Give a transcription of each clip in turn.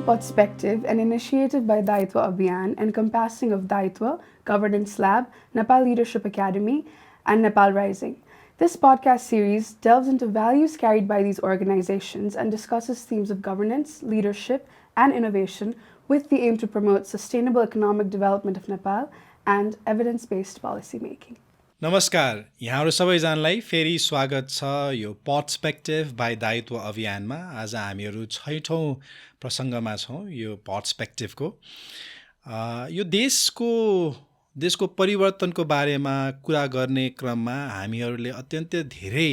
Podspective, an initiative by Daayitwa Abhiyan encompassing of Daayitwa, Governance Lab, Nepal Leadership Academy, and Nepal Rising. This podcast series delves into values carried by these organizations and discusses themes of governance, leadership, and innovation with the aim to promote sustainable economic development of Nepal and evidence-based policy making. नमस्कार, यहाँहरू सबैजनालाई फेरि स्वागत छ यो पडस्पेक्टिभ by दायित्व अभियानमा। आज हामीहरू 6औं प्रसङ्गमा छौँ यो पडस्पेक्टिभको। यो देशको परिवर्तनको बारेमा कुरा गर्ने क्रममा हामीहरूले अत्यन्त धेरै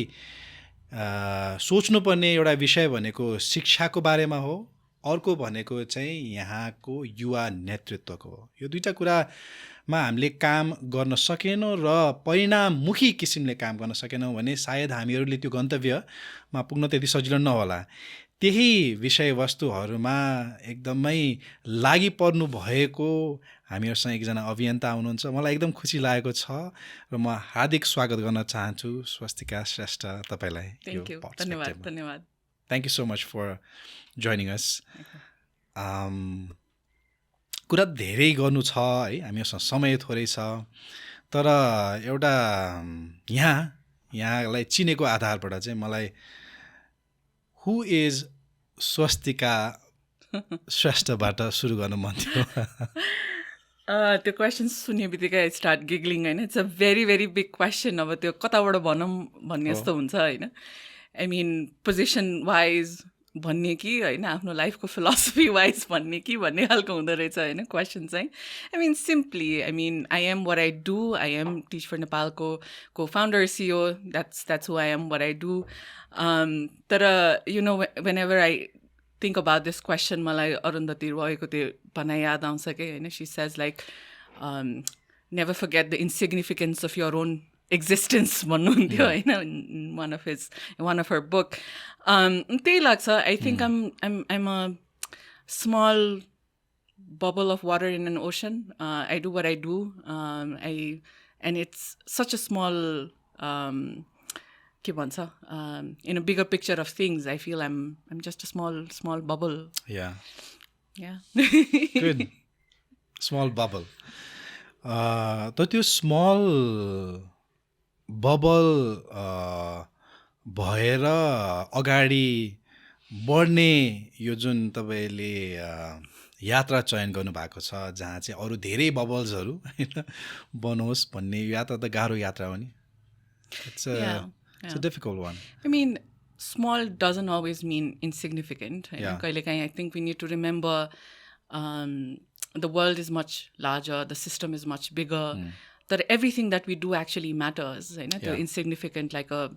सोच्नुपर्ने एउटा विषय भनेको शिक्षाको बारेमा हो, अर्को भनेको चाहिँ यहाँको युवा नेतृत्वको हो। यो दुईटा कुरामा हामीले काम गर्न सकेनौँ र परिणाममुखी किसिमले काम गर्न सकेनौँ भने सायद हामीहरूले त्यो गन्तव्यमा पुग्न त्यति सजिलो नहोला। त्यही विषयवस्तुहरूमा एकदमै लागि पर्नु भएको हामीहरूसँग एकजना अभियन्ता हुनुहुन्छ। मलाई एकदम खुसी लागेको छ र म हार्दिक स्वागत गर्न चाहन्छु स्वस्तिका श्रेष्ठ तपाईँलाई। धन्यवाद। Thank you so much for joining us. कुरा धेरै गर्नु छ है, हामीसँग समय थोरै छ, तर एउटा यहाँलाई चिनेको आधारबाट चाहिँ मलाई हु इज स्वस्तिका श्रेष्ठबाट सुरु गर्न मन थियो। त्यो क्वेसन सुने बित्तिकै आई स्टार्ट गिग्लिङ होइन। It's a very very big question. अब त्यो कताबाट भनौँ भन्ने जस्तो हुन्छ होइन। आई मिन पोजिसन वाइज भन्ने कि होइन, आफ्नो लाइफको फिलोसफी वाइज भन्ने कि भन्ने खालको हुँदो रहेछ होइन क्वेसन चाहिँ। I mean simply I am what I do. I am Teach for नेपालको को founder CEO. That's who I am, what I do. तर you know whenever I think about this question मलाई अरुन्धती रोयको त्यो भनाइ याद आउँछ कि होइन। She says like never forget the insignificance of your own existence भन्नुहुन्थ्यो होइन, वान अफ हर बुक। त्यही लाग्छ। I think I'm a small bubble of water in an ocean. I do what I do and it's such a small के भन्छ in a bigger picture of things I feel I'm just a small bubble. Good, small bubble. त त्यो small bubble भएर अगाडि बढ्ने यो जुन तपाईँले यात्रा चयन गर्नुभएको छ, जहाँ चाहिँ अरू धेरै बबल्सहरू होइन बनोस् भन्ने यात्रा त गाह्रो यात्रा हो नि। It's a difficult one. I mean, small doesn't always mean insignificant. I think we need to remember the world is much larger, the system is much bigger, that everything that we do actually matters. The insignificant, like a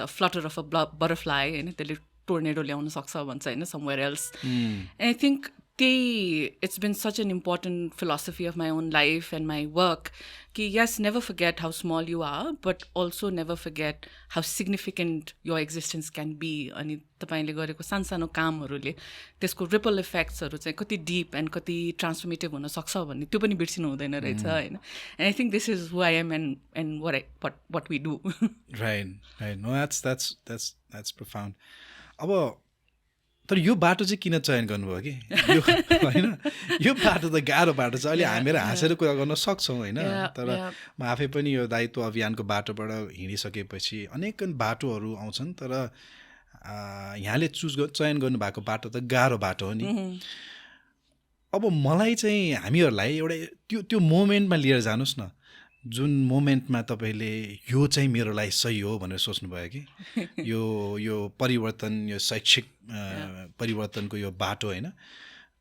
flutter of a butterfly, the tornado ल्याउन सक्छ भन्छ somewhere else. And I think it's been such an important philosophy of my own life and my work कि yes, never forget how small you are, but also never forget how significant your existence can be. अनि तपाईँले गरेको सानो कामहरूले त्यसको ripple इफेक्ट्सहरू चाहिँ कति deep and कति ट्रान्सफर्मेटिभ हुन सक्छ भन्ने त्यो पनि बिर्सिनु हुँदैन रहेछ होइन। And I think this is who I am and what we do. Right. No, that's profound. अब तर यो बाटो चाहिँ किन चयन गर्नुभयो कि होइन? यो बाटो त गाह्रो बाटो छ। अहिले हामीहरू हाँसेर कुरा गर्न सक्छौँ होइन, तर म आफै पनि यो दायित्व अभियानको बाटोबाट हिँडिसकेपछि अनेक बाटोहरू आउँछन्, तर यहाँले चयन गर्नुभएको बाटो त गाह्रो बाटो हो नि। अब मलाई चाहिँ हामीहरूलाई एउटा त्यो मोमेन्टमा लिएर जानुहोस् न, जुन मोमेन्टमा तपाईँले यो चाहिँ मेरो लागि सही हो भनेर सोच्नुभयो कि यो परिवर्तन, यो शैक्षिक परिवर्तनको यो बाटो होइन,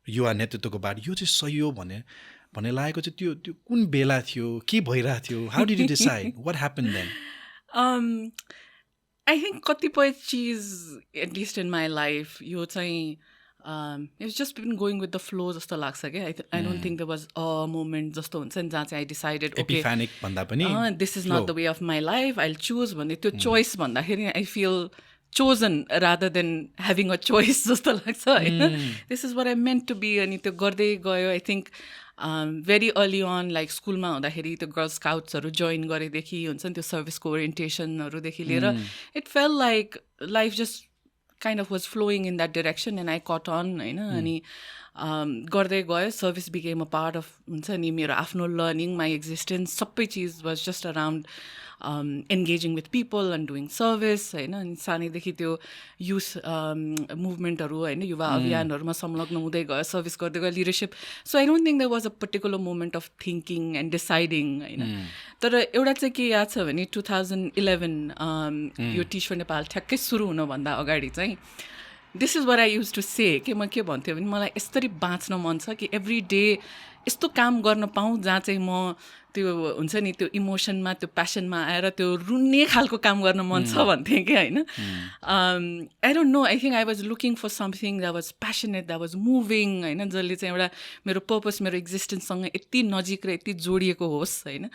युवा नेतृत्वको बाटो, यो चाहिँ सही हो भन्ने लागेको चाहिँ त्यो कुन बेला थियो, के भइरहेको थियो? How did you decide? What happened then? I think कतिपय चिज एटलिस्ट इन माई लाइफ यो चाहिँ it's just been going with the flow जस्तो लाग्छ क्या। I don't think there was a moment जस्तो हुन्छ नि जहाँ चाहिँ I decided epiphanic भन्दा पनि this is not the way of my life, I'll choose भन्ने त्यो choice भन्दाखेरि I feel chosen rather than having a choice जस्तो लाग्छ होइन। This is what I meant to be अनि त्यो गर्दै गयो। I think very early on like स्कुलमा हुँदाखेरि त्यो गर्ल स्काउट्सहरू जोइन गरेदेखि हुन्छ नि त्यो सर्भिसको ओरिएन्टेसनहरूदेखि लिएर it felt like life just kind of was flowing in that direction and I caught on होइन अनि गर्दै गयो service became a part of हुन्छ नि मेरो आफ्नो लर्निङ माई एक्जिस्टेन्स सबै चिज was just around engaging with people and doing service होइन अनि सानैदेखि त्यो युथ मुभमेन्टहरू होइन युवा अभियानहरूमा संलग्न हुँदै गयो सर्भिस गर्दै गयो leadership so I don't think there was a particular moment of thinking and deciding होइन तर एउटा चाहिँ के याद छ भने 2011 यो टिच फर नेपाल ठ्याक्कै सुरु हुनुभन्दा अगाडि चाहिँ this is where I use to say के म के भन्थ्यो भने मलाई यसरी बाँच्न मन छ कि एभ्री डे यस्तो काम गर्न पाऊँ जहाँ चाहिँ म त्यो हुन्छ नि त्यो इमोसनमा त्यो प्यासनमा आएर त्यो रुन्ने खालको काम गर्न मन छ भन्थेँ कि होइन I don't know I think I was looking for something that was passionate that was moving होइन जसले चाहिँ एउटा मेरो पर्पस मेरो एक्जिस्टेन्ससँग यति नजिक र यति जोडिएको होस् होइन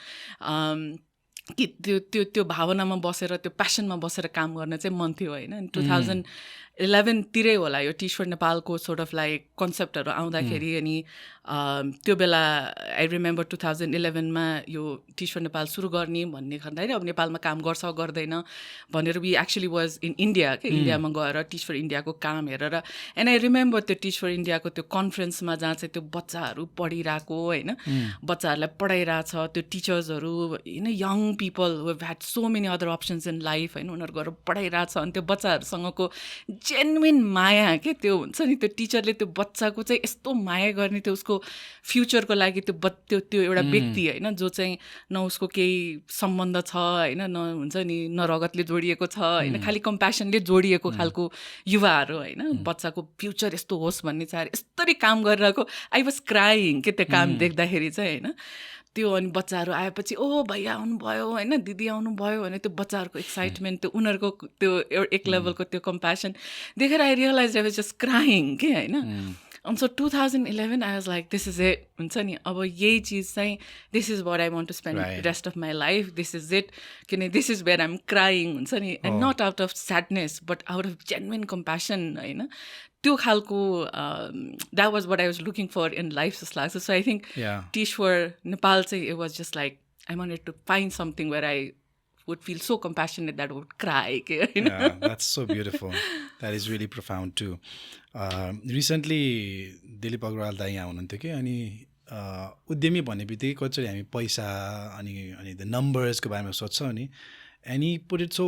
कि त्यो त्यो त्यो भावनामा बसेर त्यो प्यासनमा बसेर काम गर्न चाहिँ मन थियो होइन 2011 होला यो टिच फर नेपालको सोर्ट अफ लाइक कन्सेप्टहरू आउँदाखेरि अनि त्यो बेला आई रिमेम्बर 2011 यो टिच फर नेपाल सुरु गर्ने भन्ने खन्दाखेरि अब नेपालमा काम गर्छ गर्दैन भनेर we actually was in India क्या इन्डियामा गएर टिच फर इन्डियाको काम हेरेर एन्ड आई रिमेम्बर त्यो टिच फर इन्डियाको त्यो कन्फरेन्समा जहाँ चाहिँ त्यो बच्चाहरू पढिरहेको होइन बच्चाहरूलाई पढाइरहेछ त्यो टिचर्सहरू होइन young people who have had so many other options in life होइन उनीहरू गएर पढाइरहेछ अनि त्यो बच्चाहरूसँगको जेन्युन माया के त्यो हुन्छ नि त्यो टिचरले त्यो बच्चाको चाहिँ यस्तो माया गर्ने त्यो उसको फ्युचरको लागि त्यो त्यो एउटा व्यक्ति होइन जो चाहिँ न उसको केही सम्बन्ध छ होइन न हुन्छ नि न रगतले जोडिएको छ होइन खालि कम्प्यासनले जोडिएको खालको युवाहरू होइन बच्चाको फ्युचर यस्तो होस् भन्ने चाहेर यस्तरी काम गरिरहेको आई वाज क्राइङ के त्यो काम देख्दाखेरि चाहिँ होइन त्यो अनि बच्चाहरू आएपछि ओ भैया आउनुभयो होइन दिदी आउनुभयो भने त्यो बच्चाहरूको एक्साइटमेन्ट त्यो उनीहरूको त्यो एक लेभलको त्यो कम्प्यासन देखेर I realise I was just crying के होइन अनि so 2011 I was like this is it हुन्छ नि अब यही चिज चाहिँ this is what I want to spend rest of my life this is it किन this is where I'm crying हुन्छ नि and not out of sadness but out of genuine compassion होइन त्यो खालको that was what I was looking for in life जस्तो लाग्छ so I think teach for Nepal चाहिँ it was just like I wanted to find something where I would feel so compassionate that I would cry. Yeah, that's so beautiful. That is really profound too. Recently, Dilip Agrawal दाइ यहाँ हुनुहुन्थ्यो कि अनि उद्यमी भन्ने बित्तिकै कतिचोटि हामी पैसा अनि द नम्बर्सको बारेमा सोध्छौँ नि and Hee put it so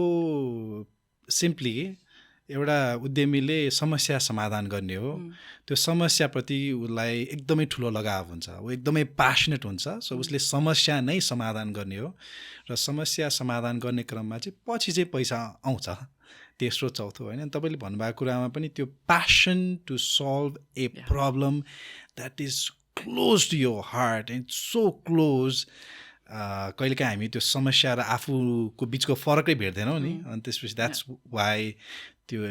simply एउटा उद्यमीले समस्या समाधान गर्ने हो त्यो समस्याप्रति उसलाई एकदमै ठुलो लगाव हुन्छ ऊ एकदमै प्यासनेट हुन्छ सो उसले समस्या नै समाधान गर्ने हो र समस्या समाधान गर्ने क्रममा चाहिँ पछि चाहिँ पैसा आउँछ तेस्रो चौथो होइन तपाईँले भन्नुभएको कुरामा पनि त्यो passion to solve a problem that is close to your heart and so close कहिलेकाहीँ हामी त्यो समस्या र आफूको बिचको फरकै भेट्दैनौँ नि अनि त्यसपछि द्याट्स वाइ त्यो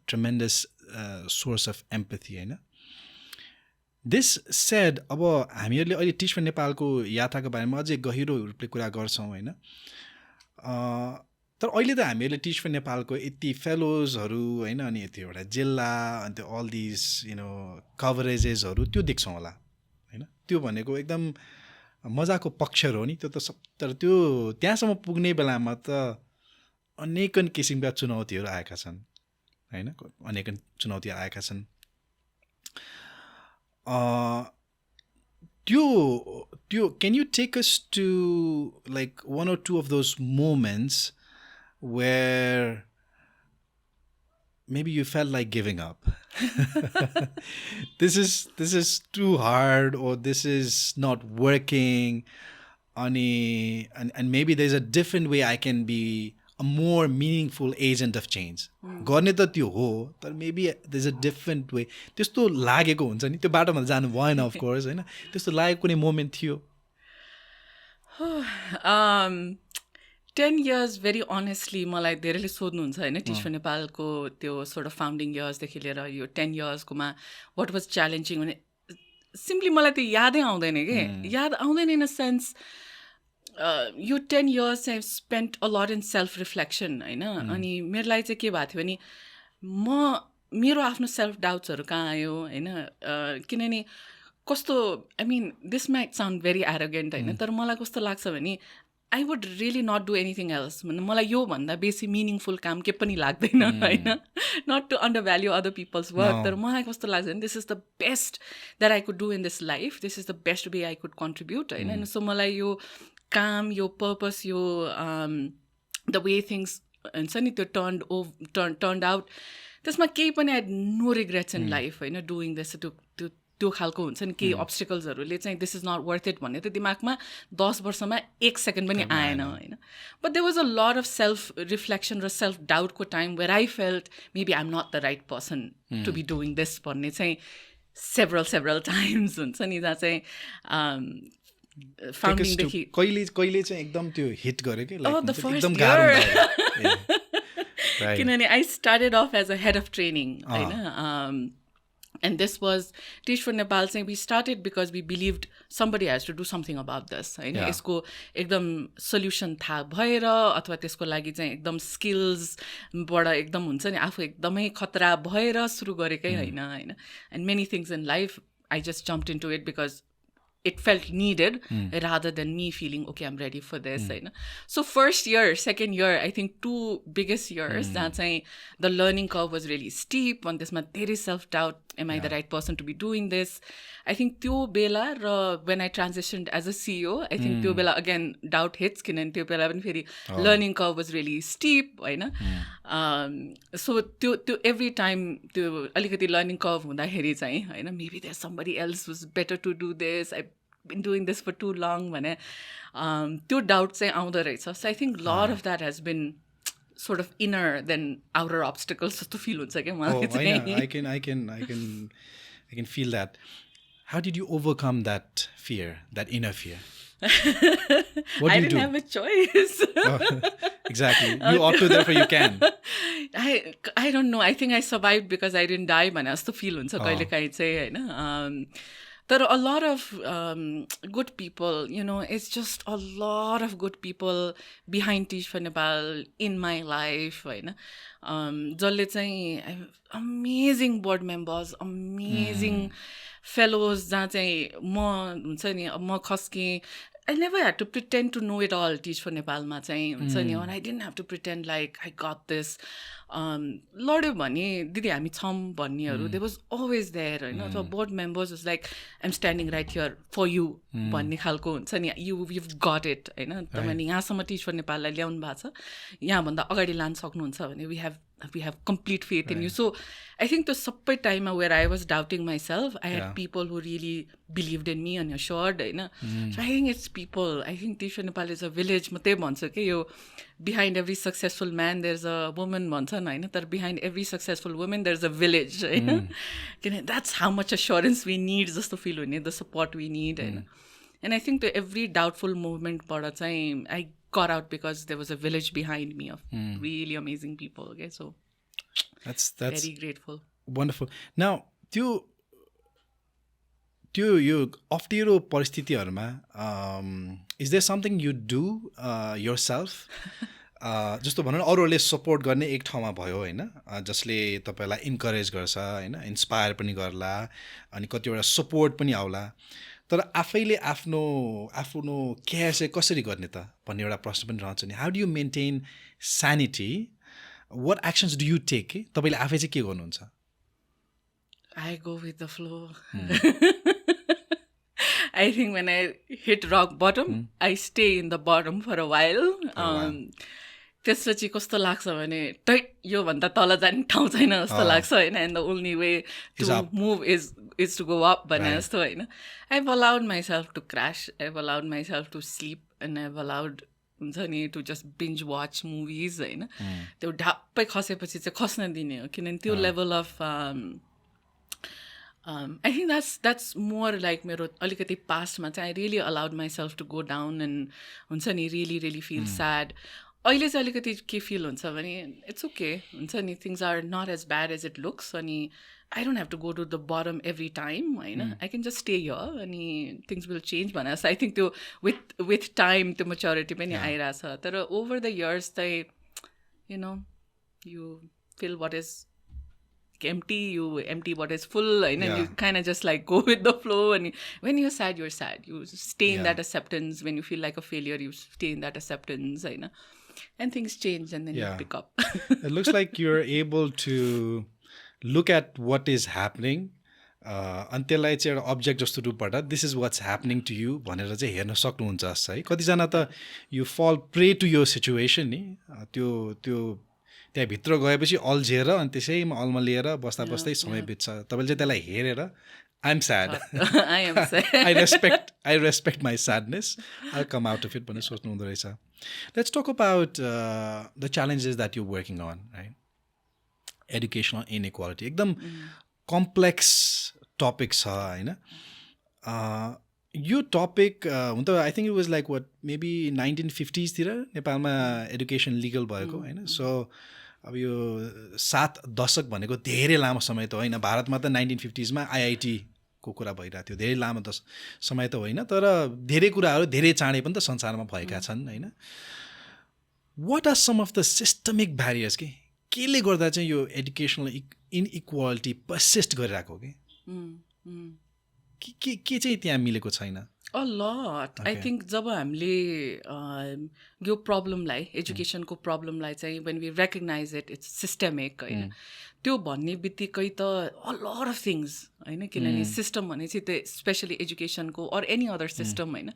ट्रेमेन्डस सोर्स अफ एम्पथी होइन दिस सेड अब हामीहरूले अहिले टिच फर नेपालको यात्राको बारेमा अझै गहिरो रूपले कुरा गर्छौँ होइन तर अहिले त हामीहरूले टिच फर नेपालको यति फेलोजहरू होइन अनि यति एउटा जिल्ला अनि त्यो अल दिज कभरेजेसहरू त्यो देख्छौँ होला होइन त्यो भनेको एकदम मजाको पक्षहरू हो नि त्यो त तर त्यो त्यहाँसम्म पुग्ने बेलामा त अनेकन किसिमका चुनौतीहरू आएका छन् होइन अनेकन चुनौतीहरू आएका छन् त्यो can you take us to like one or two of those moments where maybe you felt like giving up. This is too hard or this is not working and maybe there's a different way I can be a more meaningful agent of change. गर्ने त त्यो हो तर maybe there's a different way. त्यस्तो लागेको हुन्छ नि त्यो बाटोमा जानु भएन of course होइन त्यस्तो लागेको कुनै मोमेन्ट थियो 10 years very honestly मलाई धेरैले सोध्नुहुन्छ होइन टिच फर नेपालको त्यो सोर्ट अफ फाउन्डिङ इयर्सदेखि लिएर यो 10 इयर्सकोमा वाट वाज च्यालेन्जिङ भने सिम्पली मलाई त्यो यादै आउँदैन कि याद आउँदैन इन अ सेन्स यो 10 years I spent a lot in self reflection होइन अनि मेरो लागि चाहिँ के भएको थियो भने मेरो आफ्नो सेल्फ डाउट्सहरू कहाँ आयो होइन किनभने कस्तो I mean this might sound very arrogant होइन तर मलाई कस्तो लाग्छ भने I would really not do anything else. मलाई योभन्दा बेसी मिनिङफुल काम के पनि लाग्दैन होइन. Not to undervalue other people's work. तर मलाई कस्तो लाग्छ भने this is the best that I could do in this life. This is the best way I could contribute. होइन. So मलाई यो काम, यो purpose, यो the way things हुन्छ नि त्यो turned out. त्यसमा केही पनि I had no regrets in life होइन doing this. त्यो खालको हुन्छ नि केही अब्स्टिकल्सहरूले चाहिँ this is not worth it भन्ने त दिमागमा 10 वर्षमा 1 सेकेन्ड पनि आएन होइन. But there was a lot of self reflection र सेल्फ डाउटको time where I felt maybe I am not the right person to be doing this भन्ने चाहिँ सेभरल टाइम्स हुन्छ नि जहाँ चाहिँ फाउन्डिङदेखि कहिले चाहिँ एकदम त्यो हिट गर्यो कि एकदम गाह्रो किनभने I started off as a head of training होइन. And this was Teach for Nepal saying we started because we believed somebody has to do something about this. होइन यसको एकदम सल्युसन थाहा भएर अथवा त्यसको लागि चाहिँ एकदम स्किल्सबाट एकदम हुन्छ नि आफू एकदमै खतरा भएर सुरु गरेकै होइन होइन. And many things in life I just jumped into it because it felt needed rather than me feeling, okay, I'm ready for this. So first year, second year, I think 2 biggest years, that's the learning curve was really steep. On this, there is self-doubt. Am I the right person to be doing this? I think tyo bela when I transitioned as a CEO, I think tyo bela again doubt hits. Kinan tyo bela pani feri learning curve was really steep. So tyo every time tyo alikati learning curve hunda heri chahi, maybe there's somebody else who's better to do this. I've been doing this for too long. Tyo doubt chahi aउँदो रहेछ. So I think a lot of that has been sort of inner than outer obstacles to feel huncha ke मलाई चाहिँ. I can feel that. How did you overcome that fear, that inner fear? What I didn't have a choice. Exactly. You ought to, therefore you can. I don't know. I think I survived because I didn't die भने जस्तो feel हुन्छ कहिले काहीँ चाहिँ होइन. There are a lot of good people, it's just a lot of good people behind Teach for Nepal in my life, होइन. जसले चाहिँ amazing board members, amazing fellows जहाँ चाहिँ म हुन्छ नि म खस्केँ. I never had to pretend to know it all. Teach for Nepal ma चाहिँ हुन्छ नि, and I didn't have to pretend like I got this. लड्यो भने दिदी हामी छौँ भन्नेहरू there was always there होइन. So board members was like I'm standing right here for you भन्ने खालको हुन्छ नि. You've got it होइन. तपाईँले यहाँसम्म Teach for Nepalलाई ल्याउनु भएको छ, यहाँभन्दा अगाडि लान सक्नुहुन्छ भने we have complete faith in you. So I think the sabai time where I was doubting myself, I had people who really believed in me and assured. So I think it's people. I think Teach for Nepal is a village. म त्यही भन्छु कि यो behind every successful man there's a woman भन्छन् होइन. तर behind every successful woman there's a village. That's how much assurance we need जस्तो feel हुने, the support we need. And I think the every doubtful movement बाट चाहिँ I got out because there was a village behind me of really amazing people. Okay, so that's very grateful. Wonderful. Now त्यो यो अप्ठ्यारो परिस्थितिहरूमा is there something you do yourself? जस्तो भनौँ न अरूहरूले सपोर्ट गर्ने एक ठाउँमा भयो होइन, जसले तपाईँलाई इन्करेज गर्छ होइन, इन्सपायर पनि गर्ला अनि कतिवटा सपोर्ट पनि आउला. तर आफैले आफ्नो केयर चाहिँ कसरी गर्ने त भन्ने एउटा प्रश्न पनि रहन्छ नि. How do you maintain sanity? What actions do you take? तपाईँले आफै चाहिँ के गर्नुहुन्छ? I go with the flow. I think when I hit rock bottom, I stay in the bottom for a while. त्यसपछि कस्तो लाग्छ भने टैट योभन्दा तल जाने ठाउँ छैन जस्तो लाग्छ होइन. And the only way to move is to go up भने जस्तो होइन. I have allowed myself to crash, I have allowed myself to slip, and I have allowed हुन्छ नि to just binge watch movies होइन. त्यो ढाप्पै खसेपछि चाहिँ खस्न दिने हो, किनभने त्यो level of I think that's more like मेरो अलिकति पास्टमा चाहिँ I really allowed myself to go down and हुन्छ नि really feel sad. अहिले चाहिँ अलिकति के फिल हुन्छ भने इट्स ओके हुन्छ नि, things are not as bad as it looks. अनि I don't have to go to the bottom every time होइन. I can just stay here अनि थिङ्स विल चेन्ज भनेर आई थिङ्क त्यो with time त्यो maturity पनि आइरहेछ. तर over the years चाहिँ you feel what is empty, you empty what is full, and you kind of just like go with the flow. And when you're sad, you're sad. You stay in that acceptance. When you feel like a failure, you stay in that acceptance, and things change, and then you pick up. It looks like you're able to look at what is happening अनि त्यसलाई चाहिँ एउटा object जस्तो रूपबाट this is what's happening to you भनेर चाहिँ हेर्न सक्नुहुन्छ जस्तो है. कतिजना त यु फल प्रे टु यो सिचुएसन नि, त्यो त्यहाँभित्र गएपछि अल्झिएर अनि त्यसैमा अल्मलिएर बस्दा बस्दै समय बित्छ. तपाईँले चाहिँ त्यसलाई हेरेर I am sad, I respect my sadness, I come out of it भनेर सोच्नु हुँदो रहेछ. Let's talk about the challenges that you working on, right? Educational inequality एकदम कम्प्लेक्स टपिक छ होइन. यो टपिक हुन त I think it was like what maybe 1950s नेपालमा एडुकेसन लिगल भएको होइन. सो अब यो 7 दशक भनेको धेरै लामो समय त होइन. भारतमा त 1950sमा आइआइटीको कुरा भइरहेको थियो, धेरै लामो समय त होइन, तर धेरै कुराहरू धेरै चाँडै पनि त संसारमा भएका छन् होइन. What are some of the systemic barriers केले गर्दा चाहिँ यो एडुकेसनल इनइक्वालिटी पर्सिस्ट गरिरहेको हो के चाहिँ त्यहाँ मिलेको छैन? A lot. आई थिङ्क जब हामीले यो प्रब्लमलाई, एजुकेसनको प्रब्लमलाई चाहिँ when we recognise it's systemic होइन, त्यो भन्ने बित्तिकै त अ लट अफ थिङ्स होइन. किनभने सिस्टम भनेपछि त्यो स्पेसली एजुकेसनको अर एनी अदर सिस्टम होइन,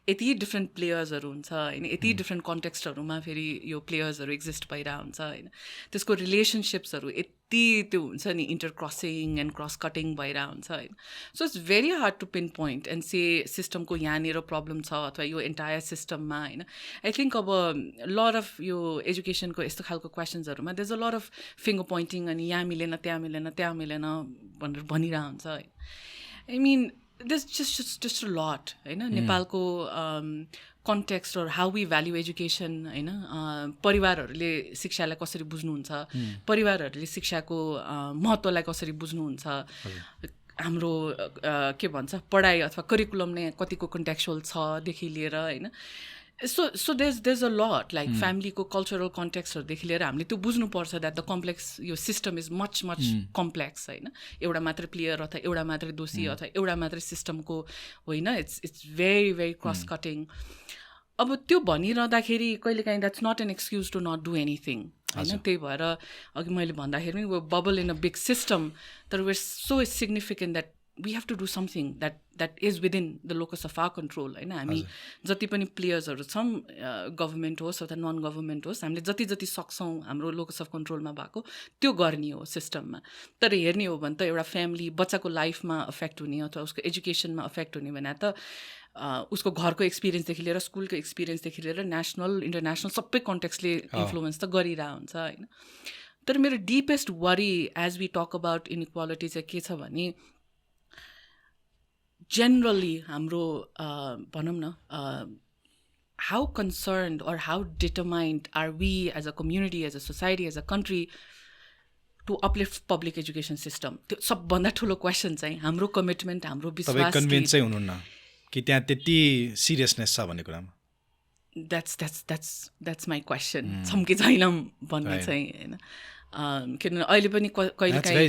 यति डिफ्रेन्ट प्लेयर्सहरू हुन्छ होइन, यति डिफ्रेन्ट कन्टेक्स्टहरूमा फेरि यो प्लेयर्सहरू एक्जिस्ट भइरहेको हुन्छ होइन. त्यसको रिलेसनसिप्सहरू यति त्यो हुन्छ नि, inter crossing and cross cutting भइरहेको हुन्छ होइन. So it's very hard to pinpoint and say सिस्टमको यहाँनिर प्रब्लम छ अथवा यो एन्टायर सिस्टममा होइन. आई थिङ्क अब लट अफ यो एजुकेसनको यस्तो खालको क्वेसन्सहरूमा there is a lot of finger pointing, अनि यहाँ मिलेन त्यहाँ मिलेन त्यहाँ मिलेन भनेर भनिरहेको हुन्छ होइन. I mean this just a lot होइन. नेपालको context or how we value education होइन, परिवारहरूले शिक्षालाई कसरी बुझ्नुहुन्छ, परिवारहरूले शिक्षाको महत्त्वलाई कसरी बुझ्नुहुन्छ, हाम्रो के भन्छ पढाइ अथवा करिकुलम नै कतिको कन्टेक्चुअल छदेखि लिएर होइन. So there's a lot like फ्यामिलीको कल्चरल कन्टेक्स्टहरूदेखि लिएर हामीले त्यो बुझ्नुपर्छ द्याट द कम्प्लेक्स यो सिस्टम इज मच कम्प्लेक्स होइन. एउटा मात्रै प्लेयर अथवा एउटा मात्रै दोषी अथवा एउटा मात्रै सिस्टमको होइन. It's very very cross cutting. अब त्यो भनिरहँदाखेरि कहिलेकाहीँ that's not an excuse to not do anything होइन. त्यही भएर अघि मैले भन्दाखेरि we bubble in a big system, तर we're so significant that we have to do something that is within the locus of our control होइन. हामी जति पनि प्लेयर्सहरू छौँ, गभर्मेन्ट होस् अथवा नन गभर्मेन्ट होस्, हामीले जति जति सक्छौँ हाम्रो लोकस अफ कन्ट्रोलमा भएको त्यो गर्ने हो सिस्टममा. तर हेर्ने हो भने त एउटा फ्यामिली बच्चाको लाइफमा अफेक्ट हुने अथवा उसको एजुकेसनमा अफेक्ट हुने भने त उसको घरको एक्सपिरियन्सदेखि लिएर स्कुलको एक्सपिरियन्सदेखि लिएर नेसनल इन्टरनेसनल सबै कन्टेक्स्टले इन्फ्लुएन्स त गरिरहेको हुन्छ होइन. तर मेरो deepest worry as we talk about inequality चाहिँ के छ भने जेनरली हाम्रो भनौँ न how concerned or how determined are we as a community, as a society, as a country to uplift public education system. त्यो सबभन्दा ठुलो क्वेसन चाहिँ हाम्रो कमिटमेन्ट, हाम्रो विश्वास. कन्भिन्स चाहिँ हुनुहुन्न कि त्यहाँ त्यति सिरियसनेस छ भन्ने कुरामा? That's my question. छौँ कि छैनौँ भन्ने चाहिँ होइन. किनभने अहिले पनि कहिलेकाहीँ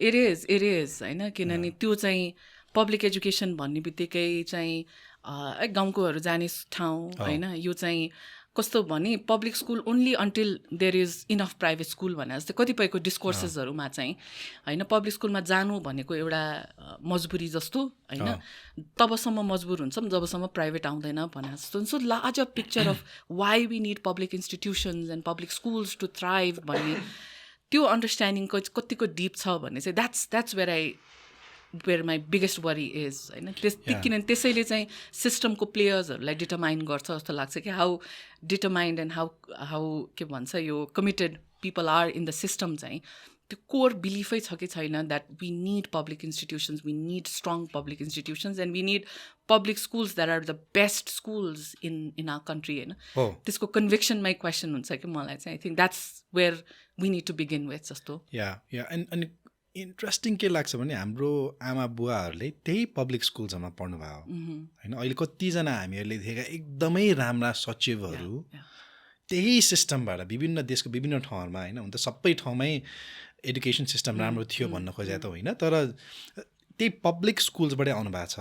इट इज होइन. किनभने त्यो चाहिँ पब्लिक एजुकेसन भन्ने बित्तिकै चाहिँ गाउँकोहरू जाने ठाउँ होइन. यो चाहिँ कस्तो भने public school only until there is enough private school भने जस्तै कतिपयको डिस्कोर्सेसहरूमा चाहिँ होइन, पब्लिक स्कुलमा जानु भनेको एउटा मजबुरी जस्तो होइन. तबसम्म मजबुर हुन्छौँ जबसम्म प्राइभेट आउँदैन भने जस्तो. So large a picture of why we need public institutions and public schools to thrive भन्ने त्यो अन्डरस्ट्यान्डिङ कतिको डिप छ भन्ने चाहिँ that's where my biggest worry is होइन. किनभने त्यसैले चाहिँ सिस्टमको प्लेयर्सहरूलाई डिटरमाइन गर्छ जस्तो लाग्छ कि हाउ डिटरमाइन्ड एन्ड हाउ के भन्छ यो committed people are in the system चाहिँ त्यो कोर बिलिफै छ कि छैन that we need public institutions, we need strong public institutions and we need public schools that are the best schools in our country होइन. त्यसको कन्भिक्सनमै क्वेसन हुन्छ कि मलाई चाहिँ. I think that's where we need to begin with जस्तो. अनि interesting के लाग्छ भने हाम्रो आमा बुवाहरूले त्यही पब्लिक स्कुल्सहरूमा पढ्नुभयो होइन. अहिले कतिजना हामीहरूले देखेका एकदमै राम्रा सचिवहरू त्यही सिस्टमबाट विभिन्न देशको विभिन्न ठाउँहरूमा होइन, हुन त सबै ठाउँमै एडुकेसन सिस्टम राम्रो थियो भन्न खोजे त होइन, तर त्यही पब्लिक स्कुल्सबाटै आउनु भएको छ।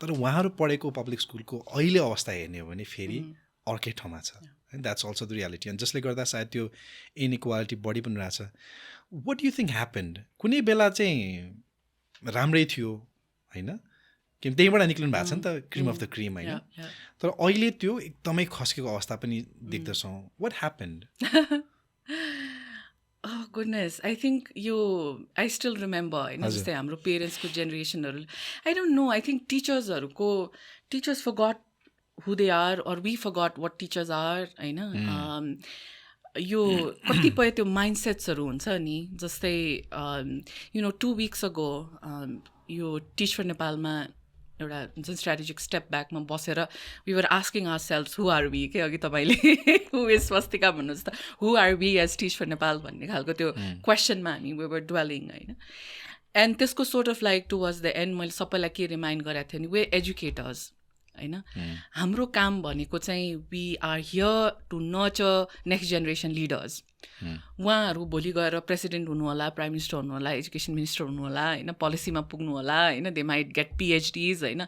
तर उहाँहरू पढेको पब्लिक स्कुलको अहिले अवस्था हेर्ने हो भने फेरि अर्कै ठाउँमा छ। That's also the reality. अनि जसले गर्दा सायद त्यो इनइक्वालिटी बढी पनि रहेछ। What you think happened? कुनै बेला चाहिँ राम्रै थियो होइन, किन त्यहीँबाट निक्लिनु भएको छ नि त, क्रिम अफ द क्रिम होइन, तर अहिले त्यो एकदमै खस्केको अवस्था पनि देख्दछौँ। What happened? Oh goodness, I think I still remember, होइन, जस्तै हाम्रो पेरेन्ट्सको जेनेरेसनहरू, I don't know, I think teachers forgot who they are, or we forgot what teachers are, होइन। यो कतिपय त्यो माइन्डसेट्सहरू हुन्छ नि, जस्तै 2 weeks ago यो टिच फर नेपालमा एउटा हुन्छ स्ट्राटेजिक स्टेप ब्याकमा बसेर we were asking ourselves who are we, के अघि तपाईँले हु इज स्वस्तिका भन्नुहोस् त, who are we as teach for Nepal भन्ने खालको त्यो क्वेसनमा हामी वी वर ड्वेलिङ होइन। एन्ड त्यसको sort of like towards the and मैले सबैलाई के रिमाइन्ड गराएको थिएँ नि, वे एजुकेटर्स होइन, हाम्रो काम भनेको चाहिँ we are here to nurture next generation leaders. उहाँहरू भोलि गएर प्रेसिडेन्ट हुनु होला, प्राइम मिनिस्टर हुनु होला, एजुकेसन मिनिस्टर हुनु होला होइन, पोलिसीमा पुग्नु होला होइन, दे माइट गेट पिएचडीज होइन।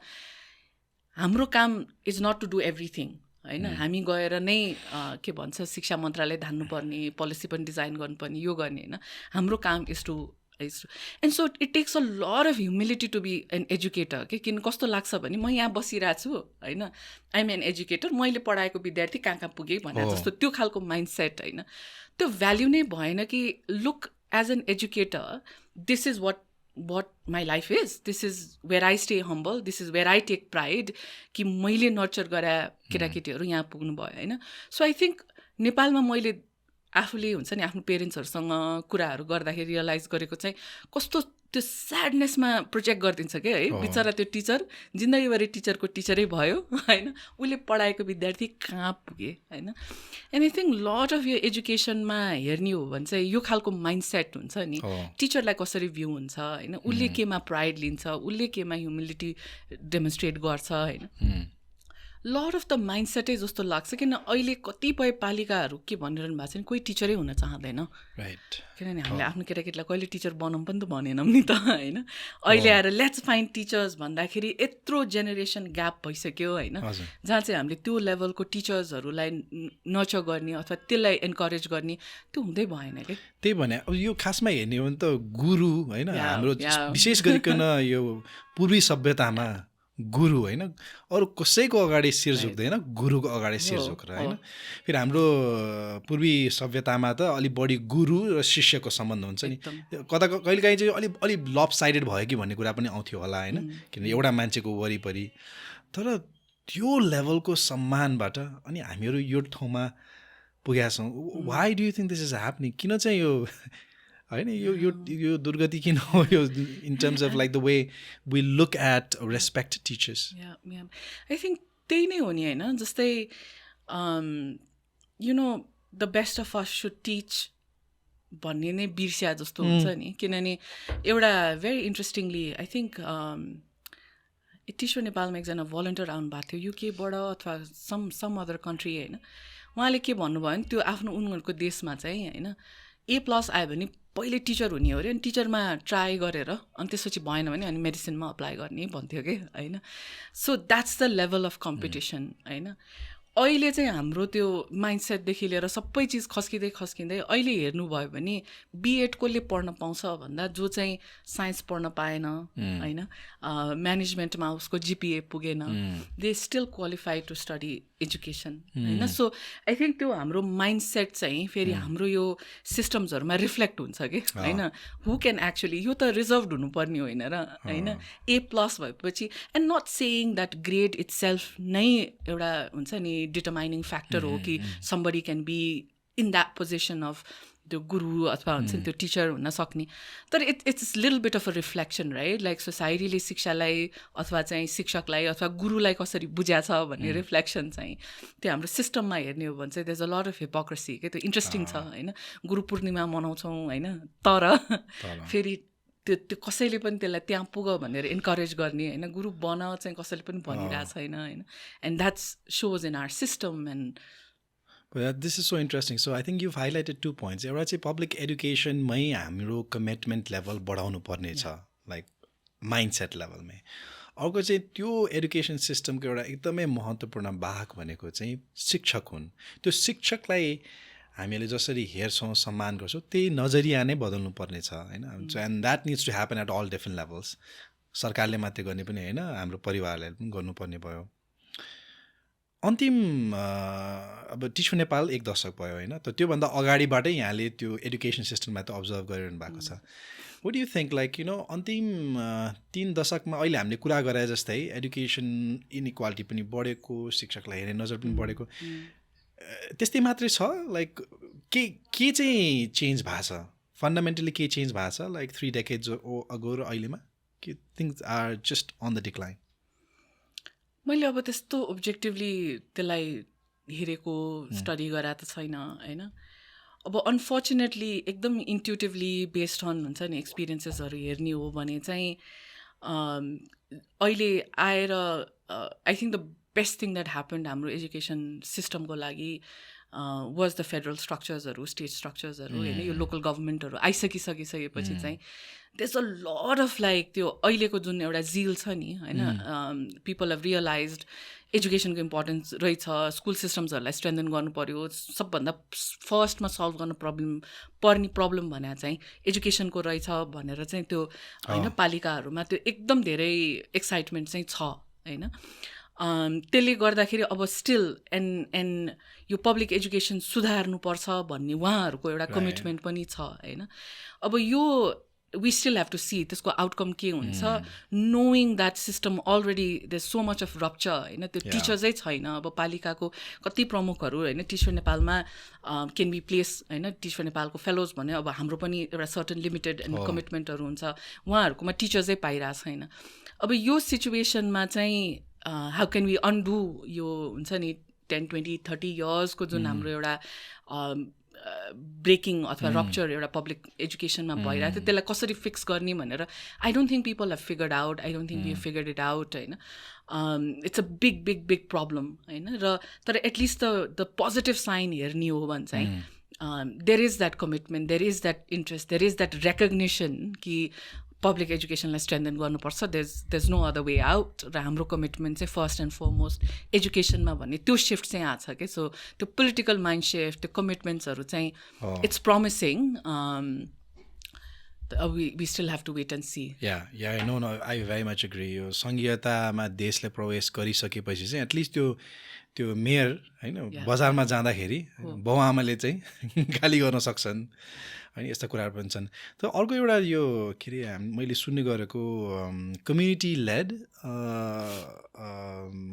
हाम्रो काम is not to do everything होइन, हामी गएर नै के भन्छ शिक्षा मन्त्रालय धान्नुपर्ने, पोलिसी पनि डिजाइन गर्नुपर्ने, यो गर्ने होइन। हाम्रो काम is to and so it takes a lot of humility to be an educator के। किन कस्तो लाग्छ भने म यहाँ बसिरहेको छु होइन, आइ एम एन एजुकेटर, मैले पढाएको विद्यार्थी कहाँ कहाँ पुगेँ भने जस्तो त्यो खालको माइन्डसेट होइन, त्यो भ्याल्यु नै भएन कि look as an educator this is what my life is, this is where I stay humble, this is where I take pride कि मैले नर्चर गरे केटाकेटीहरू यहाँ पुग्नु भयो होइन। सो आई थिङ्क नेपालमा मैले आफूले हुन्छ नि आफ्नो पेरेन्ट्सहरूसँग कुराहरू गर्दाखेरि रियलाइज गरेको चाहिँ कस्तो त्यो स्याडनेसमा प्रोजेक्ट गरिदिन्छ क्या है, बिचरा त्यो टिचर जिन्दगीभरि टिचरको टिचरै भयो होइन, उसले पढाएको विद्यार्थी कहाँ पुगे होइन। And I think lot of यो एजुकेसनमा हेर्ने हो भने चाहिँ यो खालको माइन्डसेट हुन्छ नि, टिचरलाई कसरी भ्यू हुन्छ होइन, उसले केमा प्राइड लिन्छ, उसले केमा ह्युमिलिटी डेमोन्स्ट्रेट गर्छ होइन। लट अफ द माइन्डसेटै जस्तो लाग्छ किन अहिले कतिपय पालिकाहरू के भनिरहनु भएको छ नि, कोही टिचरै हुन चाहँदैन राइट, किनभने हामीले आफ्नो केटाकेटीलाई कहिले टिचर बनाउँ पनि त भनेनौँ नि त होइन। अहिले आएर लेट्स फाइन्ड टिचर्स भन्दाखेरि यत्रो जेनेरेसन ग्याप भइसक्यो होइन, जहाँ चाहिँ हामीले त्यो लेभलको टिचर्सहरूलाई नर्चर गर्ने अथवा त्यसलाई इन्करेज गर्ने त्यो हुँदै भएन कि। त्यही भने अब यो खासमा हेर्ने हो भने त गुरु होइन, हाम्रो विशेष गरिकन यो पूर्वी सभ्यतामा गुरु होइन, अरू कसैको अगाडि शिर झुक्दैन, गुरुको अगाडि शिर झुकेर होइन। फेरि हाम्रो पूर्वी सभ्यतामा त अलिक बढी गुरु र शिष्यको सम्बन्ध हुन्छ नि, कता कहिलेकाहीँ चाहिँ अलिक लप साइडेड भयो कि भन्ने कुरा पनि आउँथ्यो होला होइन, किनभने एउटा मान्छेको वरिपरि। तर त्यो लेभलको सम्मानबाट अनि हामीहरू यो ठाउँमा पुगेका छौँ। Why do you think this is happening? किन चाहिँ यो होइन यो दुर्गति किन हो यो in terms of like the way we look at respect teachers? I think त्यही नै हो नि होइन, जस्तै the best of us should teach भन्ने नै बिर्स्या जस्तो हुन्छ नि। किनभने एउटा very interestingly I think teach for नेपालमा एकजना भलन्टियर आउनु भएको थियो युकेबाट अथवा सम अदर कन्ट्री होइन। उहाँले के भन्नुभयो भने त्यो आफ्नो उनीहरूको देशमा चाहिँ होइन A+ आयो भने पहिले टिचर हुने हो अरे, अनि टिचरमा ट्राई गरेर अनि त्यसपछि भएन भने अनि मेडिसिनमा अप्लाई गर्ने भन्थ्यो कि होइन। So that's the level of competition होइन। अहिले चाहिँ हाम्रो त्यो माइन्डसेटदेखि लिएर सबै चिज खस्किँदै अहिले हेर्नुभयो भने B.Ed कसले पढ्न पाउँछ भन्दा जो चाहिँ साइन्स पढ्न पाएन होइन, म्यानेजमेन्टमा उसको GPA पुगेन, they still qualified to study education होइन। सो आई थिङ्क त्यो हाम्रो माइन्डसेट चाहिँ फेरि हाम्रो यो सिस्टम्सहरूमा रिफ्लेक्ट हुन्छ कि होइन, हु क्यान एक्चुली, यो त रिजर्भड हुनुपर्ने होइन र होइन। A+ भएपछि and not saying that grade itself नै एउटा हुन्छ नि डिटर्माइनिङ फ्याक्टर हो कि somebody can be in that position of त्यो गुरु अथवा हुन्छ नि त्यो टिचर हुन सक्ने। तर it's little bit of a reflection right, like सोसाइटीले शिक्षालाई अथवा चाहिँ शिक्षकलाई अथवा गुरुलाई कसरी बुझ्या छ भन्ने रिफ्लेक्सन चाहिँ त्यो हाम्रो सिस्टममा हेर्ने हो भने चाहिँ there is a lot of hypocrisy के। त्यो इन्ट्रेस्टिङ छ होइन, गुरु पूर्णिमा मनाउँछौँ होइन, तर फेरि त्यो कसैले पनि त्यसलाई त्यहाँ पुग भनेर इन्करेज गर्ने होइन, गुरु बन चाहिँ कसैले पनि भनिरहेको छैन होइन। And that's shows in our system. And But this is so interesting. So I think you've highlighted 2 points. एउटा चाहिँ पब्लिक एडुकेसनमै हाम्रो कमिटमेन्ट लेभल बढाउनु पर्ने छ, लाइक माइन्डसेट लेभलमै. अर्को चाहिँ त्यो एडुकेसन सिस्टमको एउटा एकदमै महत्त्वपूर्ण वाहक भनेको चाहिँ शिक्षक हुन्. त्यो शिक्षकलाई हामीले जसरी हेर्छौँ, सम्मान गर्छौँ, त्यही नजरिया नै बदल्नु पर्ने छ होइन. And that needs to happen at all different levels. सरकारले मात्रै गर्ने पनि होइन, हाम्रो परिवारले पनि गर्नुपर्ने भयो. अन्तिम अब टिच फर नेपाल 1 दशक भयो होइन, त त्योभन्दा अगाडिबाटै यहाँले त्यो एडुकेसन सिस्टममा त अब्जर्भ गरिरहनु भएको छ. What do you think, like, अन्तिम 3 दशकमा अहिले हामीले कुरा गरे जस्तै एडुकेसन इनइक्वालिटी पनि बढेको, शिक्षकलाई हेर्ने नजर पनि बढेको, त्यस्तै मात्रै छ? लाइक के चाहिँ चेन्ज भएको छ, फन्डामेन्टली के चेन्ज भएको छ, लाइक 3 decades अगो र अहिलेमा? कि things are just on the decline? मैले अब त्यस्तो ओब्जेक्टिभली त्यसलाई हेरेको, स्टडी गरा त छैन होइन. अब अनफर्चुनेटली एकदम इन्ट्युटिभली बेस्ड अन हुन्छ नि एक्सपिरियन्सेसहरू हेर्ने हो भने चाहिँ अहिले आएर I think the best thing that happened हाम्रो एजुकेसन सिस्टमको लागि वाज द फेडरल स्ट्रक्चर्सहरू, स्टेट स्ट्रक्चर्सहरू होइन, यो लोकल गभर्मेन्टहरू आइसकिसकेपछि चाहिँ there's a lot of like त्यो अहिलेको जुन एउटा जिल छ नि होइन, पिपल हेभ रियलाइज्ड एजुकेसनको इम्पोर्टेन्स रहेछ, स्कुल सिस्टम्सहरूलाई स्ट्रेन्थन गर्नु पऱ्यो. सबभन्दा फर्स्टमा सल्भ गर्न पर्ने प्रब्लम भने चाहिँ एजुकेसनको रहेछ भनेर चाहिँ त्यो होइन पालिकाहरूमा त्यो एकदम धेरै एक्साइटमेन्ट चाहिँ छ होइन. त्यसले गर्दाखेरि अब स्टिल एन्ड यो पब्लिक एजुकेसन सुधार्नुपर्छ भन्ने उहाँहरूको एउटा कमिटमेन्ट पनि छ होइन. अब यो we still have to see त्यसको आउटकम के हुन्छ, knowing that system already there's so much of rupture होइन. त्यो टिचर्सै छैन. अब पालिकाको कति प्रमुखहरू होइन टिच फर नेपालमा क्यान बी प्लेस होइन, टिच फर नेपालको फेलोज भने अब हाम्रो पनि एउटा सर्टन लिमिटेड एन्ड कमिटमेन्टहरू हुन्छ, उहाँहरूकोमा टिचर्सै पाइरहेको छैन. अब यो सिचुएसनमा चाहिँ हाउ क्यान वी अनडु यो हुन्छ नि 10, 20, 30 इयर्सको जुन हाम्रो एउटा ब्रेकिङ अथवा रप्चर एउटा पब्लिक एजुकेसनमा भइरहेको थियो, त्यसलाई कसरी फिक्स गर्ने भनेर I don't think people have figured out. I don't think we have figured it out होइन. It's a big big big problem होइन. र तर एटलिस्ट द पोजिटिभ साइन हेर्ने हो भने चाहिँ there is that commitment, there is that interest, there is that recognition कि public एजुकेसनलाई स्ट्रेन्थन गर्नुपर्छ. There's no other way out. र हाम्रो कमिटमेन्ट चाहिँ फर्स्ट एन्ड फरमोस्ट एजुकेसनमा भन्ने त्यो सिफ्ट चाहिँ आएको छ कि. सो त्यो पोलिटिकल माइन्ड सिफ्ट, त्यो कमिटमेन्ट्सहरू चाहिँ it's promising. we still have to wait and see. Yeah, no, I very much agree. यो सङ्घीयतामा देशले प्रवेश गरिसकेपछि चाहिँ एटलिस्ट त्यो मेयर होइन बजारमा जाँदाखेरि बाउआमाले चाहिँ गाली गर्न सक्छन् होइन, यस्ता कुराहरू पनि छन्. त अर्को एउटा यो के अरे मैले सुन्ने गरेको कम्युनिटी लेड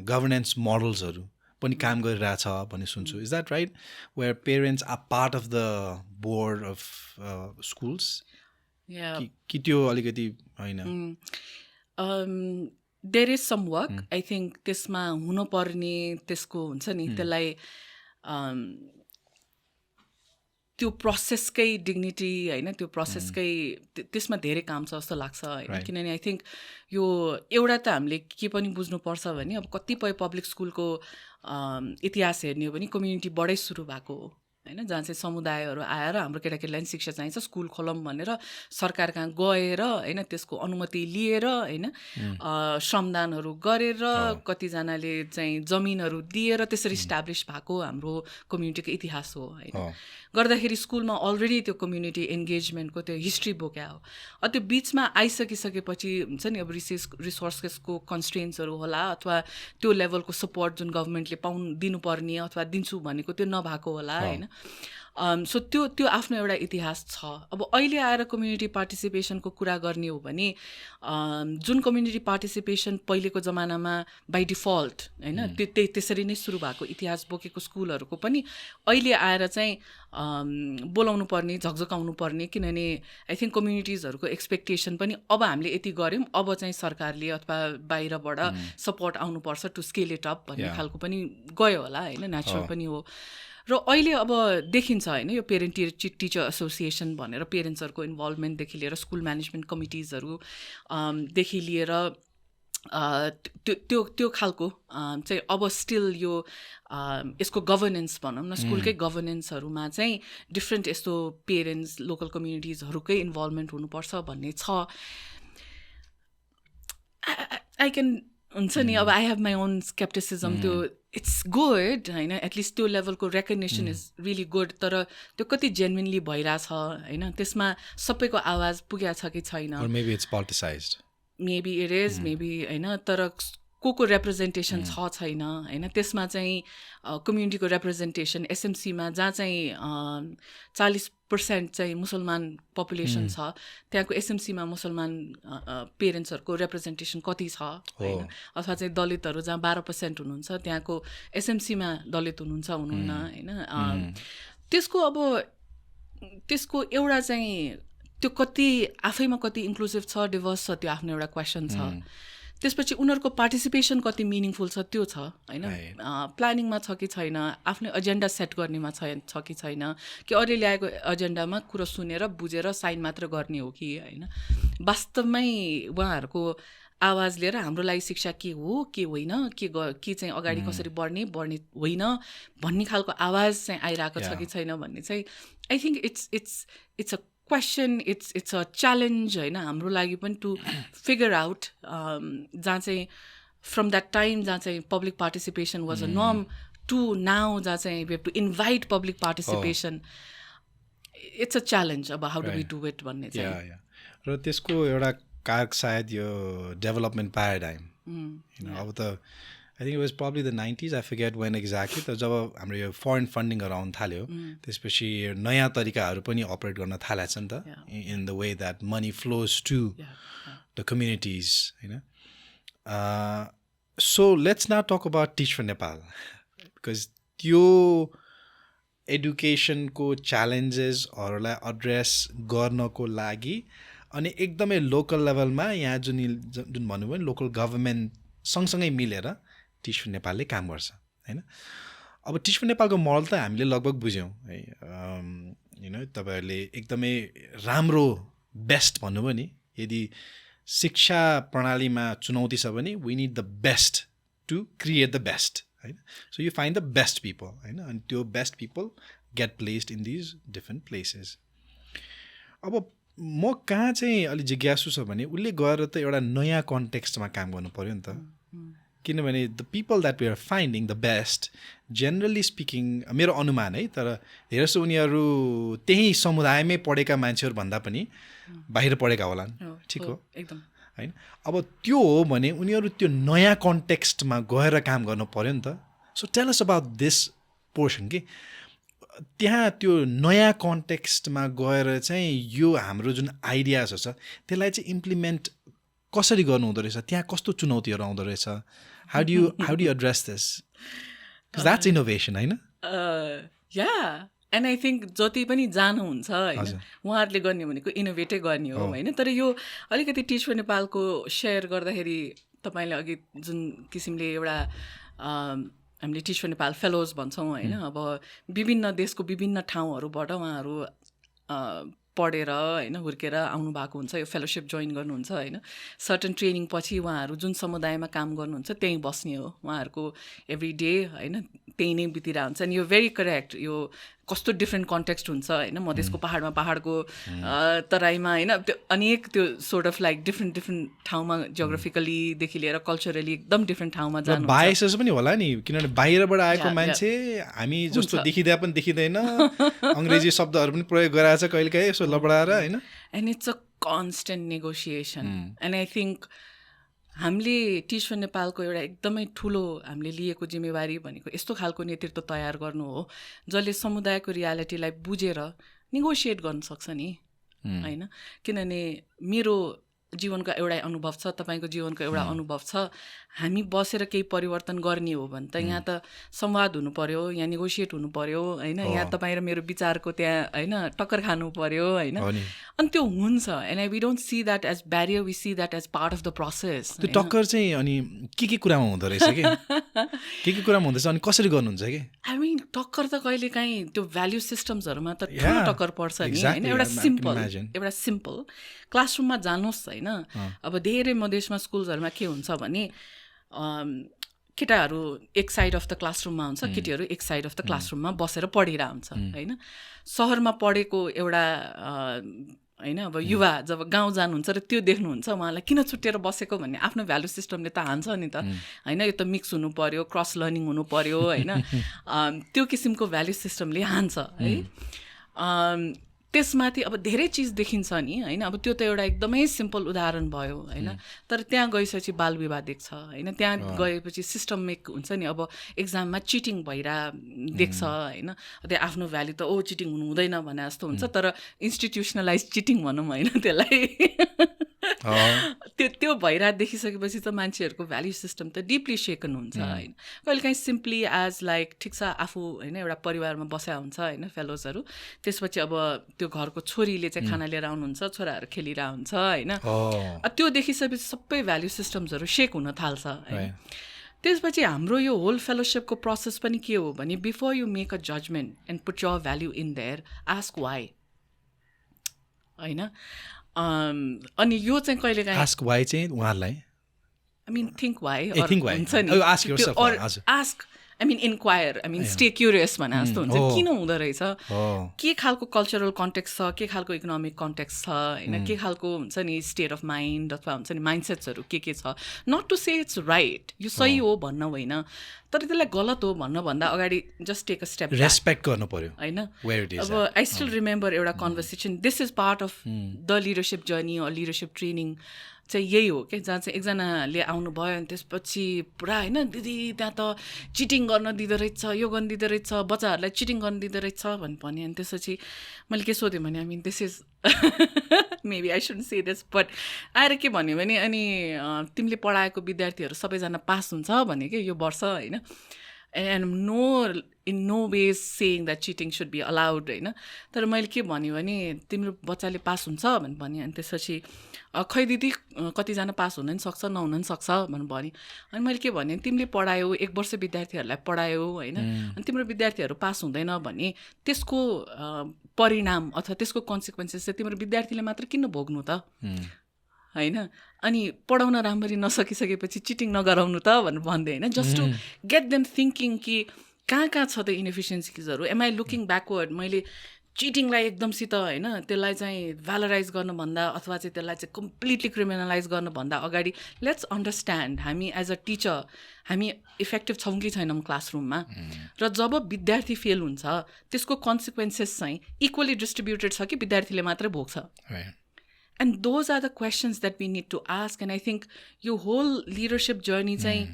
गभर्नेन्स मोडल्सहरू पनि काम गरिरहेछ भन्ने सुन्छु. Is that right? Where parents are part of the board of schools? कि त्यो अलिकति होइन? There is some work I think त्यसमा हुनुपर्ने. त्यसको हुन्छ नि त्यसलाई त्यो प्रोसेसकै डिग्निटी होइन, त्यो प्रोसेसकै त्यसमा धेरै काम छ जस्तो लाग्छ होइन. किनभने आई थिङ्क यो एउटा त हामीले के पनि बुझ्नुपर्छ भने अब कतिपय पब्लिक स्कुलको इतिहास हेर्ने हो भने कम्युनिटीबाटै सुरु भएको हो होइन, जहाँ चाहिँ समुदायहरू आएर हाम्रो केटाकेटीलाई पनि शिक्षा चाहिन्छ, स्कुल खोलौँ भनेर सरकार कहाँ गएर होइन, त्यसको अनुमति लिएर होइन, श्रमदानहरू गरेर कतिजनाले चाहिँ जमिनहरू दिएर त्यसरी इस्टाब्लिस भएको हाम्रो कम्युनिटीको इतिहास हो होइन. गर्दाखेरि स्कुलमा अलरेडी त्यो कम्युनिटी इन्गेजमेन्टको त्यो हिस्ट्री बोक्या हो. त्यो बिचमा आइसकिसकेपछि हुन्छ नि अब रिसोर्सेसको कन्स्ट्रेन्ट्सहरू होला अथवा त्यो लेभलको सपोर्ट जुन गभर्मेन्टले दिनुपर्ने अथवा दिन्छु भनेको त्यो नभएको होला होइन. सो त्यो आफ्नो एउटा इतिहास छ. अब अहिले आएर कम्युनिटी पार्टिसिपेसनको कुरा गर्ने हो भने जुन कम्युनिटी पार्टिसिपेसन पहिलेको जमानामा बाई डिफल्ट होइन त्यसरी नै सुरु भएको इतिहास बोकेको स्कुलहरूको पनि अहिले आएर चाहिँ बोलाउनु पर्ने, झकझकाउनु पर्ने. किनभने आई थिङ्क कम्युनिटिजहरूको एक्सपेक्टेसन पनि अब हामीले यति गऱ्यौँ, अब चाहिँ सरकारले अथवा बाहिरबाट सपोर्ट आउनुपर्छ टु स्केल इट अप भन्ने खालको पनि गयो होला होइन, नेचुरल पनि हो. र अहिले अब देखिन्छ होइन यो पेरेन्ट टिचर एसोसिएसन भनेर पेरेन्ट्सहरूको इन्भल्भमेन्टदेखि लिएर स्कुल म्यानेजमेन्ट कमिटिजहरूदेखि लिएर त्यो खालको चाहिँ अब स्टिल यो यसको गभर्नेन्स भनौँ न स्कुलकै गभर्नेन्सहरूमा चाहिँ डिफ्रेन्ट यस्तो पेरेन्ट्स लोकल कम्युनिटिजहरूकै इन्भल्भमेन्ट हुनुपर्छ भन्ने छ आई क्यान हुन्छ नि अब I have my own scepticism त्यो इट्स गुड होइन एटलिस्ट त्यो लेभलको रेकग्नेसन इज रियली गुड तर त्यो कति जेन्युनली भइरहेछ होइन त्यसमा सबैको आवाज पुगेको छ कि छैन मेबी इट इज मेबी होइन तर को रिप्रेजेन्टेसन छैन होइन त्यसमा चाहिँ कम्युनिटीको रिप्रेजेन्टेसन एसएमसीमा जहाँ चाहिँ 40% चाहिँ मुसलमान पपुलेसन छ त्यहाँको एसएमसीमा मुसलमान पेरेन्ट्सहरूको रिप्रेजेन्टेसन कति छ होइन अथवा चाहिँ दलितहरू जहाँ 12% हुनुहुन्छ त्यहाँको एसएमसीमा दलित हुनुहुन्न होइन त्यसको अब त्यसको एउटा चाहिँ त्यो कति आफैमा कति इन्क्लुसिभ छ डिभर्स छ त्यो आफ्नो एउटा क्वेसन छ त्यसपछि उनीहरूको पार्टिसिपेसन कति मिनिङफुल छ त्यो छ होइन प्लानिङमा छ कि छैन आफ्नो एजेन्डा सेट गर्नेमा छ कि छैन कि अरूले ल्याएको एजेन्डामा कुरो सुनेर बुझेर साइन मात्र गर्ने हो कि होइन वास्तवमै उहाँहरूको आवाज लिएर हाम्रो लागि शिक्षा के हो के होइन के चाहिँ अगाडि कसरी बढ्ने होइन भन्ने खालको आवाज चाहिँ आइरहेको छ कि छैन भन्ने चाहिँ I think it's a question it's a challenge होइन हाम्रो लागि पनि टु फिगर आउट जहाँ चाहिँ फ्रम द्याट टाइम जहाँ चाहिँ public participation was a norm to now जहाँ चाहिँ we have to invite public participation it's a challenge अब how do we do it भन्ने चाहिँ र त्यसको एउटा कारक सायद यो डेभलपमेन्ट प्याराडाइम अब त I think it was probably the 90s I forget when exactly तर जब हाम्रो यो फरेन फन्डिङहरू आउनु थाल्यो त्यसपछि नयाँ तरिकाहरू पनि अपरेट गर्न थालेको छ नि त in the way that money flows to the communities होइन so let's now talk about teach for Nepal because त्यो एडुकेसनको च्यालेन्जेसहरूलाई एड्रेस गर्नको लागि अनि एकदमै लोकल लेभलमा यहाँ जुन भन्नुभयो नि लोकल गभर्मेन्ट सँगसँगै मिलेर टिच फर नेपालले काम गर्छ होइन अब टिच फर नेपालको मोडल त हामीले लगभग बुझ्यौँ है तपाईँहरूले एकदमै राम्रो बेस्ट भन्नुभयो नि यदि शिक्षा प्रणालीमा चुनौती छ भने we need the best to create the best होइन so you find the best people होइन अनि त्यो best people get placed in these different places अब म कहाँ चाहिँ अलिक जिज्ञासु छ भने उसले गएर त एउटा नयाँ कन्टेक्स्टमा काम गर्नु पऱ्यो नि त किनभने the people that we are finding the best generally speaking मेरो अनुमान है तर धेरै जस्तो उनीहरू त्यही समुदायमै पढेका मान्छेहरू भन्दा पनि बाहिर पढेका होलान् ठिक हो एकदम होइन अब त्यो हो भने उनीहरू त्यो नयाँ कन्टेक्स्टमा गएर काम गर्नु पऱ्यो नि त so tell us about this portion कि त्यहाँ त्यो नयाँ कन्टेक्स्टमा गएर चाहिँ यो हाम्रो जुन आइडियाजहरू छ त्यसलाई चाहिँ इम्प्लिमेन्ट कसरी गर्नु हुँदो रहेछ त्यहाँ कस्तो चुनौतीहरू आउँदो रहेछ how do you address this that's innovation होइन या एन्ड आई थिङ्क जति पनि जानुहुन्छ होइन उहाँहरूले गर्ने भनेको इनोभेटै गर्ने हो होइन तर यो अलिकति टिच फर नेपालको सेयर गर्दाखेरि तपाईँले अघि जुन किसिमले एउटा हामीले टिच फर नेपाल फेलोज भन्छौँ होइन अब विभिन्न देशको विभिन्न ठाउँहरूबाट उहाँहरू पढेर होइन हुर्केर आउनु भएको हुन्छ यो फेलोसिप जोइन गर्नुहुन्छ होइन सर्टन ट्रेनिङ पछि उहाँहरू जुन समुदायमा काम गर्नुहुन्छ त्यहीँ बस्ने हो उहाँहरूको एभ्री डे होइन त्यही नै बितिरहेको हुन्छ अनि यो भेरी करेक्ट यो कस्तो डिफ्रेन्ट कन्टेक्स्ट हुन्छ होइन मधेसको पाहाडमा पाहाडको तराईमा होइन त्यो अनेक त्यो सोर्ट अफ लाइक डिफ्रेन्ट ठाउँमा जियोग्राफिकलीदेखि लिएर कल्चरली एकदम डिफ्रेन्ट ठाउँमा जानु बायसेस पनि होला नि किनभने बाहिरबाट आएको मान्छे हामी जस्तो देखिँदा पनि देखिँदैन अङ्ग्रेजी शब्दहरू पनि प्रयोग गराएको छ कहिलेकाहीँ यसो लबडाएर होइन and it's a constant negotiation and I think हामीले टिच फर नेपालको एउटा एकदमै ठुलो हामीले लिएको जिम्मेवारी भनेको यस्तो खालको नेतृत्व तयार गर्नु हो जसले समुदायको रियालिटीलाई बुझेर नेगोसिएट गर्न सक्छ नि होइन किनभने मेरो जीवनको एउटा अनुभव छ तपाईँको जीवनको एउटा अनुभव छ हामी बसेर केही परिवर्तन गर्ने हो भने त यहाँ त संवाद हुनु पर्यो यहाँ नेगोसिएट हुनु पर्यो होइन यहाँ तपाईँ र मेरो विचारको त्यहाँ होइन टक्कर खानु पर्यो होइन अनि त्यो हुन्छ and we don't see that as barrier, we see that as part of the process. त्यो टक्कर चाहिँ अनि के कुरामा हुँदो रहेछ कि के कुरामा हुँदैछ अनि कसरी गर्नुहुन्छ कि? आई मिन टक्कर त कहिले काहीँ त्यो भ्याल्यु सिस्टम्सहरूमा त ठुलो टक्कर पर्छ नि होइन. एउटा सिम्पल क्लासरुममा जानुहोस् होइन. अब धेरै मधेसमा स्कुल्सहरूमा के हुन्छ भने केटाहरू एक साइड अफ द क्लासरुममा हुन्छ, केटीहरू एक साइड अफ द क्लासरुममा बसेर पढिरहेको हुन्छ होइन. सहरमा पढेको एउटा होइन अब युवा जब गाउँ जानुहुन्छ र त्यो देख्नुहुन्छ उहाँलाई किन छुट्टिएर बसेको भन्ने आफ्नो भ्यालु सिस्टमले त हान्छ नि त होइन. यो त मिक्स हुनु पऱ्यो, क्रस लर्निङ हुनु पऱ्यो होइन. त्यो किसिमको भ्यालु सिस्टमले हान्छ है. त्यसमाथि अब धेरै चिज देखिन्छ नि होइन. अब त्यो त एउटा एकदमै सिम्पल उदाहरण भयो होइन. तर त्यहाँ गइसकेपछि बाल विवाह देख्छ होइन. त्यहाँ गएपछि सिस्टमिक हुन्छ नि. अब एक्जाममा चिटिङ देख्छ होइन. त्यो आफ्नो भ्याल्यु त चिटिङ हुनु हुँदैन भने जस्तो हुन्छ. तर इन्स्टिट्युसनलाइज चिटिङ भनौँ होइन त्यसलाई. त्यो भइरहेको देखिसकेपछि त मान्छेहरूको भ्याल्यु सिस्टम त डिपली सेकन हुन्छ होइन. कहिले काहीँ सिम्पली एज लाइक ठिक छ आफू होइन एउटा परिवारमा बसेका हुन्छ होइन फेलोजहरू. त्यसपछि अब त्यो घरको छोरीले चाहिँ खाना लिएर आउनुहुन्छ, छोराहरू खेलिरहेको हुन्छ होइन. त्यो देखिसकेपछि सबै भ्याल्यु सिस्टम्सहरू सेक हुन थाल्छ होइन. त्यसपछि हाम्रो यो होल फेलोसिपको प्रोसेस पनि के हो भने before you make a judgement and put your value in there, ask why होइन. अनि यो चाहिँ कहिले काहीँ आस्क वाइ चाहिँ उहाँहरूलाई आई मिन थिङ्क वाइ हुन्छ नि. Ask I mean enquire, I mean stay curious भने जस्तो हुन्छ. किन हुँदो रहेछ, के खालको कल्चरल कन्टेक्स्ट छ, के खालको इकोनोमिक कन्टेक्स्ट छ होइन, के खालको हुन्छ नि स्टेट अफ माइन्ड अथवा हुन्छ नि माइन्डसेट्सहरू के छ. Not to say it's right, यो सही हो भन्न होइन, तर त्यसलाई गलत हो भन्नुभन्दा अगाडि just take a step respect गर्नु पर्यो होइन. अब आई स्टिल रिमेम्बर एउटा conversation, this is part of the leadership journey or leadership training चाहिँ यही हो क्या. जहाँ चाहिँ एकजनाले आउनुभयो अनि त्यसपछि पुरा होइन दिदी त्यहाँ त चिटिङ गर्न दिँदो रहेछ, यो गर्न दिँदो रहेछ, बच्चाहरूलाई चिटिङ गर्न दिँदो रहेछ भने अनि त्यसपछि मैले के सोधेँ भने I mean this is maybe I shouldn't say this but आएर के भन्यो भने अनि तिमीले पढाएको विद्यार्थीहरू सबैजना पास हुन्छ भने कि यो वर्ष होइन. And in no ways saying that cheating should be allowed होइन. तर मैले के भन्यो भने तिम्रो बच्चाले पास हुन्छ भने अनि त्यसपछि खै दिदी कतिजना पास हुन पनि सक्छ नहुन पनि सक्छ भन्यो. अनि मैले के भने तिमीले पढायौ, एक वर्ष विद्यार्थीहरूलाई पढायौ होइन, अनि तिम्रो विद्यार्थीहरू पास हुँदैन भने त्यसको परिणाम अथवा त्यसको कन्सिक्वेन्सेस चाहिँ तिम्रो विद्यार्थीले मात्र किन भोग्नु त होइन. अनि पढाउन राम्ररी नसकिसकेपछि चिटिङ नगराउनु त भनेर भन्दै होइन. Just to get them thinking कि कहाँ छ त इनएफिसियन्सिजहरू. Am I looking backward. मैले चिटिङलाई एकदमसित होइन त्यसलाई चाहिँ भ्यालोराइज गर्नुभन्दा अथवा चाहिँ त्यसलाई चाहिँ कम्प्लिटली क्रिमिनलाइज गर्नुभन्दा अगाडि लेट्स अन्डरस्ट्यान्ड हामी एज अ टिचर हामी इफेक्टिभ छौँ कि छैनौँ क्लासरुममा. र जब विद्यार्थी फेल हुन्छ त्यसको कन्सिक्वेन्सेस चाहिँ इक्वली डिस्ट्रिब्युटेड छ कि विद्यार्थीले मात्रै भोग्छ. And those are the questions that we need to ask. And I think यो होल लिडरसिप जर्नी चाहिँ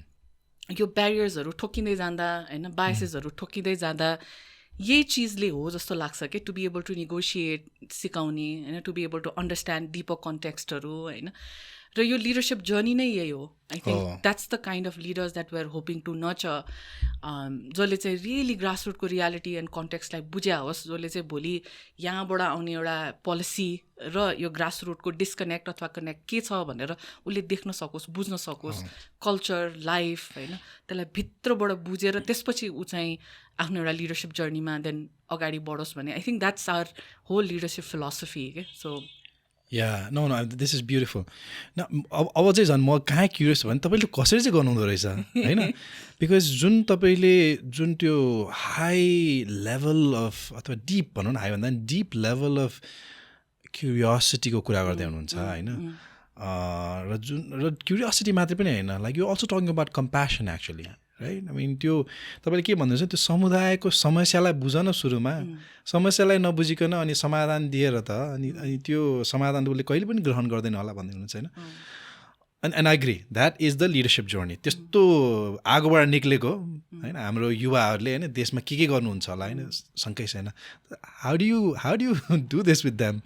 यो ब्यारियर्सहरू ठोकिँदै जाँदा होइन, बायसेसहरू ठोकिँदै जाँदा यही चिजले हो जस्तो लाग्छ कि to be able to negotiate सिकाउने होइन, to be able to understand deeper कन्टेक्स्टहरू होइन. र यो लिडरसिप जर्नी नै यही हो. I think that's the kind of leaders that we are hoping to nurture, जसले चाहिँ रियली ग्रासरुटको रियालिटी एन्ड कन्टेक्स्टलाई बुझ्या होस्, जसले चाहिँ भोलि यहाँबाट आउने एउटा पोलिसी र यो ग्रासरुटको डिस्कनेक्ट अथवा कनेक्ट के छ भनेर उसले देख्न सकोस्, बुझ्न सकोस्, कल्चर लाइफ होइन, त्यसलाई भित्रबाट बुझेर त्यसपछि ऊ चाहिँ आफ्नो एउटा लिडरसिप जर्नीमा देन अगाडि बढोस् भने I think that's our whole leadership philosophy के. So no this is beautiful. न अब चाहिँ झन् म कहाँ क्युरियस भने तपाईँले कसरी चाहिँ गर्नुहुँदो रहेछ होइन. बिकज जुन त्यो हाई लेभल अफ अथवा डिप भनौँ न, हाई भन्दा पनि डिप लेभल अफ क्युरियोसिटीको कुरा गर्दै हुनुहुन्छ होइन. र क्युरियोसिटी मात्रै पनि होइन, like you also talking about compassion actually right. I mean त्यो तपाईँले के भन्नुहुन्छ त्यो समुदायको समस्यालाई बुझ न सुरुमा, समस्यालाई नबुझिकन अनि समाधान दिएर त अनि त्यो समाधान उसले कहिले पनि ग्रहण गर्दैन होला भन्दै हुनुहुन्छ होइन. And I agree that is the leadership journey. त्यस्तो आगोबाट निक्लेको होइन हाम्रो युवाहरूले होइन देशमा के गर्नुहुन्छ होला होइन, शङ्कै छैन. How do you do this with them,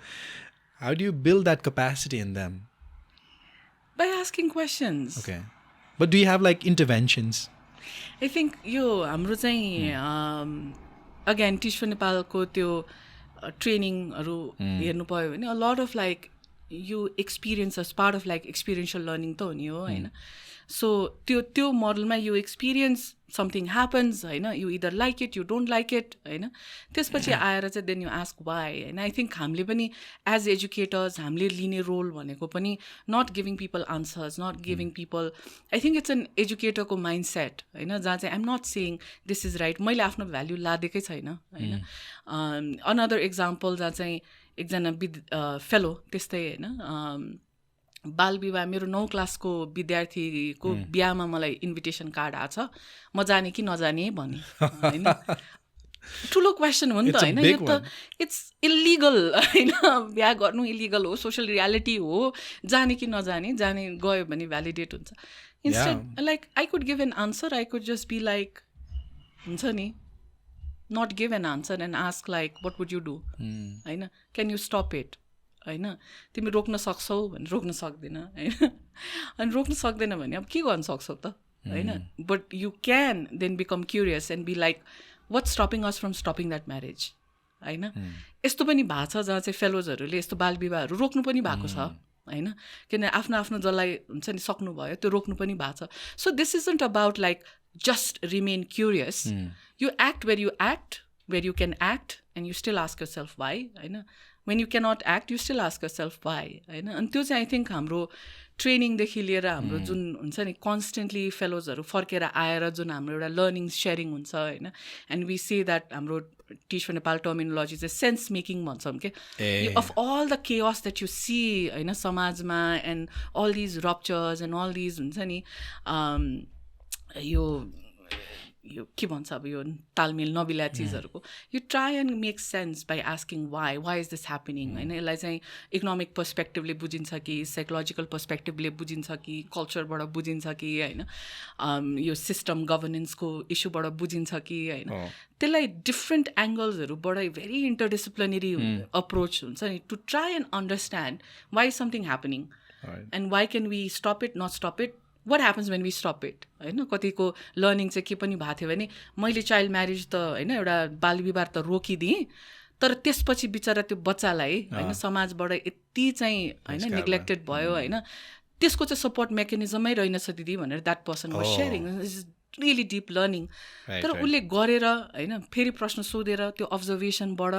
how do you build that capacity in them? By asking questions. Okay, but do you have like interventions? I think यो हाम्रो चाहिँ अगेन टिच फर नेपालको त्यो ट्रेनिङहरू हेर्नु पऱ्यो भने अ लट अफ लाइक यो experience as part of like experiential learning त हो नि हो होइन सो त्यो मोडलमा यो एक्सपिरियन्स समथिङ ह्यापन्स होइन you either like it you don't like it होइन त्यसपछि आएर चाहिँ देन यु आस्क वाइ होइन आई थिङ्क हामीले पनि एज एजुकेटर्स हामीले लिने रोल भनेको पनि not giving people answers not giving people I think it's an एजुकेटरको माइन्ड सेट होइन जहाँ चाहिँ I'm not saying this is right मैले आफ्नो भ्याल्यु लादेकै छैन होइन अनदर इक्जाम्पल जहाँ चाहिँ एकजना फेलो त्यस्तै होइन बाल विवाह मेरो 9 क्लासको विद्यार्थीको बिहामा मलाई इन्भिटेसन कार्ड आएको छ म जाने कि नजाने भने होइन ठुलो क्वेसन हो नि त होइन यो त इट्स इलिगल होइन बिहा गर्नु इलिगल हो सोसियल रियालिटी हो जाने कि नजाने जाने गयो भने भ्यालिडेट हुन्छ instead like I could give an answer I could just be like हुन्छ नि not give an answer and ask like what would you do होइन can you stop it होइन तिमी रोक्न सक्छौ भने रोक्न सक्दैन होइन अनि रोक्न सक्दैन भने अब के गर्न सक्छौ त होइन but you can then become curious and be like what's stopping us from stopping that marriage होइन यस्तो पनि भएको छ जहाँ चाहिँ फेलोजहरूले यस्तो बाल विवाहहरू रोक्नु पनि भएको छ होइन किन आफ्नो आफ्नो जसलाई हुन्छ नि सक्नुभयो त्यो रोक्नु पनि भएको छ so this isn't about like just remain curious. You act where you can act, and you still ask yourself why. When you cannot act, you still ask yourself why. And त्यो चाहिँ I think हाम्रो ट्रेनिङदेखि लिएर हाम्रो जुन हुन्छ नि constantly फेलोजहरू फर्केर आएर जुन हाम्रो एउटा लर्निङ सेयरिङ हुन्छ होइन एन्ड वी से द्याट हाम्रो टिच फर नेपाल टर्मिनोलोजी चाहिँ सेन्स मेकिङ भन्छौँ कि of all the chaos that you see होइन समाजमा and all these ruptures and all these हुन्छ नि यो के भन्छ अब यो तालमेल नमिला चिजहरूको you try and make sense by asking why is this happening होइन यसलाई चाहिँ इकोनोमिक पर्सपेक्टिभले बुझिन्छ कि साइकोलोजिकल पर्सपेक्टिभले बुझिन्छ कि कल्चरबाट बुझिन्छ कि होइन यो सिस्टम गभर्नेन्सको इस्युबाट बुझिन्छ कि होइन त्यसलाई डिफ्रेन्ट एङ्गल्सहरूबाट भेरी इन्टरडिसिप्लिनरी अप्रोच हुन्छ नि to try and understand why is something happening and why can we stop it not stop it what happens when we stop it होइन कतिको लर्निङ चाहिँ के पनि भएको थियो भने मैले चाइल्ड म्यारेज त होइन एउटा बाल विवाह त रोकिदिएँ तर त्यसपछि बिचरा त्यो बच्चालाई होइन समाजबाट यति चाहिँ होइन नेग्लेक्टेड भयो होइन त्यसको चाहिँ सपोर्ट मेकानिजमै रहेनछ दिदी भनेर that person was sharing is really deep learning तर उसले गरेर होइन फेरि प्रश्न सोधेर त्यो अब्जर्भेसनबाट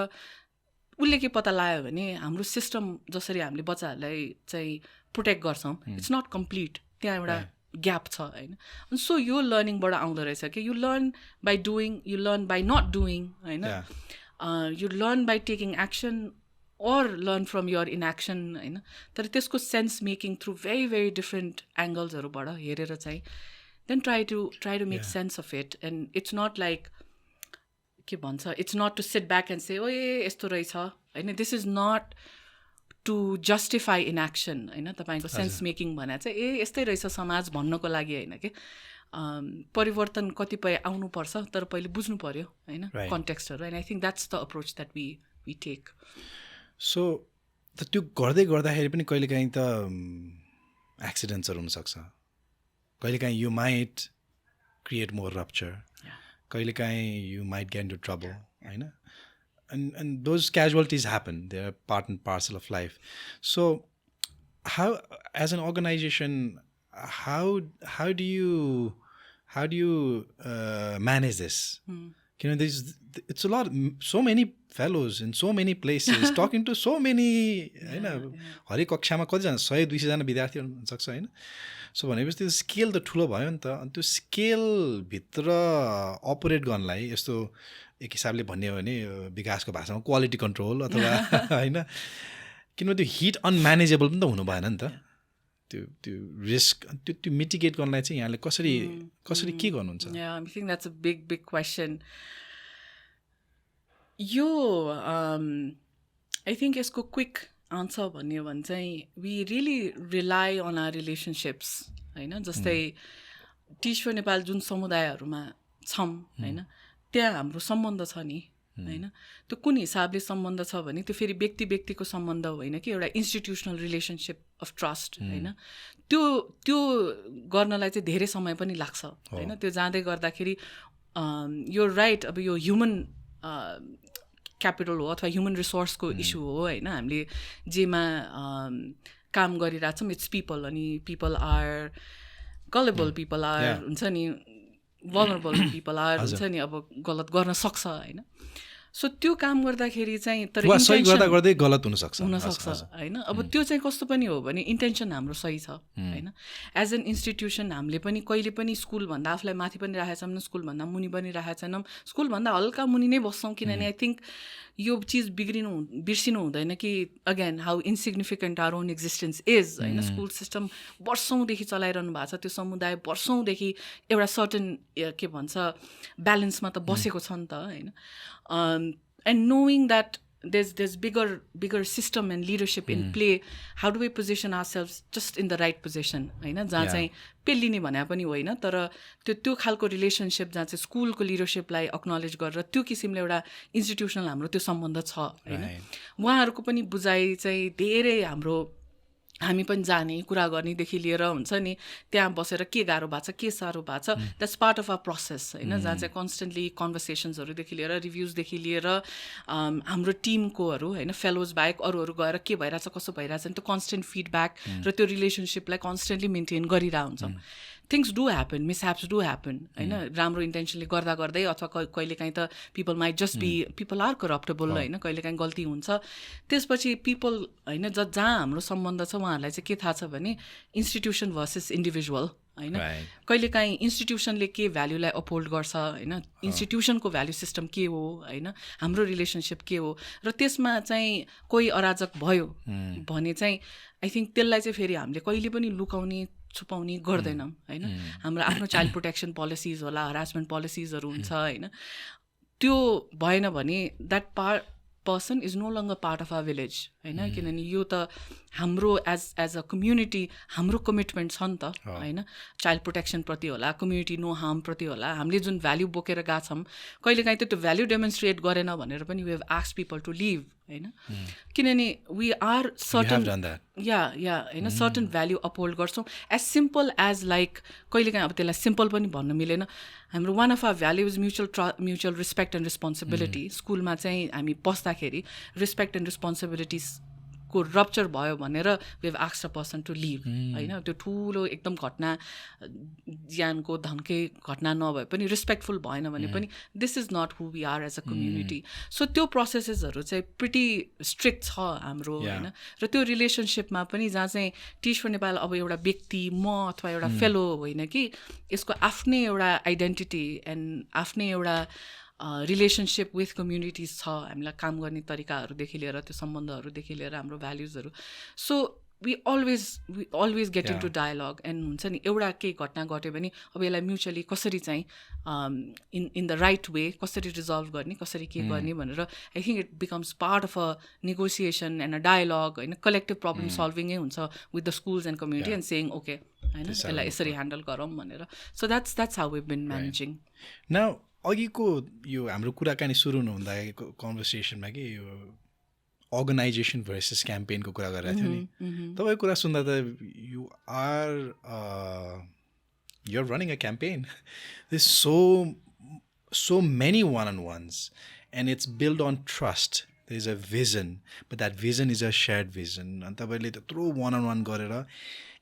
उसले के पत्ता लगायो भने हाम्रो सिस्टम जसरी हामीले बच्चाहरूलाई चाहिँ प्रोटेक्ट गर्छौँ इट्स नट कम्प्लिट त्यहाँ एउटा ग्याप छ होइन सो यो लर्निङबाट आउँदो रहेछ कि you learn by doing you learn by not doing होइन you learn by taking action or learn from your inaction हैन तर त्यसको sense making through very very different एङ्गल्सहरूबाट हेरेर चाहिँ then try to make sense of it and it's not like के भन्छ it's not to sit back and say oh यस्तो रहेछ होइन this is not to justify inaction होइन तपाईँको सेन्स मेकिङ भने चाहिँ यस्तै रहेछ समाज भन्नको लागि होइन कि परिवर्तन कतिपय आउनुपर्छ तर पहिले बुझ्नु पर्यो होइन कन्टेक्स्टहरू and I think that's the approach that we take so त्यो गर्दै गर्दाखेरि पनि कहिलेकाहीँ त एक्सिडेन्ट्सहरू हुनसक्छ कहिलेकाहीँ you might create more rupture कहिलेकाहीँ you might get into trouble होइन and those casualties happen. They are part and parcel of life. So how as an organization how do you manage this? You know, it's a lot, so many fellows in so many places talking to so many हरेक कक्षामा कतिजना 100-200 जना विद्यार्थी हुनसक्छ होइन so भनेपछि त्यो scale त ठुलो भयो नि त अनि त्यो स्केलभित्र अपरेट गर्नलाई यस्तो एक हिसाबले भन्ने हो भने विकासको भाषामा क्वालिटी कन्ट्रोल अथवा होइन किनभने त्यो हिट अनम्यानेजेबल पनि त हुनु भएन नि त त्यो रिस्क त्यो मिटिगेट गर्नलाई चाहिँ यहाँले कसरी के गर्नुहुन्छ I think that's a big question यो आई थिङ्क यसको क्विक आन्सर भन्ने हो भने चाहिँ we really rely on our relationships होइन जस्तै टिच फर नेपाल जुन समुदायहरूमा छौँ होइन त्यहाँ हाम्रो सम्बन्ध छ नि होइन त्यो कुन हिसाबले सम्बन्ध छ भने त्यो फेरि व्यक्तिको सम्बन्ध होइन कि एउटा इन्स्टिट्युसनल रिलेसनसिप अफ ट्रस्ट होइन त्यो गर्नलाई चाहिँ धेरै समय पनि लाग्छ होइन त्यो जाँदै गर्दाखेरि यो राइट अब यो ह्युमन क्यापिटल हो अथवा ह्युमन रिसोर्सको इस्यु हो होइन हामीले जेमा काम गरिरहेछौँ इट्स पिपल अनि people are gullible people are हुन्छ नि vulnerable people आर हुन्छ नि अब गलत गर्न सक्छ होइन सो त्यो काम गर्दाखेरि चाहिँ तर सही गर्दा गर्दै गलत हुनसक्छ होइन अब त्यो चाहिँ कस्तो पनि हो भने इन्टेन्सन हाम्रो सही छ होइन एज एन इन्स्टिट्युसन हामीले पनि कहिले पनि स्कुलभन्दा आफूलाई माथि पनि राखेको छैनौँ स्कुलभन्दा मुनि पनि राखेको छैनौँ स्कुलभन्दा हल्का मुनि नै बस्छौँ किनभने आई थिङ्क यो चिज बिर्सिनु हुँदैन कि again how insignificant our own existence is होइन स्कुल सिस्टम वर्षौँदेखि चलाइरहनु भएको छ त्यो समुदाय वर्षौँदेखि एउटा सर्टन के भन्छ ब्यालेन्समा त बसेको छ नि त होइन and knowing that there's bigger system and leadership in play, how do we position ourselves just in the right position हैन जहाँ चाहिँ पेलिने भने पनि होइन तर त्यो खालको रिलेसनशिप जहाँ चाहिँ स्कुलको लिडरशिपलाई एक्नोलेज गरेर त्यो किसिमले एउटा इन्स्टिट्युसनल हाम्रो त्यो सम्बन्ध छ हैन उहाँहरूको पनि बुझाइ चाहिँ धेरै हाम्रो हामी पनि जाने कुरा गर्नेदेखि लिएर हुन्छ नि त्यहाँ बसेर के गाह्रो भएको छ के साह्रो भएको छ that's part of our process होइन जहाँ चाहिँ कन्सटेन्टली कन्भर्सेसन्सहरूदेखि लिएर रिभ्युजदेखि लिएर हाम्रो टिमकोहरू होइन फेलोज बाहेक अरूहरू गएर के भइरहेछ कसो भइरहेछ नि त्यो कन्सटेन्ट फिडब्याक र त्यो रिलेसनसिपलाई कन्सटेन्टली मेन्टेन गरिरहेको हुन्छौँ things do happen mishaps do happen होइन राम्रो इन्टेन्सनले गर्दा गर्दै अथवा कहिलेकाहीँ त people might just be people are corruptible होइन कहिलेकाहीँ गल्ती हुन्छ त्यसपछि पिपल होइन जहाँ हाम्रो सम्बन्ध छ उहाँहरूलाई चाहिँ के थाहा छ भने इन्स्टिट्युसन भर्सेस इन्डिभिजुअल होइन कहिलेकाहीँ इन्स्टिट्युसनले के भ्याल्युलाई अपहोल्ड गर्छ होइन इन्स्टिट्युसनको भ्याल्यु सिस्टम के हो होइन हाम्रो रिलेसनसिप के हो र त्यसमा चाहिँ कोही अराजक भयो भने चाहिँ आई थिङ्क त्यसलाई चाहिँ फेरि हामीले कहिले पनि लुकाउने छुपाउने गर्दैनौँ होइन हाम्रो आफ्नो चाइल्ड प्रोटेक्सन पोलिसिज होला हरासमेन्ट पोलिसिजहरू हुन्छ होइन त्यो भएन भने that person is no longer part of our village होइन किनभने यो त हाम्रो एज अ कम्युनिटी हाम्रो कमिटमेन्ट छ नि त होइन चाइल्ड प्रोटेक्सनप्रति होला कम्युनिटी नो हार्मप्रति होला हामीले जुन भ्याल्यु बोकेर गएको छौँ कहिलेकाहीँ त्यो भ्याल्यु डेमोन्स्ट्रेट गरेन भनेर पनि we have asked people to leave होइन किनभने वी आर सर्टन या होइन सर्टन भ्याल्यु अपहोल्ड गर्छौँ एज सिम्पल एज लाइक कहिलेकाहीँ अब त्यसलाई सिम्पल पनि भन्न मिलेन हाम्रो one of our value is mutual respect and responsibility स्कुलमा चाहिँ हामी पस्दाखेरि रेस्पेक्ट एन्ड रेस्पोन्सिबिलिटिजको रप्चर भयो भनेर we have asked a person to leave होइन त्यो ठुलो एकदम घटना ज्यानको धन्के घटना नभए पनि रेस्पेक्टफुल भएन भने पनि this is not who we are as a community so त्यो प्रोसेसेसहरू चाहिँ प्रिटी स्ट्रिक्ट छ हाम्रो होइन र त्यो रिलेसनसिपमा पनि जहाँ चाहिँ टिच फर नेपाल अब एउटा व्यक्ति म अथवा एउटा फेलो होइन कि यसको आफ्नै एउटा आइडेन्टिटी एन्ड आफ्नै एउटा रिलेसनसिप विथ कम्युनिटिज छ हामीलाई काम गर्ने तरिकाहरूदेखि लिएर त्यो सम्बन्धहरूदेखि लिएर हाम्रो भ्याल्युजहरू so we always get into dialogue and हुन्छ नि एउटा केही घटना घट्यो भने अब यसलाई म्युचुअली कसरी चाहिँ इन द राइट वे कसरी रिजल्भ गर्ने कसरी के गर्ने भनेर I think it becomes part of a negotiation and a dialogue होइन कलेक्टिभ प्रब्लम सल्भिङै हुन्छ with the schools and community and saying okay होइन यसलाई यसरी ह्यान्डल गरौँ भनेर so that's how we been managing now अघिको यो हाम्रो कुराकानी सुरु हुनुहुँदा कन्भर्सेसनमा कि यो अर्गनाइजेसन भर्सेस क्याम्पेनको कुरा गरिरहेको थियो नि तपाईँको कुरा सुन्दा त you're running a campaign this so many one on ones and it's build on trust there is a vision but that vision is a shared vision अनि तपाईँले त्यत्रो वान अन वान गरेर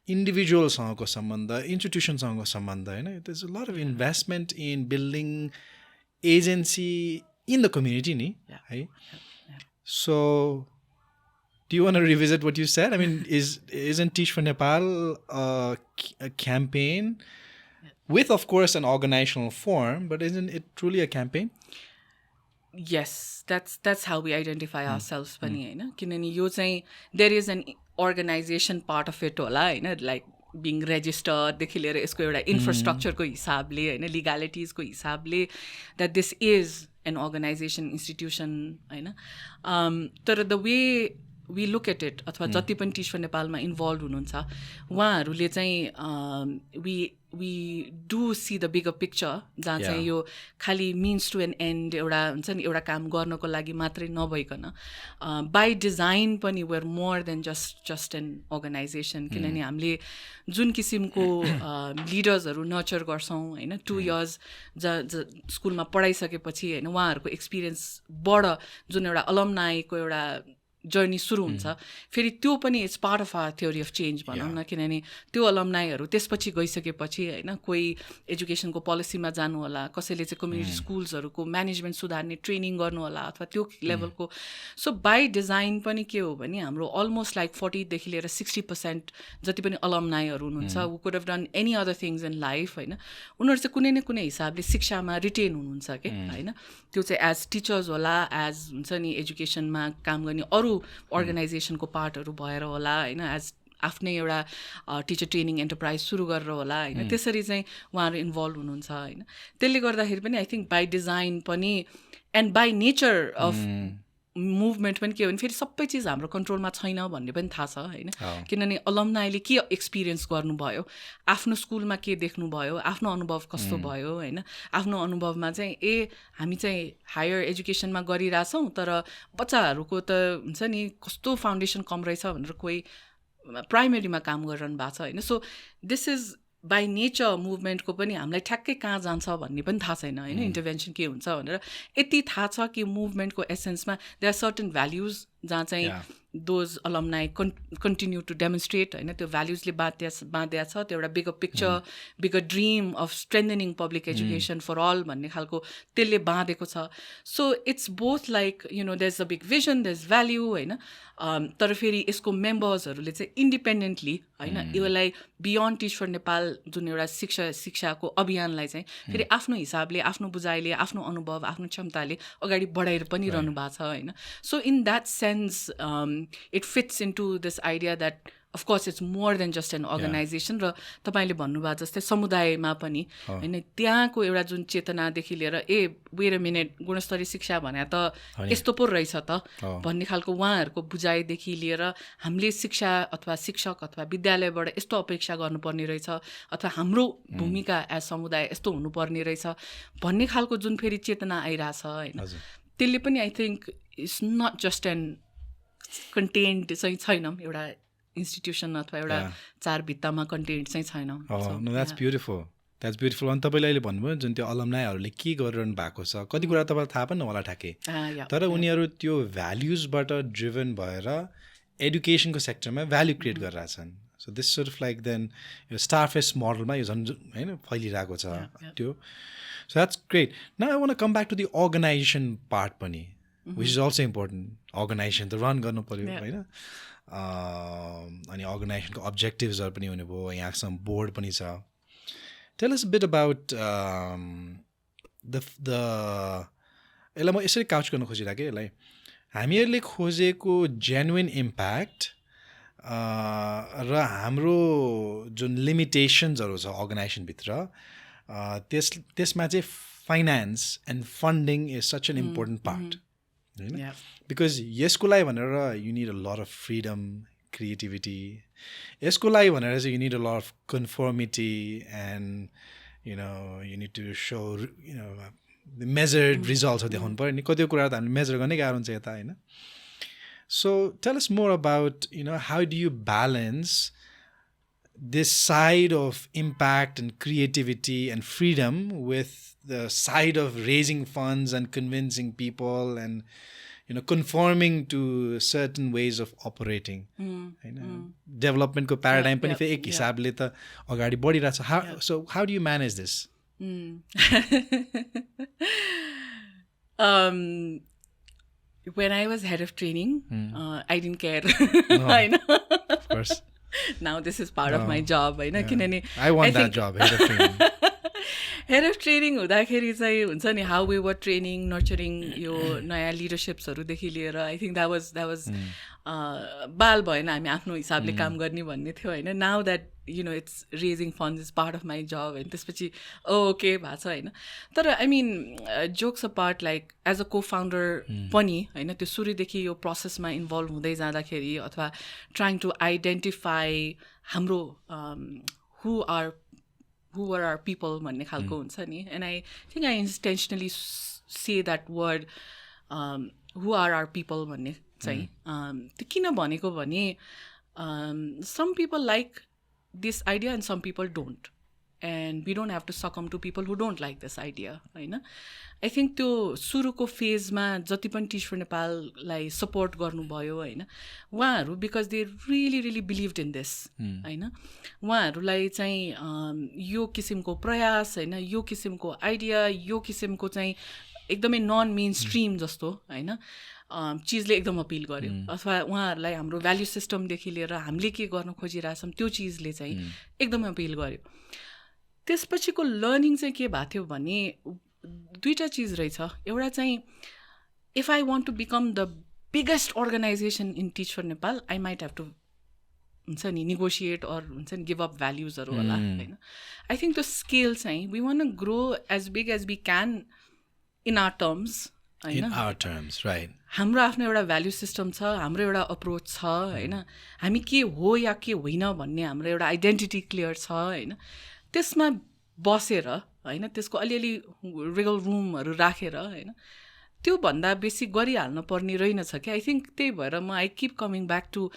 इन्डिभिजुअलसँगको सम्बन्ध इन्स्टिट्युसनसँगको सम्बन्ध होइन there is a lot of investment in building agency in the community नि है So, do you want to revisit what you said? I mean, isn't Teach for Nepal a campaign with, of course, an organizational form, but isn't it truly a campaign? Yes, that's how we identify ourselves. Pani, हैन किनभने यो चाहिँ there is an organization part of it होला हैन like being registered देखि लिएर यसको एउटा इन्फ्रास्ट्रक्चरको हिसाबले हैन लिगालिटिजको हिसाबले that this is an organization, institution, होइन तर the way we look at it अथवा जति पनि टिच फर नेपालमा इन्भल्भ हुनुहुन्छ उहाँहरूले चाहिँ we do see the bigger picture जहाँ चाहिँ यो खालि means to an end एउटा हुन्छ नि एउटा काम गर्नको लागि मात्रै नभइकन by design पनि we're more than just an organization किनभने हामीले जुन किसिमको लिडर्सहरू नर्चर गर्छौँ होइन 2 years स्कुलमा पढाइसकेपछि होइन उहाँहरूको एक्सपिरियन्सबाट जुन एउटा अलमनाईको एउटा जर्नी सुरु हुन्छ फेरि त्यो पनि it's part of our theory of change भनौँ न किनभने त्यो अलमनाईहरू त्यसपछि गइसकेपछि होइन कोही एजुकेसनको पोलिसीमा जानु होला कसैले चाहिँ कम्युनिटी स्कुल्सहरूको म्यानेजमेन्ट सुधार्ने ट्रेनिङ गर्नु होला अथवा त्यो लेभलको सो बाई डिजाइन पनि के हो भने हाम्रो अलमोस्ट लाइक 40 देखि लिएर 60% जति पनि अलमनाईहरू हुनुहुन्छ who could have done any other things in life होइन उनीहरू चाहिँ कुनै न कुनै हिसाबले शिक्षामा रिटेन हुनुहुन्छ कि होइन त्यो चाहिँ एज टिचर्स होला एज हुन्छ नि एजुकेसनमा काम गर्ने अरू अर्गनाइजेसनको पार्टहरू भएर होला होइन एज आफ्नै एउटा टिचर ट्रेनिङ एन्टरप्राइज सुरु गरेर होला होइन त्यसरी चाहिँ उहाँहरू इन्भल्भ हुनुहुन्छ होइन त्यसले गर्दाखेरि पनि आई थिङ्क बाई डिजाइन पनि and by nature of movement पनि के हो भने फेरि सबै चिज हाम्रो कन्ट्रोलमा छैन भन्ने पनि थाहा छ होइन किनभने अलमनाईले के एक्सपिरियन्स गर्नुभयो आफ्नो स्कुलमा के देख्नुभयो आफ्नो अनुभव कस्तो भयो होइन आफ्नो अनुभवमा चाहिँ हामी चाहिँ हायर एजुकेसनमा गरिरहेछौँ तर बच्चाहरूको त हुन्छ नि कस्तो फाउन्डेसन कम रहेछ भनेर कोही प्राइमेरीमा काम गरिरहनु भएको छ होइन so this is by nature मुभमेन्टको पनि हामीलाई ठ्याक्कै कहाँ जान्छ भन्ने पनि थाहा छैन होइन इन्टरभेन्सन के हुन्छ भनेर यति थाहा छ कि मुभमेन्टको एसेन्समा दे आर सर्टन भ्याल्युज जहाँ चाहिँ those alumni continue to demonstrate होइन त्यो भ्याल्युजले बाँध्या छ त्यो एउटा bigger picture bigger dream of strengthening public education for all भन्ने खालको त्यसले बाँधेको छ so it's both like you know there is a big vision there is value होइन तर फेरि यसको मेम्बर्सहरूले चाहिँ इन्डिपेन्डेन्टली होइन यसलाई बियोन्ड टिच फर नेपाल जुन एउटा शिक्षाको अभियानलाई चाहिँ फेरि आफ्नो हिसाबले आफ्नो बुझाइले आफ्नो अनुभव आफ्नो क्षमताले अगाडि बढाएर पनि रहनु भएको छ होइन so in that sense it fits into this idea that of course it's more than just an organization र तपाईले भन्नुभएको जस्तै समुदायमा पनि हैन त्यहाँको एउटा जुन चेतनादेखि लिएर वेट अ मिनेट गुणस्तरीय शिक्षा भने त यस्तो पो रहेछ त भन्ने खालको उहाँहरूको बुझाइदेखि लिएर हामीले शिक्षा अथवा शिक्षक अथवा विद्यालयबाट यस्तो अपेक्षा गर्नुपर्ने रहेछ अथवा हाम्रो भूमिका एज समुदाय यस्तो हुनुपर्ने रहेछ भन्ने खालको जुन फेरि चेतना आइरहेछ हैन त्यसले पनि I think it's not just an content चाहिँ छैन एउटा इन्स्टिट्युसन अथवा एउटा चार भित्तामा कन्टेन्ट चाहिँ छैन द्याट्स ब्युटिफुल अनि तपाईँले अहिले भन्नुभयो जुन त्यो अलमनाईहरूले के गरिरहनु भएको छ कति कुरा तपाईँलाई थाहा पनि होला ठ्याक्कै तर उनीहरू त्यो भ्याल्युजबाट ड्रिभन भएर एडुकेसनको सेक्टरमा भ्याल्यु क्रिएट गरिरहेछन् so this sort of like then यो स्टारफेस्ट मोडलमा यो झन् होइन फैलिरहेको छ त्यो so that's great now I want come back to the organization part पनि which is also important. Organization त रन गर्नु पर्यो होइन अनि अर्गनाइजेसनको अब्जेक्टिभ्सहरू पनि हुने भयो यहाँसम्म बोर्ड पनि छ tell us beet about the यसलाई म यसरी काउच गर्न खोजिरहेको यसलाई हामीहरूले खोजेको जेन्युइन इम्प्याक्ट र हाम्रो जुन लिमिटेसन्सहरू छ अर्गनाइजेसनभित्र त्यसमा चाहिँ finance and funding is such an important part because यसको लागि भनेर you need a lot of freedom creativity यसको लागि भनेर चाहिँ you need a lot of conformity and you know you need to so you know measured रिजल्ट्सहरू देखाउनु पऱ्यो नि कति कुरा त हामीले मेजर गर्नै गाह्रो हुन्छ यता होइन so tell us more about you know how do you balance this side of impact and creativity and freedom with the side of raising funds and convincing people and you know conforming to certain ways of operating development ko paradigm pani fe ek hisabले ta agadi badhirahcha how do you manage this when I was head of training I didn't care I know of course now this is part of my job होइन किनभने I want that job head of training head of training हुँदाखेरि चाहिँ हुन्छ नि how way were training nurturing यो नयाँ लिडरसिप्सहरूदेखि लिएर I think that was बाल भएन हामी आफ्नो हिसाबले काम गर्ने भन्ने थियो होइन now that you know it's raising funds is part of my job होइन त्यसपछि ओके भएको छ होइन तर I mean jokes apart like as a cofounder पनि होइन त्यो सुरुदेखि यो प्रोसेसमा इन्भल्भ हुँदै जाँदाखेरि अथवा ट्राइङ टु आइडेन्टिफाई हाम्रो who were our people भन्ने खालको हुन्छ नि. And I think I intentionally say that word, who are our people भन्ने चाहिँ. त्यो किन भनेको भने some people like this idea and some people don't. And we don't have to succumb to people who don't like this idea, होइन. I think त्यो सुरुको फेजमा जति पनि टिच फर नेपाललाई सपोर्ट गर्नुभयो होइन, उहाँहरू because they really really believed in this होइन. उहाँहरूलाई चाहिँ यो किसिमको प्रयास होइन, यो किसिमको आइडिया, यो किसिमको चाहिँ एकदमै नन मेन स्ट्रिम जस्तो होइन चिजले एकदम अपिल गर्यो. अथवा उहाँहरूलाई हाम्रो भ्याल्यु सिस्टमदेखि लिएर हामीले के गर्न खोजिरहेछौँ त्यो चिजले चाहिँ एकदमै अपिल गर्यो. त्यसपछिको लर्निङ चाहिँ के भएको थियो भने दुईवटा चिज रहेछ. एउटा चाहिँ if I want to become the biggest organization in teach for Nepal I might have to हुन्छ नि नेगोसिएट अर हुन्छ नि गिभ अप भ्याल्युजहरू होला होइन. आई थिङ्क त्यो स्केल चाहिँ we want to grow as big as we can in our terms होइन. हाम्रो आफ्नो एउटा भ्याल्यु सिस्टम छ, हाम्रो एउटा अप्रोच छ होइन. हामी के हो या के होइन भन्ने हाम्रो एउटा आइडेन्टिटी क्लियर छ होइन. त्यसमा बसेर होइन त्यसको अलिअलि रिगल रुमहरू राखेर होइन त्योभन्दा बेसी गरिहाल्नु पर्ने रहेनछ कि. आई थिङ्क त्यही भएर म I keep coming back to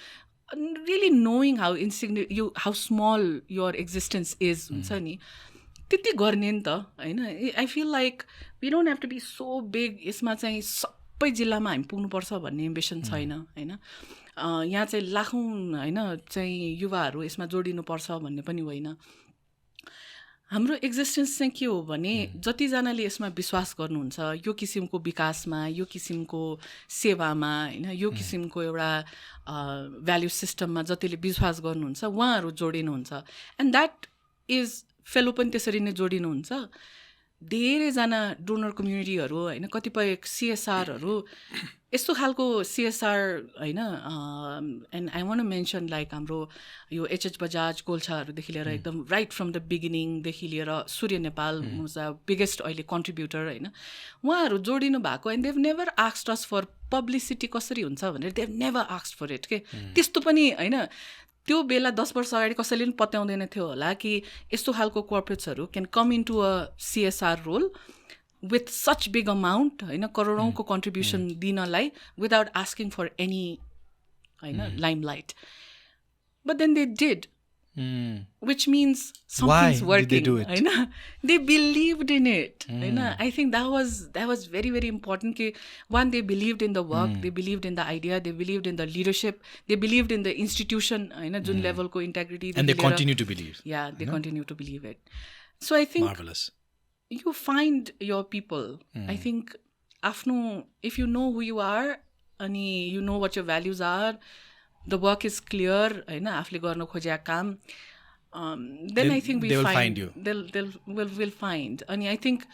really knowing how small your existence is हुन्छ नि. त्यति गर्ने नि त होइन. I feel like we don't have to be so big. यसमा चाहिँ सबै जिल्लामा हामी पुग्नुपर्छ भन्ने एम्बिसन छैन होइन. यहाँ चाहिँ लाखौँ होइन चाहिँ युवाहरू यसमा जोडिनुपर्छ भन्ने पनि होइन. हाम्रो एक्जिस्टेन्स चाहिँ के हो भने जतिजनाले यसमा विश्वास गर्नुहुन्छ यो किसिमको विकासमा, यो किसिमको सेवामा होइन, यो किसिमको एउटा भ्याल्यु सिस्टममा जतिले विश्वास गर्नुहुन्छ उहाँहरू जोडिनुहुन्छ. एन्ड द्याट इज फेलो पनि त्यसरी नै जोडिनुहुन्छ. धेरैजना डोनर कम्युनिटीहरू होइन, कतिपय सिएसआरहरू यस्तो खालको सिएसआर होइन. And I want to mention like हाम्रो यो एचएच बजाज गोल्छाहरूदेखि लिएर एकदम राइट फ्रम द बिगिनिङदेखि लिएर Surya Nepal was the biggest अहिले कन्ट्रिब्युटर होइन. उहाँहरू जोडिनु भएको and they never asked us for publicity कसरी हुन्छ भनेर they never asked for it के. त्यस्तो पनि होइन त्यो बेला 10 वर्ष अगाडि कसैले पनि पत्याउँदैन थियो होला कि यस्तो खालको कर्पोरेट्सहरू can come into a CSR role with such big amount होइन करोडौँको कन्ट्रिब्युसन दिनलाई without asking for any होइन limelight. But then they did, which means something's working होइन. They believed in it होइन. I think that was very very important कि one, they believed in the work, they believed in the idea, they believed in the leadership, they believed in the institution होइन जुन लेभलको integrity. And they continue to believe. Yeah, they continue to believe it. So I think marvelous. You find your people. I think afno, if you know who you are and you know what your values are, the work is clear होइन आफूले गर्न खोजेको काम, then I think they will find you. Will find. अनि I think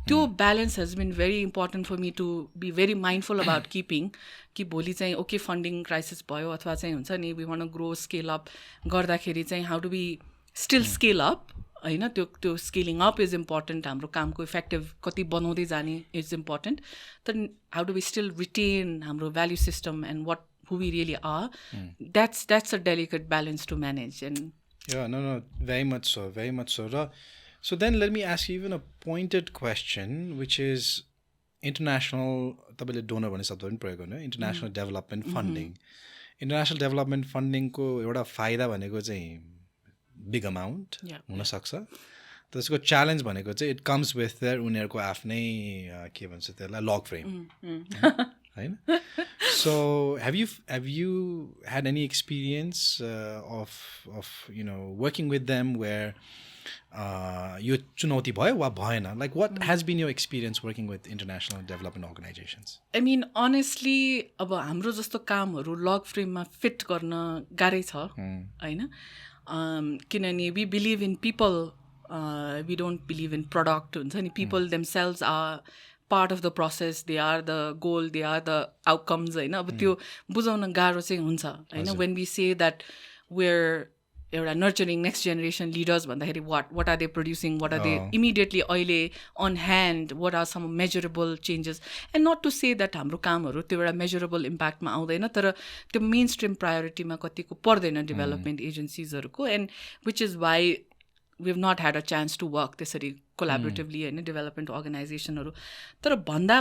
त्यो balance has been very important for me to be very mindful about keeping. कि भोलि चाहिँ ओके फन्डिङ क्राइसिस भयो अथवा चाहिँ हुन्छ नि we want to grow scale up गर्दाखेरि चाहिँ how do we still scale up होइन. त्यो स्केलिङ अप इज इम्पोर्टेन्ट. हाम्रो कामको इफेक्टिभ कति बनाउँदै जाने इज इम्पोर्टेन्ट. तर how do we still retain हाम्रो value system and what who we really are. That's a delicate balance to manage. And no, very much so. So then let me ask you even a pointed question, which is international, तपाईँले donor भन्ने शब्द पनि प्रयोग गर्नु, international development funding. International development फन्डिङको एउटा फाइदा भनेको चाहिँ बिग अमाउन्ट हुनसक्छ. त्यसको च्यालेन्ज भनेको चाहिँ इट कम्स विथ देयर उनीहरूको आफ्नै के भन्छ त्यसलाई लग फ्रेम होइन. So have you had any experience of you know working with them where यो चुनौती भयो वा भएन? Like what has been your experience working with international development organizations? I mean honestly अब हाम्रो जस्तो कामहरू लग फ्रेममा फिट गर्न गाह्रै छ होइन. किनभने we believe in people, we don't believe in product हुन्छ नि. People themselves are part of the process, they are the goal, they are the outcomes होइन. अब त्यो बुझाउन गाह्रो चाहिँ हुन्छ होइन. When we say that we're एउटा नर्चरिङ नेक्स्ट जेनेरेसन लिडर्स भन्दाखेरि what are they producing, what are they immediately अहिले on hand, what are some measurable changes. And not to say that हाम्रो कामहरू त्यो एउटा मेजरेबल इम्प्याक्टमा आउँदैन, तर त्यो मेन स्ट्रिम प्रायोरिटीमा कतिको पर्दैन डेभलपमेन्ट एजेन्सिजहरूको. And which is why we have not had a chance to work त्यसरी कोलाबोरेटिभली होइन डेभलपमेन्ट अर्गनाइजेसनहरू तर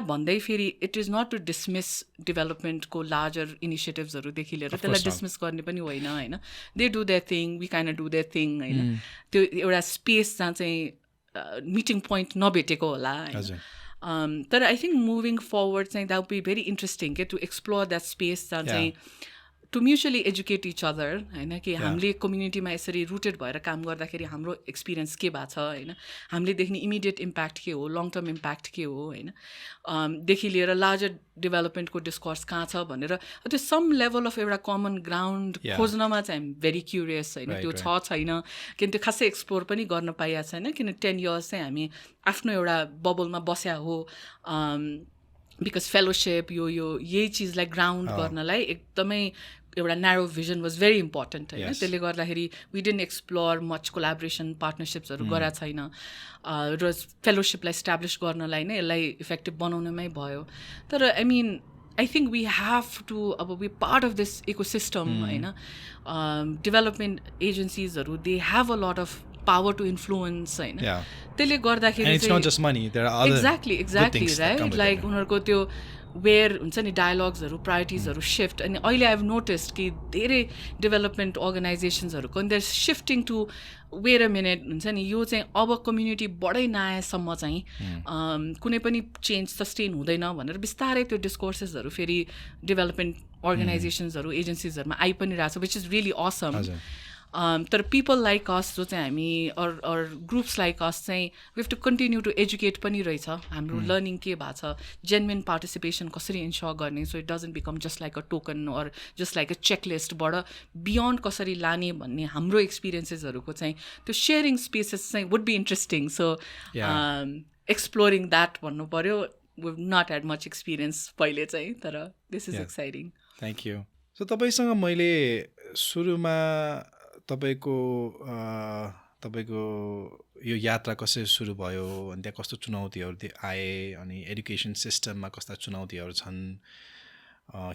भन्दै फेरि it is not to dismiss डेभलपमेन्टको लार्जर इनिसिएटिभ्सहरूदेखि लिएर त्यसलाई डिसमिस गर्ने पनि होइन होइन they do their thing we kind do their thing होइन त्यो एउटा स्पेस जहाँ चाहिँ मिटिङ पोइन्ट नभेटेको होला होइन तर आई थिङ्क मुभिङ फरवर्ड चाहिँ that would be very interesting के टु एक्सप्लोर द्याट स्पेस जहाँ चाहिँ to mutually educate each other होइन कि हामीले कम्युनिटीमा यसरी रुटेड भएर काम गर्दाखेरि हाम्रो एक्सपिरियन्स के भएको छ होइन हामीले देख्ने इमिडिएट इम्प्याक्ट के हो लङ टर्म इम्प्याक्ट के हो होइन देखि लिएर लार्जर डेभलपमेन्टको डिस्कोर्स कहाँ छ भनेर त्यो सम लेभल अफ एउटा कमन ग्राउन्ड खोज्नमा चाहिँ आइम भेरी क्युरियस होइन त्यो छ छैन किन त्यो खासै एक्सप्लोर पनि गर्न पाइएको छैन किन 10 years चाहिँ हामी आफ्नो एउटा बबलमा बस्या हो बिकज फेलोसिप यही चिजलाई ग्राउन्ड गर्नलाई एकदमै एउटा narrow vision was very important होइन त्यसले गर्दाखेरि we didn't explore much collaboration पार्टनरसिप्सहरू गराएको छैन र फेलोसिपलाई इस्टाब्लिस गर्नलाई नै यसलाई इफेक्टिभ बनाउनमै भयो तर I mean I think we have to अब we part of this ecosystem होइन डेभलपमेन्ट एजेन्सिजहरू they have a lot of power to influence होइन त्यसले गर्दाखेरि एक्ज्याक्टली राइट लाइक उनीहरूको त्यो वेयर हुन्छ नि डायलग्सहरू प्रायोरिटिजहरू सिफ्ट अनि अहिले आई हेभ नोटिस्ड कि धेरै डेभलपमेन्ट अर्गनाइजेसन्सहरूको they're shifting to where a minute हुन्छ नि यो चाहिँ अब कम्युनिटी बढै नआएसम्म चाहिँ कुनै पनि चेन्ज सस्टेन हुँदैन भनेर बिस्तारै त्यो डिस्कोर्सेसहरू फेरि डेभलपमेन्ट अर्गनाइजेसन्सहरू एजेन्सिजहरूमा आइ पनि रहेछ विच इज रियली असम तर पिपल लाइक अस जो चाहिँ हामी अर ग्रुप्स लाइक अस चाहिँ we have to continue to educate पनि रहेछ हाम्रो लर्निङ के भएको छ जेन्युन पार्टिसिपेसन कसरी इन्स्योर गर्ने so it doesn't become just like a token or just like a चेकलिस्टबाट बियोन्ड कसरी लाने भन्ने हाम्रो एक्सपिरियन्सेसहरूको चाहिँ त्यो सेयरिङ स्पेसेस चाहिँ would be interesting so exploring that भन्नु पऱ्यो we have not had much experience पहिले चाहिँ तर this is exciting thank you so तपाईँसँग मैले सुरुमा तपाईँको यो यात्रा कसरी सुरु भयो अनि त्यहाँ कस्तो चुनौतीहरू आए अनि एडुकेसन सिस्टममा कस्ता चुनौतीहरू छन्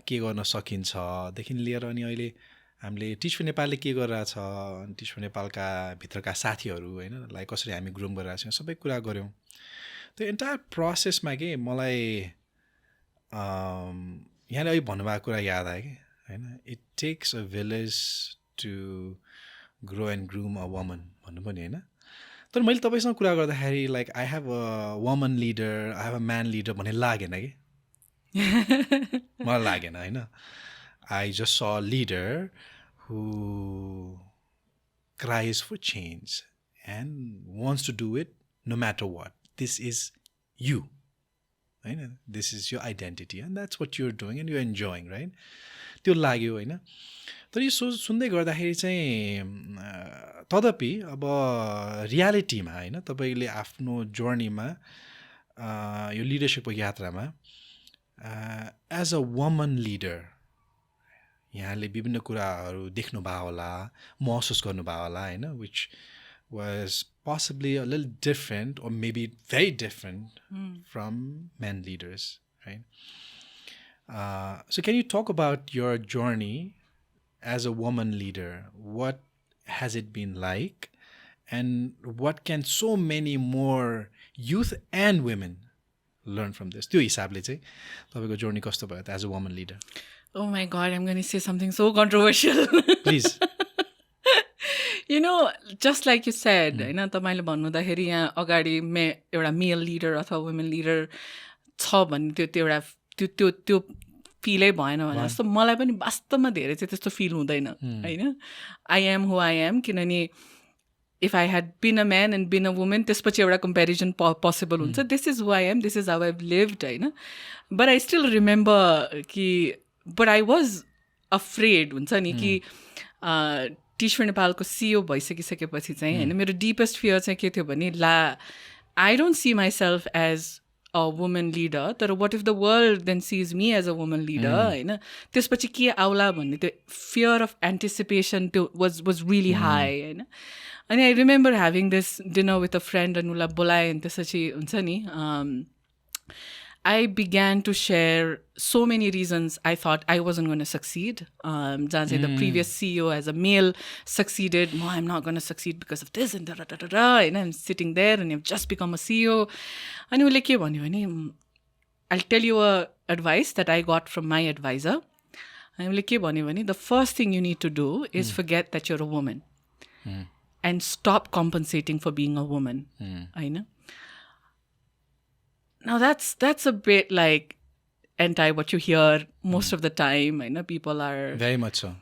के गर्न सकिन्छदेखि लिएर अनि अहिले हामीले टिच फर नेपालले के गरिरहेछ अनि टिच फर नेपालका भित्रका साथीहरू होइनलाई कसरी हामी ग्रुम गरिरहेको छौँ सबै कुरा गऱ्यौँ त्यो एन्टायर प्रोसेसमा के मलाई यहाँले अहिले भन्नुभएको कुरा याद आयो कि होइन it takes a village to grow and groom a woman भन्नु पनि होइन तर मैले तपाईँसँग कुरा गर्दाखेरि like I have a woman leader I have a man leader भन्ने लागेन कि मलाई लागेन होइन I just saw a leader who cries for change and wants to do it no matter what this is you होइन this is यो identity and that's what you're doing and you enjoying right त्यो लाग्यो होइन तर यो सुन्दै गर्दाखेरि चाहिँ तदपि अब रियालिटीमा होइन तपाईँले आफ्नो जर्नीमा यो लिडरसिपको यात्रामा एज अ वुमन लिडर यहाँले विभिन्न कुराहरू देख्नुभयो होला महसुस गर्नुभयो होला होइन which was possibly a little different or maybe very different from men leaders, right? So can you talk about your journey as a woman leader? What has it been like? And what can so many more youth and women learn from this? त्यो हिसाबले चाहिँ तपाईँको journey कस्तो भयो त as a woman leader? Oh my God, I'm going to say something so controversial. Please. You know, just like you said, होइन तपाईँले भन्नुहुँदाखेरि यहाँ अगाडि एउटा मेल लिडर अथवा वुमेन लिडर छ भन्ने त्यो एउटा त्यो फिलै भएन भने जस्तो मलाई पनि वास्तवमा धेरै चाहिँ त्यस्तो फिल हुँदैन होइन I am who I am किनभने if I had been a man and been a woman त्यसपछि एउटा कम्पेरिजन पोसिबल हुन्छ this is who I am this is how I lived होइन बट आई स्टिल रिमेम्बर कि but I was afraid हुन्छ नि कि teach for नेपालको CEO भइसकिसकेपछि चाहिँ होइन मेरो डिपेस्ट फियर चाहिँ के थियो भने I don't see myself as a women leader तर what if the world then sees me as a women leader होइन त्यसपछि के आउला भन्ने त्यो फियर अफ एन्टिसिपेसन त्यो वाज रियली हाई होइन अनि I remember having this dinner with a friend अनि उसलाई बोलाएँ अनि त्यसपछि हुन्छ नि I began to share so many reasons I thought I wasn't going to succeed. The previous CEO as a male succeeded. No, I'm not going to succeed because of this and da. And I'm sitting there and I've just become a CEO. And उसले के भन्यो भने, I'll tell you a advice that I got from my advisor. And उसले के भन्यो भने, the first thing you need to do is forget that you're a woman and stop compensating for being a woman. होइन? Now that's a bit like anti what you hear most of the time. I know people are very much so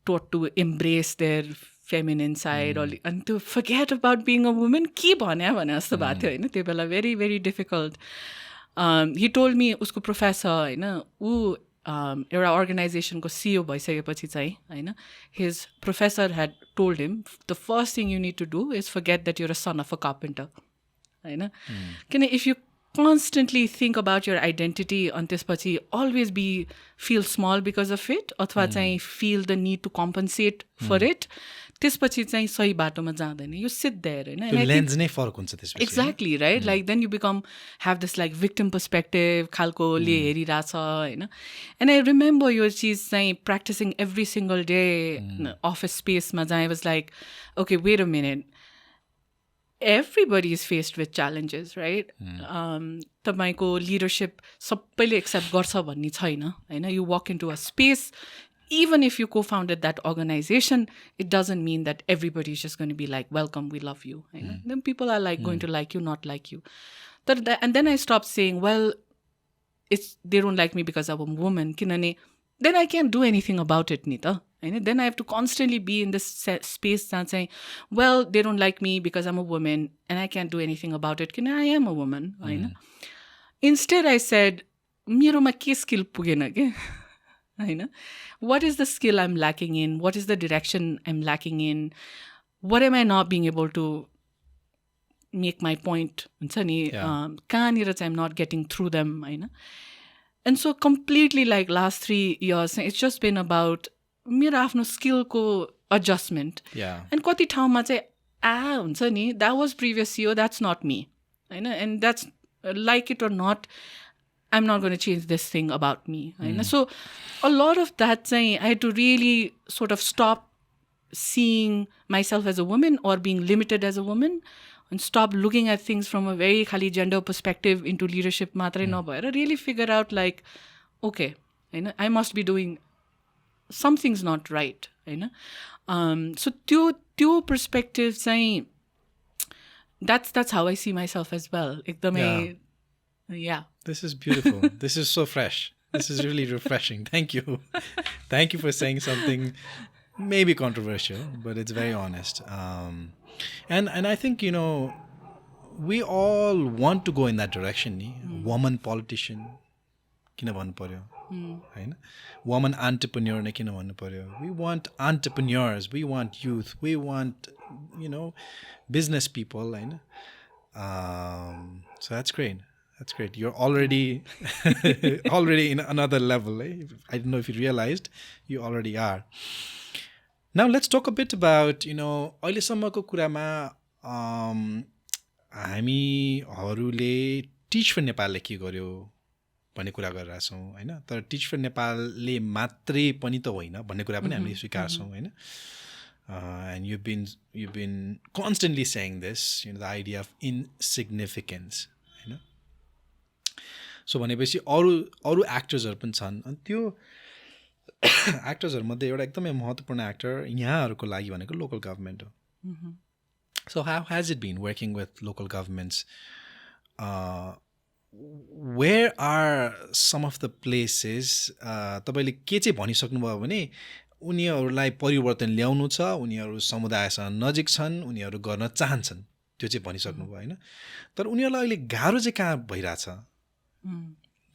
taught to embrace their feminine side and to forget about being a woman. के भन्यो भने जस्तो भएको थियो होइन त्यो बेला very very difficult. He told me उसको professor होइन ऊ एउटा अर्गनाइजेसनको CEO भइसकेपछि चाहिँ होइन his professor had told him the first thing you need to do is forget that you're a son of a carpenter. होइन किन if you constantly think about your identity and त्यसपछि always feel small because of it अथवा चाहिँ feel the need to compensate for it त्यसपछि चाहिँ सही बाटोमा जाँदैन. You sit there होइन lens नै फरक हुन्छ त्यसपछि. Exactly, right? Like then you have this like victim perspective खालकोले हेरिरहेछ होइन. And I remember यो चिज चाहिँ practicing every single day office space मा जहाँ I was like, okay, wait a minute. Everybody is faced with challenges, right? तपाईँको leadership सबैले accept गर्छ भन्ने छैन होइन. You walk into a space, even if you co-founded that organization, it doesn't mean that everybody is just going to be like, welcome, we love you. Then people are like going to like you, not like you. And then I stopped saying, well, they don't like me because I'm a woman. Then I can't do anything about it, Nita. Then I have to constantly be in this space and saying, well, they don't like me because I'm a woman and I can't do anything about it. I am a woman. Instead, I said, मेरोमा के skill पुगेन के? What is the skill I'm lacking in? What is the direction I'm lacking in? What am I not being able to make my point? कहाँनिर चाहिँ I'm not getting through them. And so completely like last 3 years, it's just been about मेरो आफ्नो स्किलको adjustment. And कति ठाउँमा चाहिँ हुन्छ नि, that was previous CEO, that's not me. And that's like it or not, I'm not going to change this thing about me. So a lot of that I had to really sort of stop seeing myself as a woman or being limited as a woman and stop looking at things from a very khali gender perspective into leadership matrai nabhera really figure out like, okay, I must be doing something's not right. So त्यो perspective that's how I see myself as well. Yeah. This is beautiful. This is so fresh. This is really refreshing. Thank you. Thank you for saying something maybe controversial, but it's very honest. And I think, we all want to go in that direction. Woman politician, किन भन्नु पर्यो? हैन? Woman entrepreneur ne किन भन्नु पर्यो? We want entrepreneurs, we want youth, we want, business people, हैन? So that's great. That's great. You're already in another level. I don't know if you realized, you already are. Now let's talk a bit about, अहिलेसम्मको कुरामा हामीहरूले teach for नेपालले के गर्यो भन्ने कुरा गरिरहेका छौँ हैन. तर टिच फर नेपालले मात्रै पनि त होइन भन्ने कुरा पनि हामीले स्वीकार्छौँ हैन. And you've been constantly saying this, the idea of insignificance. So भनेपछि अरू एक्टर्सहरू पनि छन् अनि त्यो एक्टर्सहरूमध्ये एउटा एकदमै महत्त्वपूर्ण एक्टर यहाँहरूको लागि भनेको लोकल गभर्मेन्ट हो. So how has it been working with local governments? Where are some of the places तपाईँले के चाहिँ भनिसक्नुभयो भने उनीहरूलाई परिवर्तन ल्याउनु छ, उनीहरू समुदायसँग नजिक छन्, उनीहरू गर्न चाहन्छन्, त्यो चाहिँ भनिसक्नुभयो होइन. तर उनीहरूलाई अहिले गाह्रो चाहिँ कहाँ भइरहेछ,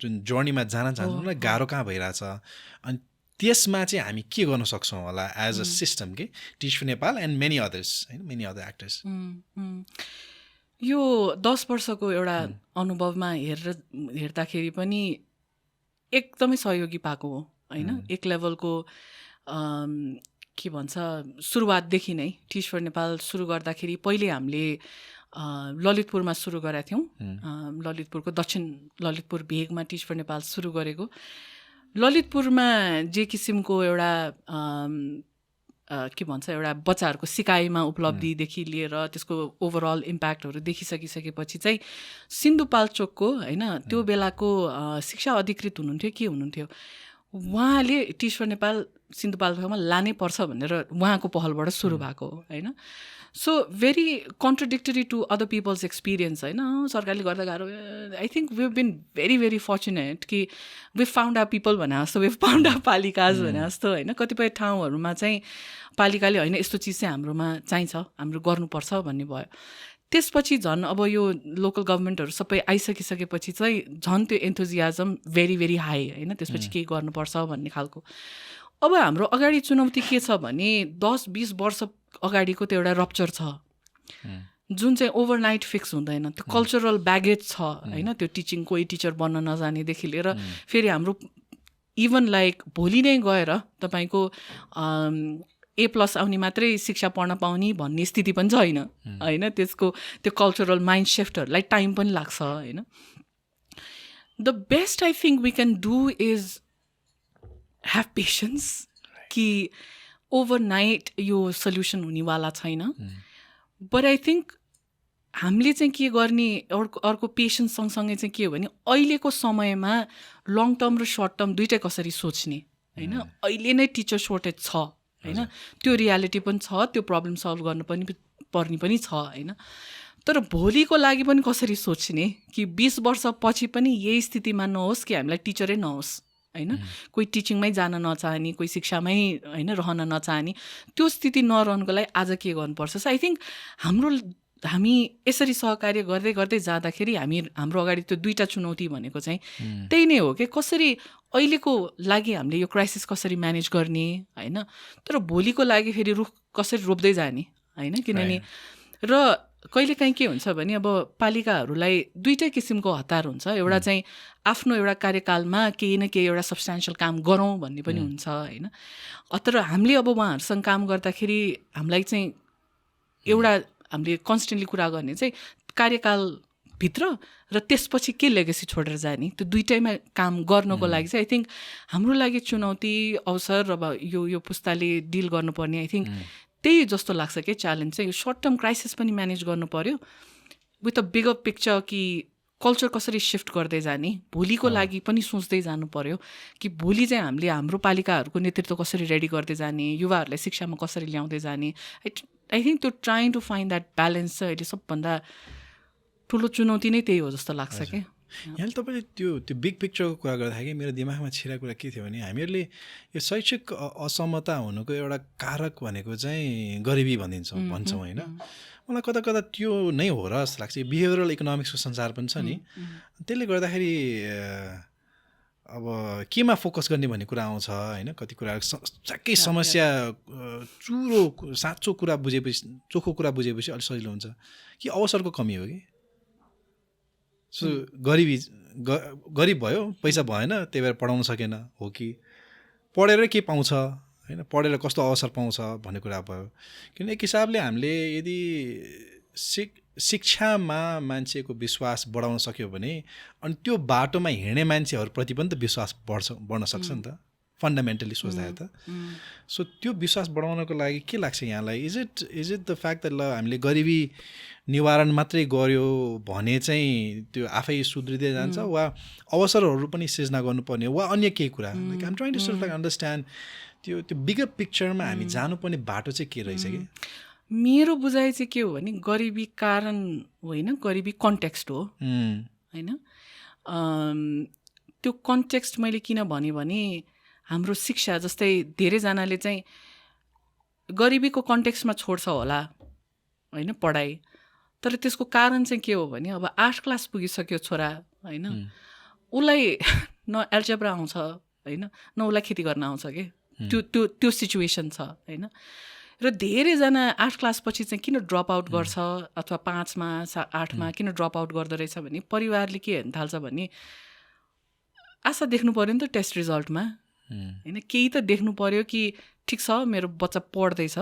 जुन जर्नीमा जान चाहन्छ उनीहरूलाई गाह्रो कहाँ भइरहेछ अनि त्यसमा चाहिँ हामी के गर्न सक्छौँ होला एज अ सिस्टम के teach for Nepal and many others हैन, मेनी अदर एक्टर्स. यो 10 वर्षको एउटा अनुभवमा हेर्दाखेरि पनि एकदमै सहयोगी पाएको हो हैन. एक लेभलको के भन्छ सुरुवातदेखि नै टिच फर नेपाल सुरु गर्दाखेरि पहिले हामीले ललितपुरमा सुरु गरेका थियौँ। ललितपुरको दक्षिण ललितपुर भेगमा टिच फर नेपाल सुरु गरेको। ललितपुरमा जे किसिमको एउटा के भन्छ एउटा बच्चाहरूको सिकाइमा उपलब्धिदेखि लिएर त्यसको ओभरअल इम्प्याक्टहरू देखिसकिसकेपछि चाहिँ सिन्धुपाल्चोकको होइन त्यो बेलाको शिक्षा अधिकृत हुनुहुन्थ्यो के हुनुहुन्थ्यो, उहाँले टिच फर नेपाल सिन्धुपाल्चोकमा लानै पर्छ भनेर उहाँको पहलबाट सुरु भएको होइन। So very contradictory to other peoples experience होइन। सरकारले गर्दा गाह्रो, I think we have been very very fortunate कि वी फाउन्ड आवर पिपल भने जस्तो, वी फाउन्ड आवर पालिकाज भने जस्तो होइन। कतिपय ठाउँहरूमा चाहिँ पालिकाले होइन यस्तो चिज चाहिँ हाम्रोमा चाहिन्छ, हाम्रो गर्नुपर्छ भन्ने भयो। त्यसपछि झन् अब यो लोकल गभर्मेन्टहरू सबै आइसकिसकेपछि चाहिँ झन् त्यो एन्थुजियाजम भेरी भेरी हाई होइन। त्यसपछि केही गर्नुपर्छ भन्ने खालको। अब हाम्रो अगाडि चुनौती के छ भने 10-20 वर्ष अगाडिको त्यो एउटा रप्चर छ जुन चाहिँ ओभरनाइट फिक्स हुँदैन। त्यो कल्चरल ब्यागेज छ होइन। त्यो टिचिङ कोही टिचर बन्न नजानेदेखि लिएर फेरि हाम्रो इभन लाइक भोलि नै गएर तपाईँको A+ आउने मात्रै शिक्षा पढ्न पाउने भन्ने स्थिति पनि छैन होइन। त्यसको त्यो कल्चरल माइन्ड सिफ्टहरूलाई टाइम पनि लाग्छ होइन। The best I think we can do is have patience कि ओभरनाइट यो सल्युसन हुनेवाला छैन। बट आई थिङ्क हामीले चाहिँ के गर्ने अर्को पेसेन्स सँगसँगै चाहिँ के हो भने अहिलेको समयमा लङ टर्म र सर्ट टर्म दुइटै कसरी सोच्ने होइन। अहिले नै टिचर सर्टेज छ होइन, त्यो रियालिटी पनि छ, त्यो प्रब्लम सल्भ गर्नु पर्ने पनि छ होइन। तर भोलिको लागि पनि कसरी सोच्ने कि 20 वर्षपछि पनि यही स्थितिमा नहोस् कि हामीलाई टिचरै नहोस् होइन। कोही टिचिङमै जान नचाहने, कोही शिक्षामै होइन रहन नचाहने, त्यो स्थिति नरहनुको लागि आज के गर्नुपर्छ। सो आई थिङ्क हामी यसरी सहकार्य गर्दै गर्दै जाँदाखेरि हाम्रो अगाडि त्यो दुईवटा चुनौती भनेको चाहिँ त्यही नै हो कि कसरी अहिलेको लागि हामीले यो क्राइसिस कसरी म्यानेज गर्ने होइन। तर भोलिको लागि फेरि रुख कसरी रोप्दै जाने होइन। किनभने र कहिलेकाहीँ के हुन्छ भने अब पालिकाहरूलाई दुईटै किसिमको हतार हुन्छ। एउटा चाहिँ आफ्नो एउटा कार्यकालमा केही न केही एउटा सब्सटेन्सियल काम गरौँ भन्ने पनि हुन्छ होइन। तर हामीले अब उहाँहरूसँग काम गर्दाखेरि हामीलाई चाहिँ एउटा हामीले कन्सटेन्टली कुरा गर्ने चाहिँ कार्यकालभित्र र त्यसपछि के लेगेसी छोडेर जाने, त्यो दुइटैमा काम गर्नको लागि चाहिँ आई थिङ्क हाम्रो लागि चुनौती अवसर अब यो पुस्ताले डिल गर्नुपर्ने आई थिङ्क त्यही जस्तो लाग्छ कि च्यालेन्ज चाहिँ। यो सर्ट टर्म क्राइसिस पनि म्यानेज गर्नु पऱ्यो विथ अ बिगर पिक्चर कि कल्चर कसरी सिफ्ट गर्दै जाने, भोलिको लागि पनि सोच्दै जानु पऱ्यो कि भोलि चाहिँ हामीले हाम्रो पालिकाहरूको नेतृत्व कसरी रेडी गर्दै जाने, युवाहरूलाई शिक्षामा कसरी ल्याउँदै जाने। आई थिङ्क त्यो trying to find that balance चाहिँ अहिले सबभन्दा ठुलो चुनौती नै त्यही हो जस्तो लाग्छ कि। यहाँले तपाईँले त्यो बिग पिक्चरको कुरा गर्दाखेरि मेरो दिमागमा छिरेको कुरा के थियो भने हामीहरूले यो शैक्षिक असमता हुनुको एउटा कारक भनेको चाहिँ गरिबी भन्छौँ होइन। मलाई कता कता त्यो नै हो र जस्तो लाग्छ। बिहेभियरल इकोनोमिक्सको संसार पनि छ नि, त्यसले गर्दाखेरि अब केमा फोकस गर्ने भन्ने कुरा आउँछ होइन। कति कुरा ठ्याक्कै समस्या साँचो कुरा बुझेपछि, चोखो कुरा बुझेपछि अलिक सजिलो हुन्छ कि अवसरको कमी हो कि। सो गरिब भयो, पैसा भएन, त्यही भएर पढाउन सकेन हो कि पढेर के पाउँछ होइन, पढेर कस्तो अवसर पाउँछ भन्ने कुरा भयो। किन एक हिसाबले हामीले यदि शिक्षामा मान्छेको विश्वास बढाउन सक्यो भने अनि त्यो बाटोमा हिँड्ने मान्छेहरूप्रति पनि त विश्वास बढ्न सक्छ नि त फन्डामेन्टली सोच्दा त। सो त्यो विश्वास बढाउनको लागि के लाग्छ यहाँलाई? Is it the fact that ल हामीले गरिबी निवारण मात्रै गर्यो भने चाहिँ त्यो आफै सुध्रिँदै जान्छ वा अवसरहरू पनि सिर्जना गर्नुपर्ने वा अन्य केही कुरा? Like I'm trying to sort like understand त्यो बिगर पिक्चरमा हामी जानुपर्ने बाटो चाहिँ के रहेछ कि? मेरो बुझाइ चाहिँ के हो भने गरिबी कारण होइन, गरिबी कन्टेक्स्ट हो होइन। त्यो कन्टेक्स्ट मैले किन भने हाम्रो शिक्षा जस्तै धेरैजनाले चाहिँ गरिबीको कन्टेक्स्टमा छोड्छ होला होइन पढाइ, तर त्यसको कारण चाहिँ के हो भने अब 8 क्लास पुगिसक्यो छोरा होइन, उसलाई न एल्जेब्रा आउँछ होइन, न उसलाई खेती गर्न आउँछ कि त्यो सिचुएसन छ होइन। र धेरैजना 8 क्लासपछि चाहिँ किन ड्रप आउट गर्छ अथवा 5मा 8मा किन ड्रप आउट गर्दो रहेछ भने परिवारले के हेर्न थाल्छ भने आशा देख्नु पऱ्यो नि त टेस्ट रिजल्टमा होइन, केही त देख्नु पऱ्यो कि ठिक छ मेरो बच्चा पढ्दैछ,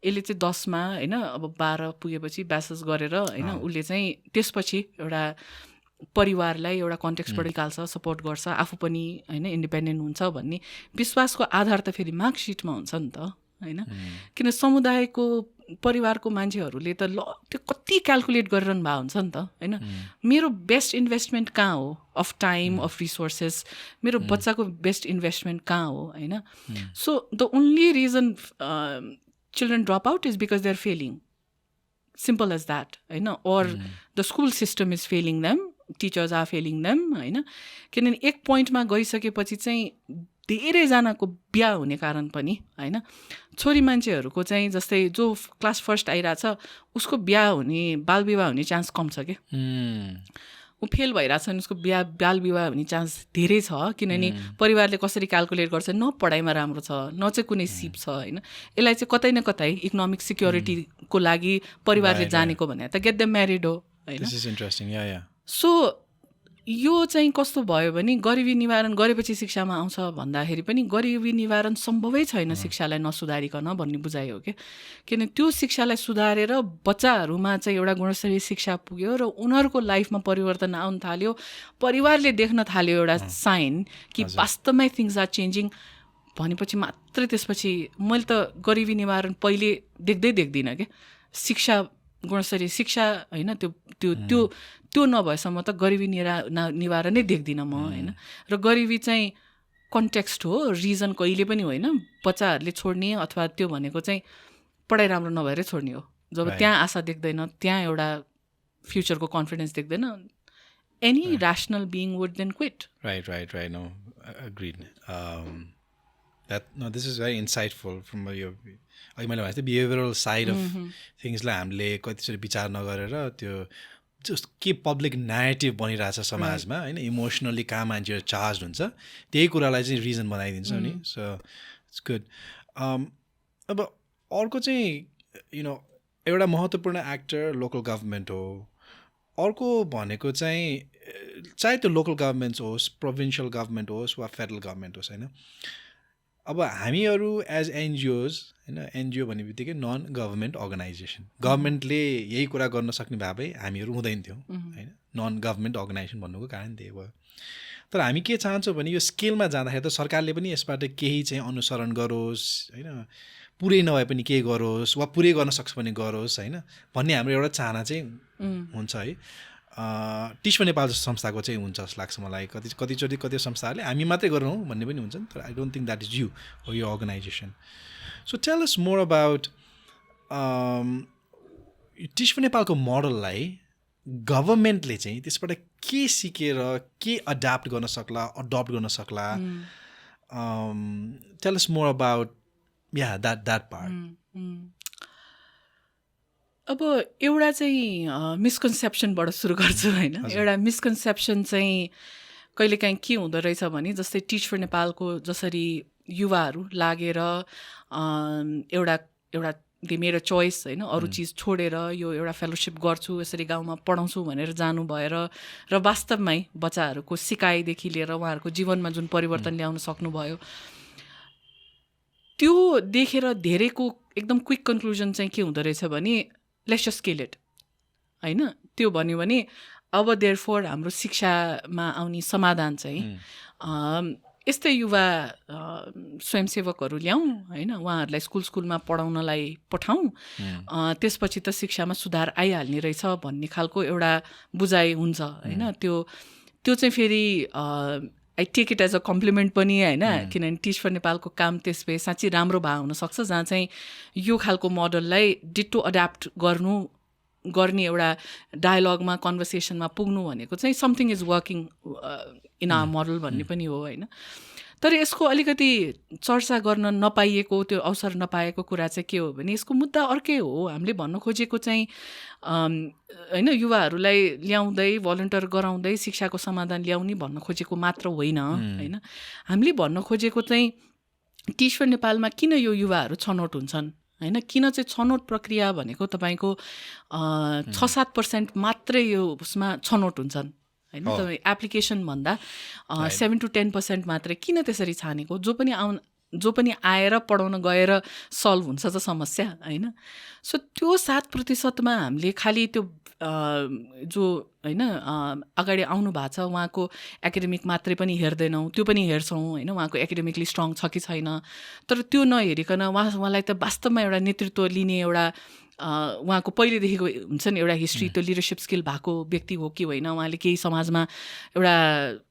यसले चाहिँ 10मा होइन अब 12 पुगेपछि ब्याचलर्स गरेर होइन उसले चाहिँ त्यसपछि एउटा परिवारलाई एउटा कन्टेक्स्टबाट निकाल्छ, सपोर्ट गर्छ, आफू पनि होइन इन्डिपेन्डेन्ट हुन्छ भन्ने विश्वासको आधार त फेरि मार्कसिटमा हुन्छ नि त होइन। किन समुदायको परिवारको मान्छेहरूले त ल त्यो कति क्यालकुलेट गरिरहनु भएको हुन्छ नि त होइन। मेरो बेस्ट इन्भेस्टमेन्ट कहाँ हो, अफ टाइम, अफ रिसोर्सेस, मेरो बच्चाको बेस्ट इन्भेस्टमेन्ट कहाँ हो होइन। So the only reason children drop out is because they are failing, simple as that होइन। और the school system is failing them, teachers are failing them होइन। किनभने एक पोइन्टमा गइसकेपछि चाहिँ धेरैजनाको बिहा हुने कारण पनि होइन, छोरी मान्छेहरूको चाहिँ जस्तै जो क्लास फर्स्ट आइरहेछ उसको बिहा हुने, बाल विवाह हुने चान्स कम छ क्या। ऊ फेल भइरहेछ भने उसको बाल विवाह हुने चान्स धेरै छ, किनभने परिवारले कसरी क्यालकुलेट गर्छ, न पढाइमा राम्रो छ न चाहिँ कुनै सिप छ होइन। यसलाई चाहिँ कतै न कतै इकोनोमिक सिक्योरिटीको लागि परिवारले जानेको भने त गेट देम म्यारिड हो होइन। सो यो चाहिँ कस्तो भयो भने गरिबी निवारण गरेपछि शिक्षामा आउँछ भन्दाखेरि पनि गरिबी निवारण सम्भवै छैन शिक्षालाई नसुधारिकन भन्ने बुझाइ हो क्या। किन त्यो शिक्षालाई सुधारेर बच्चाहरूमा चाहिँ एउटा गुणस्तरीय शिक्षा पुग्यो र उनीहरूको लाइफमा परिवर्तन आउन थाल्यो, परिवारले देख्न थाल्यो एउटा साइन कि वास्तवमै थिङ्स आर चेन्जिङ भनेपछि मात्रै त्यसपछि मैले त गरिबी निवारण पहिले देख्दिनँ क्या। शिक्षा, गुणस्तरीय शिक्षा होइन, त्यो नभएसम्म त गरिबी निवारणै देख्दिनँ म होइन। र गरिबी चाहिँ कन्टेक्स्ट हो, रिजन कहिले पनि होइन। बच्चाहरूले छोड्ने अथवा त्यो भनेको चाहिँ पढाइ राम्रो नभएरै छोड्ने हो। जब त्यहाँ आशा देख्दैन, त्यहाँ एउटा फ्युचरको कन्फिडेन्स देख्दैन, any rational being would then quit. Right. No, agreed. No, this is very insightful from your. मैले भनेको बिहेभियरल साइड अफ थिङ्सलाई हामीले कतिचोटि विचार नगरेर त्यो जस्ट के पब्लिक न्यारेटिभ बनिरहेछ समाजमा होइन, इमोसनली कहाँ मान्छेहरू चार्ज हुन्छ त्यही कुरालाई चाहिँ रिजन बनाइदिन्छ नि। So it's good. अब अर्को चाहिँ एउटा महत्त्वपूर्ण एक्टर लोकल गभर्मेन्ट हो, अर्को भनेको चाहिँ चाहे त्यो लोकल गभर्मेन्ट्स होस्, प्रोभिन्सियल गभर्मेन्ट होस् वा फेडरल गभर्मेन्ट होस् होइन। अब हामीहरू एज एनजिओज होइन, एनजिओ भन्ने बित्तिकै नन गभर्मेन्ट अर्गनाइजेसन, गभर्मेन्टले यही कुरा गर्न सक्ने भए भए हामीहरू हुँदैन थियौँ होइन। नन गभर्मेन्ट अर्गनाइजेसन भन्नुको कारण त्यही भयो। तर हामी के चाहन्छौँ भने यो स्केलमा जाँदाखेरि त सरकारले पनि यसबाट केही चाहिँ अनुसरण गरोस् होइन, पुरै नभए पनि केही गरोस् वा पुरै गर्न सक्छ भने गरोस् होइन भन्ने हाम्रो एउटा चाहना चाहिँ हुन्छ है। टिच नेपाल जस्तो संस्थाको चाहिँ हुन्छ जस्तो लाग्छ मलाई। कतिचोटि कति संस्थाहरूले हामी मात्रै गरौँ भन्ने पनि हुन्छ नि, तर I don't think that is you हो यो organization. So tell us more about teach नेपालको मोडललाई गभर्मेन्टले चाहिँ त्यसबाट के सिकेर के अड्याप्ट गर्न सक्ला, अडप्ट गर्न सक्ला। Tail us more about that part. अब एउटा चाहिँ मिसकन्सेप्सनबाट सुरु गर्छु होइन। एउटा मिसकन्सेप्सन चाहिँ कहिलेकाहीँ के हुँदो रहेछ भने जस्तै टिच फर नेपालको जसरी युवाहरू लागेर एउटा मेरो चोइस होइन, अरू चिज छोडेर यो एउटा फेलोसिप गर्छु, यसरी गाउँमा पढाउँछु भनेर जानु भएर र वास्तवमै बच्चाहरूको सिकाइदेखि लिएर उहाँहरूको जीवनमा जुन परिवर्तन ल्याउन सक्नुभयो, त्यो देखेर धेरैको एकदम क्विक कन्क्लुजन चाहिँ के हुँदो रहेछ भने लेट्स जस्ट स्केल इट होइन। त्यो भन्यो भने अब देयरफोर हाम्रो शिक्षामा आउने समाधान चाहिँ यस्तै युवा स्वयंसेवकहरू ल्याउँ होइन, उहाँहरूलाई स्कुलमा पढाउनलाई पठाउँ, त्यसपछि त शिक्षामा सुधार आइहाल्ने रहेछ भन्ने खालको एउटा बुझाइ हुन्छ होइन। त्यो चाहिँ फेरि I take it as a compliment पनि होइन, किनभने टिच फर नेपालको काम त्यसपछि साँच्चै राम्रो भए हुनसक्छ जहाँ चाहिँ यो खालको मोडललाई डिटो अड्याप्ट गर्ने एउटा डायलगमा कन्भर्सेसनमा पुग्नु भनेको चाहिँ something is working in our model भन्ने पनि हो होइन। तर यसको अलिकति चर्चा गर्न नपाइएको, त्यो अवसर नपाएको कुरा चाहिँ के हो भने यसको मुद्दा अर्कै हो। हामीले भन्न खोजेको चाहिँ होइन युवाहरूलाई ल्याउँदै भलन्टियर गराउँदै शिक्षाको समाधान ल्याउने भन्न खोजेको मात्र होइन होइन। हामीले भन्न खोजेको चाहिँ टिच फर नेपालमा किन यो युवाहरू छनौट हुन्छन् होइन, किन चाहिँ छनौट प्रक्रिया भनेको तपाईँको 6-7% मात्रै यो उसमा छनौट हुन्छन् होइन। तपाईँ एप्लिकेसन भन्दा 7 to 10% मात्रै किन त्यसरी छानेको, जो पनि जो पनि आएर पढाउन गएर सल्भ हुन्छ त समस्या होइन. सो त्यो 7% मा हामीले खालि त्यो जो होइन अगाडि आउनु भएको छ उहाँको एकाडेमिक मात्रै पनि हेर्दैनौँ, त्यो पनि हेर्छौँ होइन, उहाँको एकाडेमिकली स्ट्रङ छ कि छैन. तर त्यो नहेरिकन उहाँलाई त वास्तवमा एउटा नेतृत्व लिने एउटा उहाँको पहिलेदेखिको हुन्छ नि एउटा हिस्ट्री, त्यो लिडरसिप स्किल भएको व्यक्ति हो कि होइन, उहाँले केही समाजमा एउटा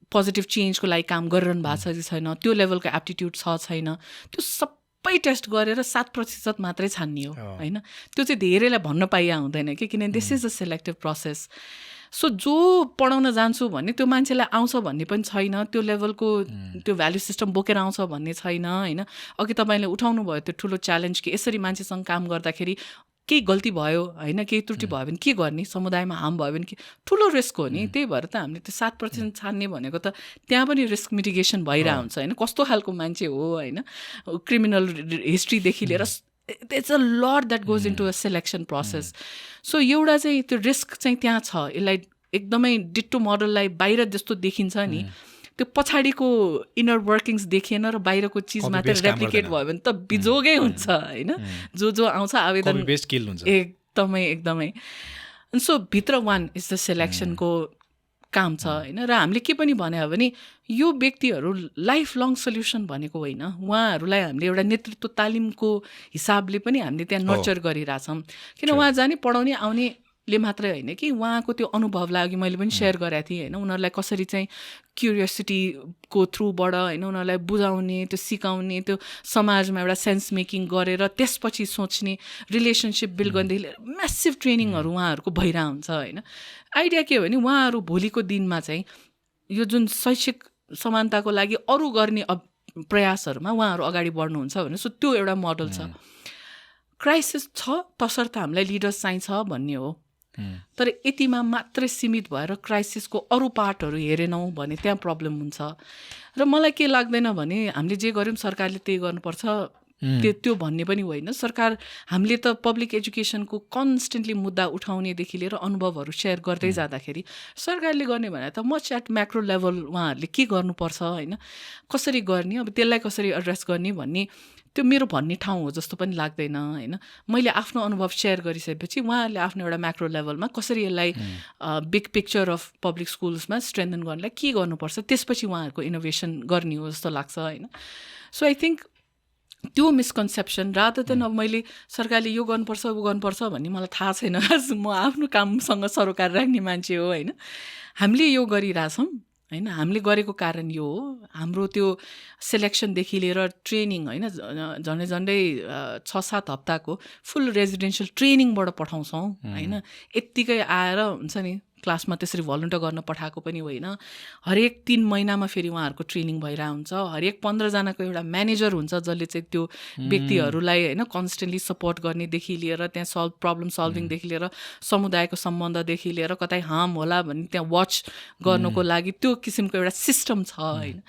पोजिटिभ चेन्जको लागि काम गरिरहनु भएको छ कि छैन, त्यो लेभलको एप्टिट्युड छ छैन, त्यो सबै टेस्ट गरेर 7% मात्रै छान्ने हो होइन. त्यो चाहिँ धेरैलाई भन्न पाइया हुँदैन कि, किनभने this is a selective process. So जो पढाउन जान्छु भन्ने त्यो मान्छेलाई आउँछ भन्ने पनि छैन, त्यो लेभलको त्यो भ्याल्यु सिस्टम बोकेर आउँछ भन्ने छैन होइन. अघि तपाईँले उठाउनु भयो त्यो ठुलो च्यालेन्ज कि यसरी मान्छेसँग काम गर्दाखेरि केही गल्ती भयो होइन, केही त्रुटि भयो भने के गर्ने, समुदायमा हार्म भयो भने के, ठुलो रिस्क हो नि. त्यही भएर त हामीले त्यो 7% छान्ने भनेको त त्यहाँ पनि रिस्क मिटिगेसन भइरहेको हुन्छ होइन, कस्तो खालको मान्छे हो होइन, क्रिमिनल हिस्ट्रीदेखि लिएर it's a lot that goes into a selection process. So एउटा चाहिँ त्यो रिस्क चाहिँ त्यहाँ छ. यसलाई एकदमै डिट्टो मोडललाई बाहिर जस्तो देखिन्छ नि, त्यो पछाडिको इनर वर्किङ्स देखिएन र बाहिरको चिज मात्रै रेप्लिकेट भयो भने त बिजोगै हुन्छ होइन. जो आउँछ आवेदन एकदमै एकदमै. सो भित्र वान इज द सेलेक्सनको काम छ होइन. र हामीले के पनि भन्यो भने यो व्यक्तिहरू लाइफ लङ सल्युसन भनेको होइन, उहाँहरूलाई हामीले एउटा नेतृत्व तालिमको हिसाबले पनि हामीले त्यहाँ नर्चर गरिरहेछौँ. किन उहाँ जाने पढाउने आउनेले मात्रै होइन कि, उहाँको त्यो अनुभवलाई अघि मैले पनि सेयर गरेको थिएँ होइन, उनीहरूलाई कसरी चाहिँ क्युरियोसिटीको थ्रुबाट होइन उनीहरूलाई बुझाउने, त्यो सिकाउने, त्यो समाजमा एउटा सेन्स मेकिङ गरेर त्यसपछि सोच्ने, रिलेसनसिप बिल्ड गर्नेदेखि लिएर म्यासिभ ट्रेनिङहरू उहाँहरूको भइरहेको हुन्छ होइन. आइडिया के हो भने उहाँहरू भोलिको दिनमा चाहिँ यो जुन शैक्षिक समानताको लागि अरू गर्ने प्रयासहरूमा उहाँहरू अगाडि बढ्नुहुन्छ भने. सो त्यो एउटा मोडल छ. क्राइसिस छ तसर्थ हामीलाई लिडर्स चाहिन्छ भन्ने हो, तर यतिमा मात्रै सीमित भएर क्राइसिसको अरू पार्टहरू हेरेनौँ भने त्यहाँ प्रब्लम हुन्छ. र मलाई के लाग्दैन भने हामीले जे गर्यौँ सरकारले त्यही गर्नुपर्छ त्यो भन्ने पनि होइन. सरकार हामीले त पब्लिक एजुकेसनको कन्स्टेन्टली मुद्दा उठाउनेदेखि लिएर अनुभवहरू सेयर गर्दै जाँदाखेरि सरकारले गर्ने भने त मच एट म्याक्रो लेभल उहाँहरूले के गर्नुपर्छ होइन, कसरी गर्ने, अब त्यसलाई कसरी एड्रेस गर्ने भन्ने त्यो मेरो भन्ने ठाउँ हो जस्तो पनि लाग्दैन होइन. मैले आफ्नो अनुभव सेयर गरिसकेपछि उहाँहरूले आफ्नो एउटा म्याक्रो लेभलमा कसरी यसलाई बिग पिक्चर अफ पब्लिक स्कुल्समा स्ट्रेन्थन गर्नलाई के गर्नुपर्छ त्यसपछि उहाँहरूको इनोभेसन गर्ने हो जस्तो लाग्छ होइन. सो आई थिङ्क त्यो मिसकन्सेप्सन रादर देन अब मैले सरकारले यो गर्नुपर्छ ऊ गर्नुपर्छ भन्ने मलाई थाहा छैन. म आफ्नो कामसँग सरोकार राख्ने मान्छे हो होइन. हामीले यो गरिरहेछौँ होइन, हामीले गरेको कारण यो हो. हाम्रो त्यो सेलेक्सनदेखि लिएर ट्रेनिङ होइन, झन्डै 6-7 हप्ताको फुल रेजिडेन्सियल ट्रेनिङबाट पठाउँछौँ होइन. यत्तिकै आएर हुन्छ नि क्लासमा त्यसरी भलन्टियर गर्न पठाएको पनि होइन. हरेक 3 महिनामा फेरि उहाँहरूको ट्रेनिङ भइरहेको हुन्छ. हरेक 15 जनाको एउटा म्यानेजर हुन्छ जसले चाहिँ त्यो व्यक्तिहरूलाई होइन कन्सटेन्टली सपोर्ट गर्नेदेखि लिएर त्यहाँ प्रब्लम सल्भिङदेखि लिएर समुदायको सम्बन्धदेखि लिएर कतै हार्म होला भन्ने त्यहाँ वाच गर्नको लागि त्यो किसिमको एउटा सिस्टम छ होइन.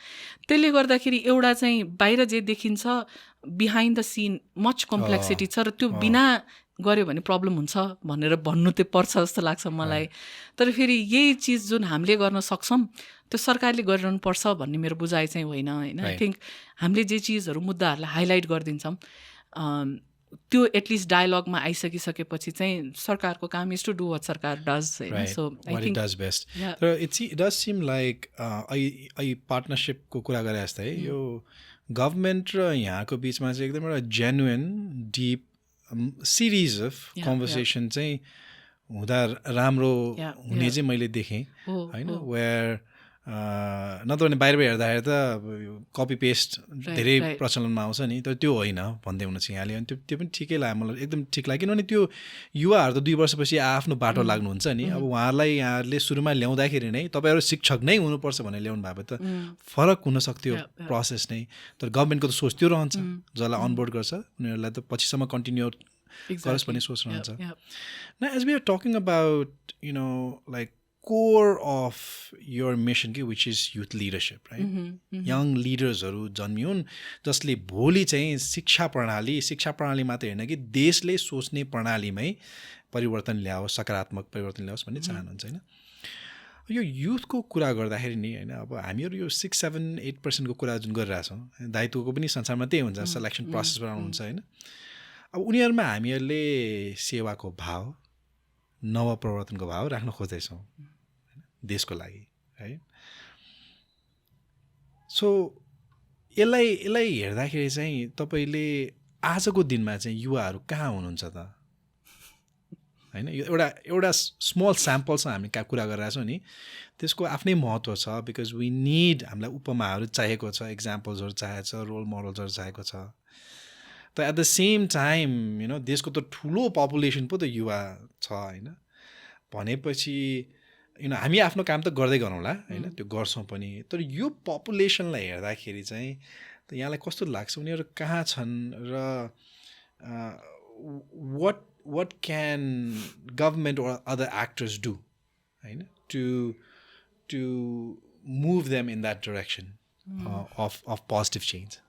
त्यसले गर्दाखेरि एउटा चाहिँ बाहिर जे देखिन्छ behind the scene much complexity छ र त्यो बिना गऱ्यो भने प्रब्लम हुन्छ भनेर भन्नु त्यो पर्छ जस्तो लाग्छ मलाई. तर फेरि यही चिज जुन हामीले गर्न सक्छौँ त्यो सरकारले गरिरहनु पर्छ भन्ने मेरो बुझाइ चाहिँ होइन होइन. आई थिङ्क हामीले जे चिजहरू मुद्दाहरूलाई हाइलाइट गरिदिन्छौँ त्यो एटलिस्ट डायलगमा आइसकिसकेपछि चाहिँ सरकारको काम इज टु डु वाट सरकार डज होइन. So I think does best. तर इट डज सिम लाइक अहिले पार्टनरसिपको कुरा गरे जस्तै यो गभर्मेन्ट र यहाँको बिचमा चाहिँ एकदम एउटा genuine deep series of conversation चाहिँ हुँदा राम्रो हुने चाहिँ मैले देखेँ होइन. वेयर नत्र भने बाहिर हेर्दाखेरि त कपी पेस्ट धेरै प्रचलनमा आउँछ नि, तर त्यो होइन भन्दै हुनु चाहिँ यहाँले. अनि त्यो पनि ठिकै लाग्यो मलाई, एकदम ठिक लाग्यो. किनभने त्यो युवाहरू त 2 वर्षपछि आफ्नो बाटो लाग्नुहुन्छ नि. अब उहाँहरूलाई यहाँहरूले सुरुमा ल्याउँदाखेरि नै तपाईँहरू शिक्षक नै हुनुपर्छ भनेर ल्याउनु भएको त फरक हुनसक्थ्यो प्रोसेस नै. तर गभर्मेन्टको त सोच त्यो रहन्छ, जसलाई अनबोर्ड गर्छ उनीहरूलाई त पछिसम्म कन्टिन्यू गरोस् भन्ने सोच रहन्छ. न as we are talking about you know like core of your mission which is youth leadership, right? Young leadersहरू जन्मिउन् जसले भोलि चाहिँ शिक्षा प्रणाली मात्रै होइन कि देशले सोच्ने प्रणालीमै परिवर्तन ल्याओस्, सकारात्मक परिवर्तन ल्याओस् भन्ने चाहनुहुन्छ होइन. यो युथको कुरा गर्दाखेरि नि होइन अब हामीहरू यो 6-7-8% कुरा जुन गरिरहेछौँ दायित्वको पनि संसारमा त्यही हुन्छ सेलेक्सन प्रोसेसबाट हुन्छ होइन अब उनीहरूमा हामीहरूले सेवाको भाव नवप्रवर्तनको भाव राख्न खोज्दैछौँ देशको लागि है सो यसलाई हेर्दाखेरि चाहिँ तपाईँले आजको दिनमा चाहिँ युवाहरू कहाँ हुनुहुन्छ त होइन यो एउटा स्मल स्याम्पलसँग हामी कहाँ कुरा गरिरहेछौँ नि त्यसको आफ्नै महत्त्व छ बिकज वी निड हामीलाई उपमाहरू चाहिएको छ इक्जाम्पल्सहरू चाहिएको छ रोल मोडल्सहरू चाहिएको छ त एट द सेम टाइम देशको त ठुलो पपुलेसन पो त युवा छ होइन भनेपछि हामी आफ्नो काम त गर्दै गरौँला होइन त्यो गर्छौँ पनि तर यो पपुलेसनलाई हेर्दाखेरि चाहिँ त यहाँलाई कस्तो लाग्छ उनीहरू कहाँ छन् र what can government or other actors do होइन to move them in that direction of positive change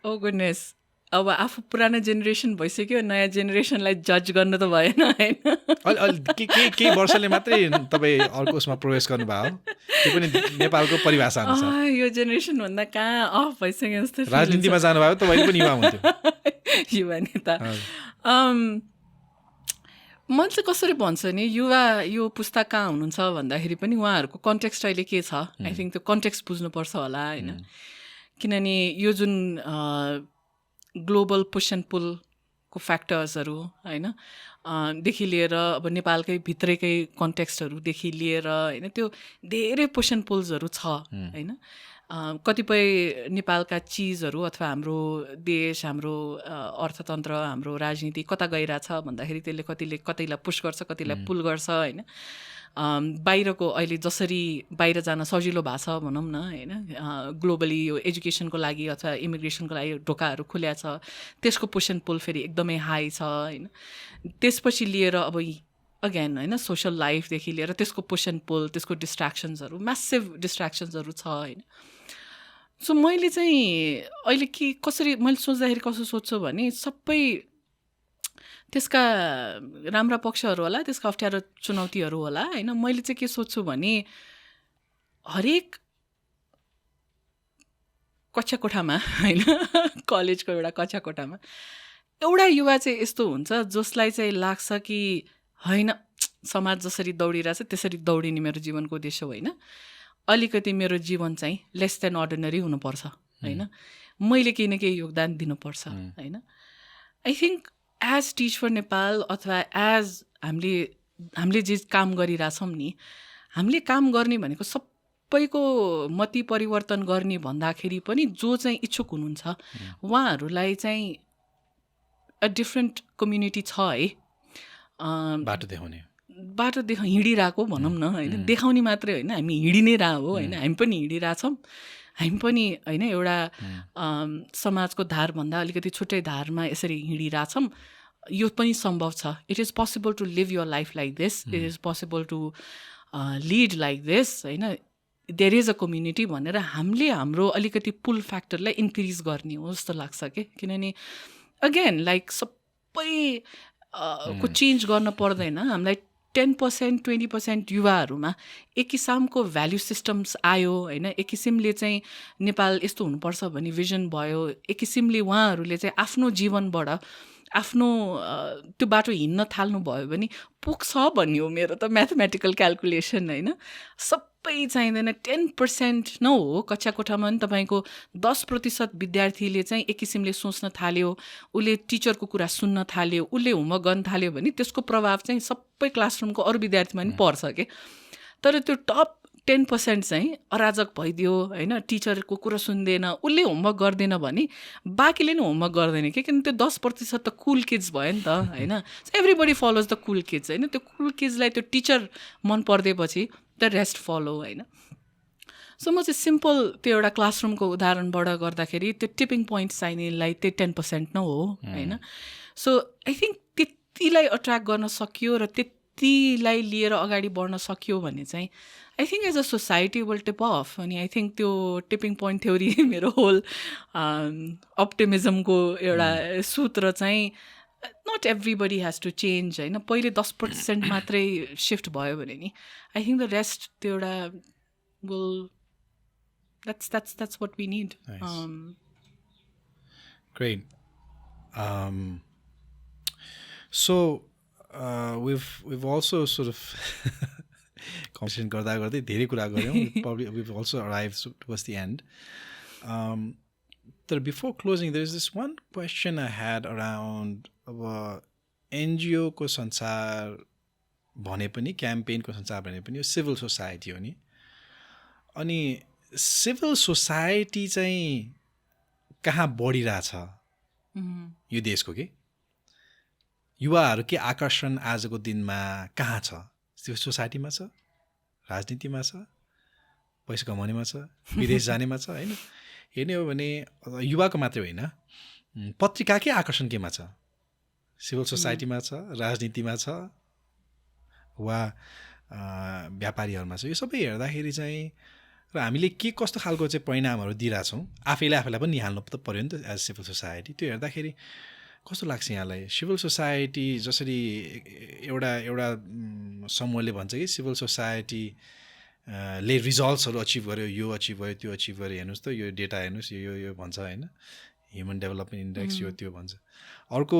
oh goodness अब आफू पुरानो जेनेरेसन भइसक्यो नयाँ जेनेरेसनलाई जज गर्नु त भएन होइन केही वर्षले मात्रै तपाईँ अर्को उसमा प्रवेश गर्नुभयो त्यो पनि नेपालको परिभाषा अनुसार यो जेनेरेसनभन्दा कहाँ अफ भइसक्यो जस्तो राजनीतिमा जानुभयो तपाईँ पनि युवा हुन्थ्यो युवा नेता मैले चाहिँ कसरी भन्छु नि युवा यो पुस्ता कहाँ हुनुहुन्छ भन्दाखेरि पनि उहाँहरूको कन्टेक्स्ट अहिले के छ आई थिङ्क त्यो कन्टेक्स्ट बुझ्नुपर्छ होला होइन किनभने यो जुन ग्लोबल पुस एन्ड पुलको फ्याक्टर्सहरू होइन देखि लिएर अब नेपालकै भित्रैकै कन्टेक्स्टहरूदेखि लिएर होइन त्यो धेरै पुस एन्ड पुल्सहरू छ होइन कतिपय नेपालका चिजहरू अथवा हाम्रो देश हाम्रो अर्थतन्त्र हाम्रो राजनीति कता गइरहेछ भन्दाखेरि त्यसले कतैलाई पुस गर्छ कतिलाई पुल गर्छ होइन बाहिरको अहिले जसरी बाहिर जान सजिलो भएको छ भनौँ न होइन ग्लोबली यो एजुकेसनको लागि अथवा इमिग्रेसनको लागि ढोकाहरू खुल्या छ त्यसको पुस एन्ड पुल फेरि एकदमै हाई छ होइन त्यसपछि लिएर अब अगेन होइन सोसल लाइफदेखि लिएर त्यसको पुस एन्ड पुल त्यसको डिस्ट्र्याक्सन्सहरू म्यासिभ डिस्ट्र्याक्सन्सहरू छ होइन सो मैले चाहिँ अहिले कसरी मैले सोच्दाखेरि कसो सोध्छु भने सबै त्यसका राम्रा पक्षहरू होला त्यसका अप्ठ्यारो चुनौतीहरू होला होइन मैले चाहिँ के सोध्छु भने हरेक कक्षा कोठामा होइन कलेजको एउटा कक्षा कोठामा एउटा युवा चाहिँ यस्तो हुन्छ जसलाई चाहिँ लाग्छ कि होइन समाज जसरी दौडिरहेछ त्यसरी दौडिने मेरो जीवनको उद्देश्य होइन अलिकति मेरो जीवन चाहिँ लेस देन अर्डिनरी हुनुपर्छ होइन मैले केही न केही योगदान दिनुपर्छ होइन I think as teach for Nepal अथवा एज हामीले जे काम गरिरहेछौँ नि हामीले काम गर्ने भनेको सबैको मति परिवर्तन गर्ने भन्दाखेरि पनि जो चाहिँ इच्छुक हुनुहुन्छ उहाँहरूलाई चाहिँ अ डिफ्रेन्ट कम्युनिटी छ है बाटो हिँडिरहेको भनौँ न होइन देखाउने मात्रै होइन हामी हिँडि नै रह हो होइन हामी पनि हिँडिरहेछौँ हामी पनि होइन एउटा समाजको धारभन्दा अलिकति छुट्टै धारमा यसरी हिँडिरहेछौँ यो पनि सम्भव छ it is possible to live your life like this it is possible to lead like this होइन देयर इज अ कम्युनिटी भनेर हामीले हाम्रो अलिकति पुल फ्याक्टरलाई इन्क्रिज गर्ने हो जस्तो लाग्छ कि किनभने अगेन लाइक सबै को चेन्ज गर्न पर्दैन हामीलाई 10% 20% युवाहरूमा एक किसिमको भ्याल्यु सिस्टम्स आयो होइन एक किसिमले चाहिँ नेपाल यस्तो हुनुपर्छ भन्ने भिजन भयो एक किसिमले उहाँहरूले चाहिँ आफ्नो जीवनबाट आफ्नो त्यो बाटो हिँड्न थाल्नु भयो भने पुग्छ भन्ने हो मेरो त म्याथमेटिकल क्यालकुलेसन होइन सबै चाहिँदैन 10% न हो कक्षा कोठामा पनि तपाईँको 10% विद्यार्थीले चाहिँ एक किसिमले सोच्न थाल्यो उसले टिचरको कुरा सुन्न थाल्यो उसले होमवर्क गर्न थाल्यो भने त्यसको प्रभाव चाहिँ सबै क्लासरुमको अरू विद्यार्थीमा पनि पर्छ कि तर त्यो टप 10% चाहिँ अराजक भइदियो होइन टिचरको कुरा सुन्दैन उसले होमवर्क गर्दैन भने बाँकीले नि होमवर्क गर्दैन कि किन त्यो 10% त कुल किड्स भयो नि त होइन everybody follows the cool kids होइन त्यो कुल किड्सलाई त्यो टिचर मन परिदिएपछि द रेस्ट फलो होइन सो म चाहिँ सिम्पल त्यो एउटा क्लासरुमको उदाहरणबाट गर्दाखेरि त्यो टिपिङ पोइन्ट चाहिनेलाई त्यो 10% न हो होइन सो आई थिङ्क त्यतिलाई अट्र्याक्ट गर्न सकियो र त्यतिलाई लिएर अगाडि बढ्न सकियो भने चाहिँ I think as a society will tip off अनि आई थिङ्क त्यो टिपिङ पोइन्ट थ्योरी मेरो होल अप्टिमिजमको एउटा सूत्र चाहिँ not everybody has to change होइन पहिले 10% मात्रै शिफ्ट भयो भने नि आई थिङ्क द रेस्ट त्यो एउटा will that's what we need. Nice. Great. So we've also sort of conversation गर्दा गर्दै धेरै कुरा गऱ्यौँ. Probably we've also arrived towards the end. Before closing, there is this one question I had around NGO को संसार भने पनि campaign को संसार भने पनि यो सिभिल सोसाइटी हो नि. अनि सिभिल सोसाइटी चाहिँ कहाँ बढिरहेछ यो देशको के युवाहरू के आकर्षण आजको दिनमा कहाँ छ? सिभिल सोसाइटीमा छ, राजनीतिमा छ, पैसा कमाउनेमा छ, विदेश जानेमा छ होइन. हेर्ने हो भने युवाको मात्रै होइन, पत्रिकाकै आकर्षण केमा छ? सिभिल सोसाइटीमा छ, राजनीतिमा छ, वा व्यापारीहरूमा छ. यो सबै हेर्दाखेरि चाहिँ र हामीले के कस्तो खालको चाहिँ परिणामहरू दिइरहेछौँ आफैलाई पनि निहाल्नु त पऱ्यो नि त एज सिभिल सोसाइटी. त्यो हेर्दाखेरि कस्तो लाग्छ यहाँलाई? सिभिल सोसाइटी जसरी एउटा समूहले भन्छ कि सिभिल सोसाइटी ले रिजल्ट्सहरू अचिभ गर्यो, यो अचिभ भयो, त्यो अचिभ गर्यो, हेर्नुहोस् त यो डेटा हेर्नुहोस्, यो भन्छ होइन, ह्युमन डेभलपमेन्ट इन्डेक्स यो त्यो भन्छ. अर्को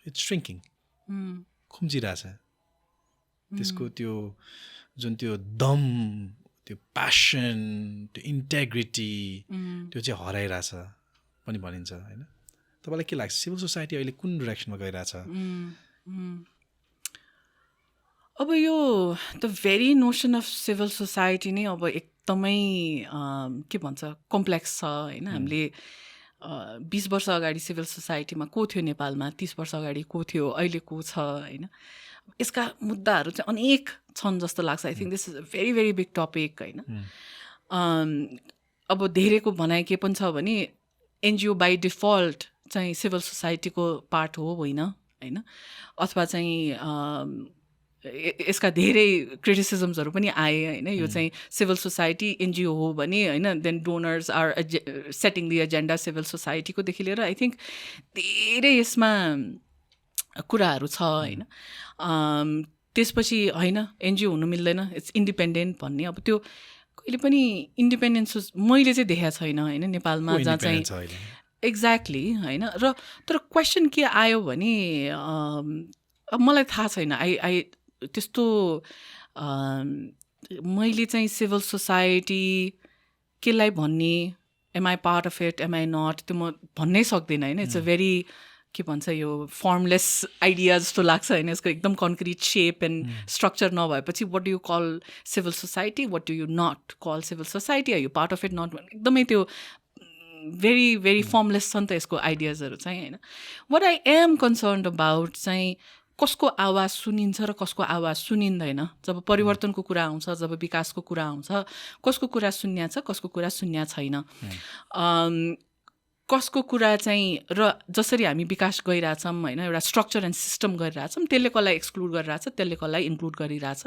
इट्स श्रिङ्किङ, खुम्चिरहेछ. त्यसको त्यो जुन त्यो दम, त्यो प्यासन, त्यो इन्टेग्रिटी त्यो चाहिँ हराइरहेछ पनि भनिन्छ होइन. तपाईँलाई के लाग्छ सिभिल सोसाइटी अहिले कुन डिरेक्सनमा गइरहेछ? अब यो the very notion of civil society नै अब एकदमै के भन्छ कम्प्लेक्स छ होइन. हामीले 20 वर्ष अगाडि सिभिल सोसाइटीमा को थियो नेपालमा, 30 वर्ष अगाडि को थियो, अहिले को छ होइन. यसका मुद्दाहरू चाहिँ अनेक छन् जस्तो लाग्छ. I think this is a very very big topic होइन. अब धेरैको भनाइ के पनि छ भने एनजिओ बाई डिफल्ट चाहिँ सिभिल सोसाइटीको पार्ट हो होइन होइन, अथवा चाहिँ यसका धेरै क्रिटिसिजम्सहरू पनि आए होइन. यो चाहिँ सिभिल सोसाइटी एनजिओ हो भने होइन, then donors are setting the agenda civil सोसाइटीकोदेखि लिएर आई थिङ्क धेरै यसमा कुराहरू छ होइन. त्यसपछि होइन एनजिओ हुनु मिल्दैन, इट्स इन्डिपेन्डेन्ट भन्ने. अब त्यो कहिले पनि इन्डिपेन्डेन्स मैले चाहिँ देखाएको छैन होइन नेपालमा, जहाँ चाहिँ एक्ज्याक्टली होइन. र तर क्वेसन के आयो भने अब मलाई थाहा छैन, आई त्यस्तो मैले चाहिँ सिभिल सोसाइटी केलाई भन्ने, am I part of it, am I not, त्यो म भन्नै सक्दिनँ होइन. इट्स अ भेरी के भन्छ यो फर्मलेस आइडिया जस्तो लाग्छ होइन. यसको एकदम कन्क्रिट सेप एन्ड स्ट्रक्चर नभएपछि what do you call civil society, what do you not call civil society, are you part of it not, एकदमै त्यो भेरी भेरी फर्मलेस छ नि त यसको आइडियाजहरू चाहिँ होइन. What I am concerned about चाहिँ कसको आवाज सुनिन्छ र कसको आवाज सुनिँदैन. जब परिवर्तनको कुरा आउँछ, जब विकासको कुरा आउँछ, कसको कुरा सुन्या छ, कसको कुरा सुन्या छैन, कसको कुरा चाहिँ. र जसरी हामी विकास गरिरहेछौँ होइन, एउटा स्ट्रक्चर एन्ड सिस्टम गरिरहेछौँ, त्यसले कसलाई एक्सक्लुड गरिरहेछ, त्यसले कसलाई इन्क्लुड गरिरहेछ.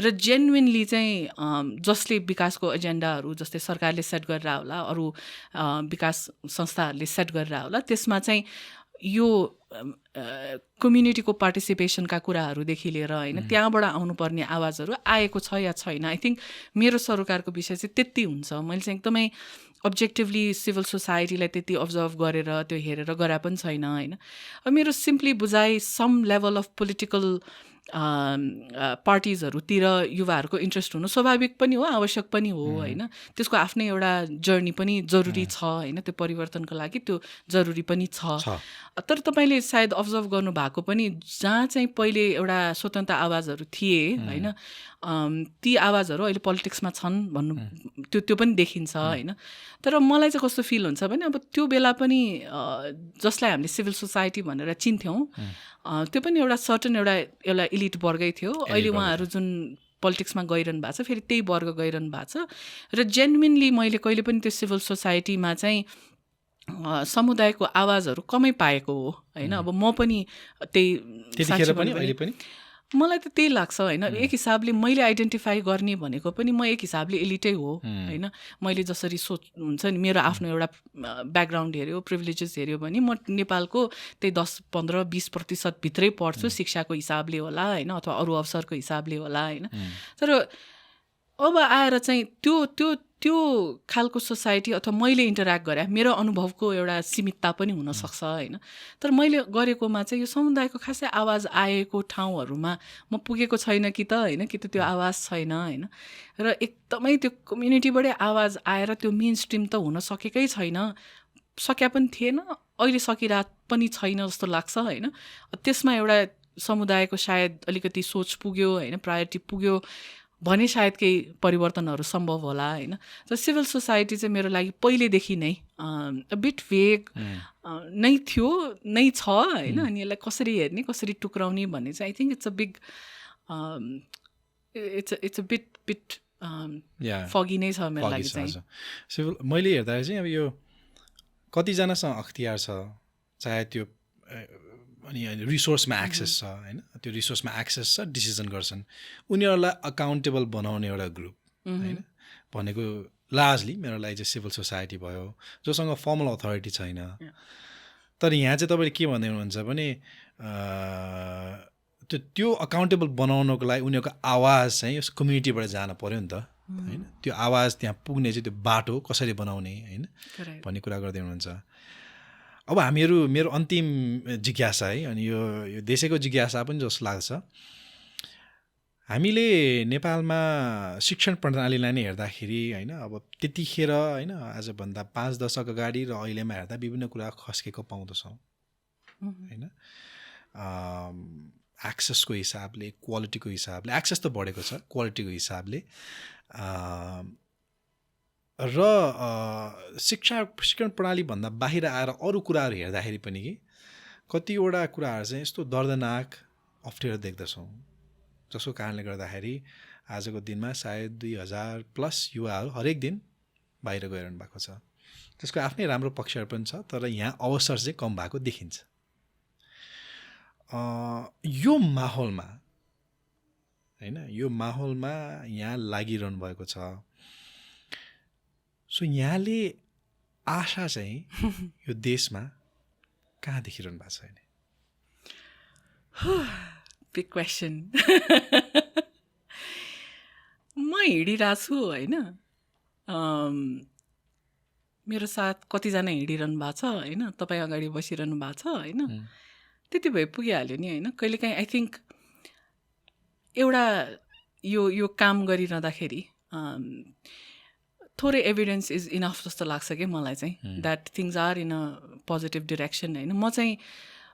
र जेन्युनली चाहिँ जसले विकासको एजेन्डाहरू जस्तै सरकारले सेट गरेर होला, अरू विकास संस्थाहरूले सेट गरेर होला, त्यसमा चाहिँ यो कम्युनिटीको पार्टिसिपेसनका कुराहरूदेखि लिएर होइन त्यहाँबाट आउनुपर्ने आवाजहरू आएको छ या छैन. आई थिङ्क मेरो सरोकारको विषय चाहिँ त्यति हुन्छ. मैले चाहिँ एकदमै अब्जेक्टिभली सिभिल सोसाइटीलाई त्यति अब्जर्भ गरेर त्यो हेरेर गरा पनि छैन होइन. मेरो सिम्पली बुझाइ सम लेभल अफ पोलिटिकल पार्टिजहरूतिर युवाहरूको इन्ट्रेस्ट हुनु स्वाभाविक पनि हो, आवश्यक पनि हो होइन. त्यसको आफ्नै एउटा जर्नी पनि जरुरी छ होइन, त्यो परिवर्तनको लागि त्यो जरुरी पनि छ. तर तपाईँले सायद अब्जर्भ गर्नुभएको पनि जहाँ चाहिँ पहिले एउटा स्वतन्त्र आवाजहरू थिए होइन, ती आवाजहरू अहिले पोलिटिक्समा छन् भन्नु त्यो पनि देखिन्छ होइन. तर मलाई चाहिँ कस्तो फिल हुन्छ भने अब त्यो बेला पनि जसलाई हामीले सिभिल सोसाइटी भनेर चिन्थ्यौँ त्यो पनि एउटा सर्टन एउटा इलिट वर्गै थियो. अहिले उहाँहरू जुन पोलिटिक्समा गइरहनु भएको छ फेरि त्यही वर्ग गइरहनु भएको छ. र जेन्युनली मैले कहिले पनि त्यो सिभिल सोसाइटीमा चाहिँ समुदायको आवाजहरू कमै पाएको हो होइन. अब म पनि त्यही मलाई त त्यही लाग्छ होइन एक हिसाबले मैले आइडेन्टिफाई गर्ने भनेको पनि म एक हिसाबले एलिटै हो होइन मैले जसरी हुन्छ नि मेरो आफ्नो एउटा ब्याकग्राउन्ड हेऱ्यो प्रिभिलेजेस हेऱ्यो भने म नेपालको त्यही 10-15-20% भित्रै पढ्छु शिक्षाको हिसाबले होला होइन अथवा अरू अवसरको हिसाबले होला होइन तर अब आएर चाहिँ त्यो खालको सोसाइटी अथवा मैले इन्टरेक्ट गरेँ मेरो अनुभवको एउटा सीमितता पनि हुनसक्छ होइन तर मैले गरेकोमा चाहिँ यो समुदायको खासै आवाज आएको ठाउँहरूमा म पुगेको छैन कि त होइन कि त त्यो आवाज छैन होइन र एकदमै त्यो कम्युनिटीबाटै आवाज आएर त्यो मेन स्ट्रिम त हुन सकेकै छैन सकिया पनि थिएन अहिले सकिरहेको पनि छैन जस्तो लाग्छ होइन त्यसमा एउटा समुदायको सायद अलिकति सोच पुग्यो होइन प्रायोरिटी पुग्यो भने सायद केही परिवर्तनहरू सम्भव होला होइन तर सिभिल सोसाइटी चाहिँ मेरो लागि पहिलेदेखि नै बिट भेग नै थियो नै छ होइन अनि यसलाई कसरी हेर्ने कसरी टुक्राउने भन्ने चाहिँ I think it's a bit foggy नै छ मेरो लागि चाहिँ सिभिल मैले हेर्दाखेरि चाहिँ अब यो कतिजनासँग अख्तियार छ चाहे त्यो अनि रिसोर्समा एक्सेस छ होइन त्यो रिसोर्समा एक्सेस छ डिसिजन गर्छन् उनीहरूलाई अकाउन्टेबल बनाउने एउटा ग्रुप होइन भनेको लार्जली मेरो लागि चाहिँ सिभिल सोसाइटी भयो जोसँग फर्मल अथोरिटी छैन तर यहाँ चाहिँ तपाईँले के भन्दै हुनुहुन्छ भने त्यो अकाउन्टेबल बनाउनको लागि उनीहरूको आवाज चाहिँ यस कम्युनिटीबाट जान पऱ्यो नि त होइन त्यो आवाज त्यहाँ पुग्ने चाहिँ त्यो बाटो कसरी बनाउने होइन भन्ने कुरा गर्दै हुनुहुन्छ अब मेरो अन्तिम जिज्ञासा है अनि यो देशैको जिज्ञासा पनि जस्तो लाग्छ हामीले नेपालमा शिक्षण प्रणालीलाई नै हेर्दाखेरि होइन अब त्यतिखेर होइन आजभन्दा 5 दशक अगाडि र अहिलेमा हेर्दा विभिन्न कुरा खस्केको पाउँदछौँ होइन एक्सेसको हिसाबले क्वालिटीको हिसाबले एक्सेस त बढेको छ क्वालिटीको हिसाबले र शिक्षण प्रणालीभन्दा बाहिर आएर अरू कुराहरू हेर्दाखेरि पनि कि कतिवटा कुराहरू चाहिँ यस्तो दर्दनाक अप्ठ्यारो देख्दछौँ जसको कारणले गर्दाखेरि आजको दिनमा सायद 2000+ युवाहरू हरेक दिन बाहिर गइरहनु भएको छ त्यसको आफ्नै राम्रो पक्षहरू पनि छ तर यहाँ अवसर चाहिँ कम भएको देखिन्छ यो माहौलमा होइन यो माहौलमा यहाँ लागिरहनु भएको छ सो यहाँले आशा चाहिँ यो देशमा कहाँ देखिरहनु भएको छ अहिले बिग क्वेसन म हिँडिरहेको छु होइन मेरो साथ कतिजना हिँडिरहनु भएको छ होइन तपाईँ अगाडि बसिरहनु भएको छ होइन त्यति भए पुगिहाल्यो नि होइन कहिलेकाहीँ आई थिङ्क एउटा यो काम गरिरहँदाखेरि थोरै एभिडेन्स इज इनफ जस्तो लाग्छ कि मलाई चाहिँ that things are in a positive direction होइन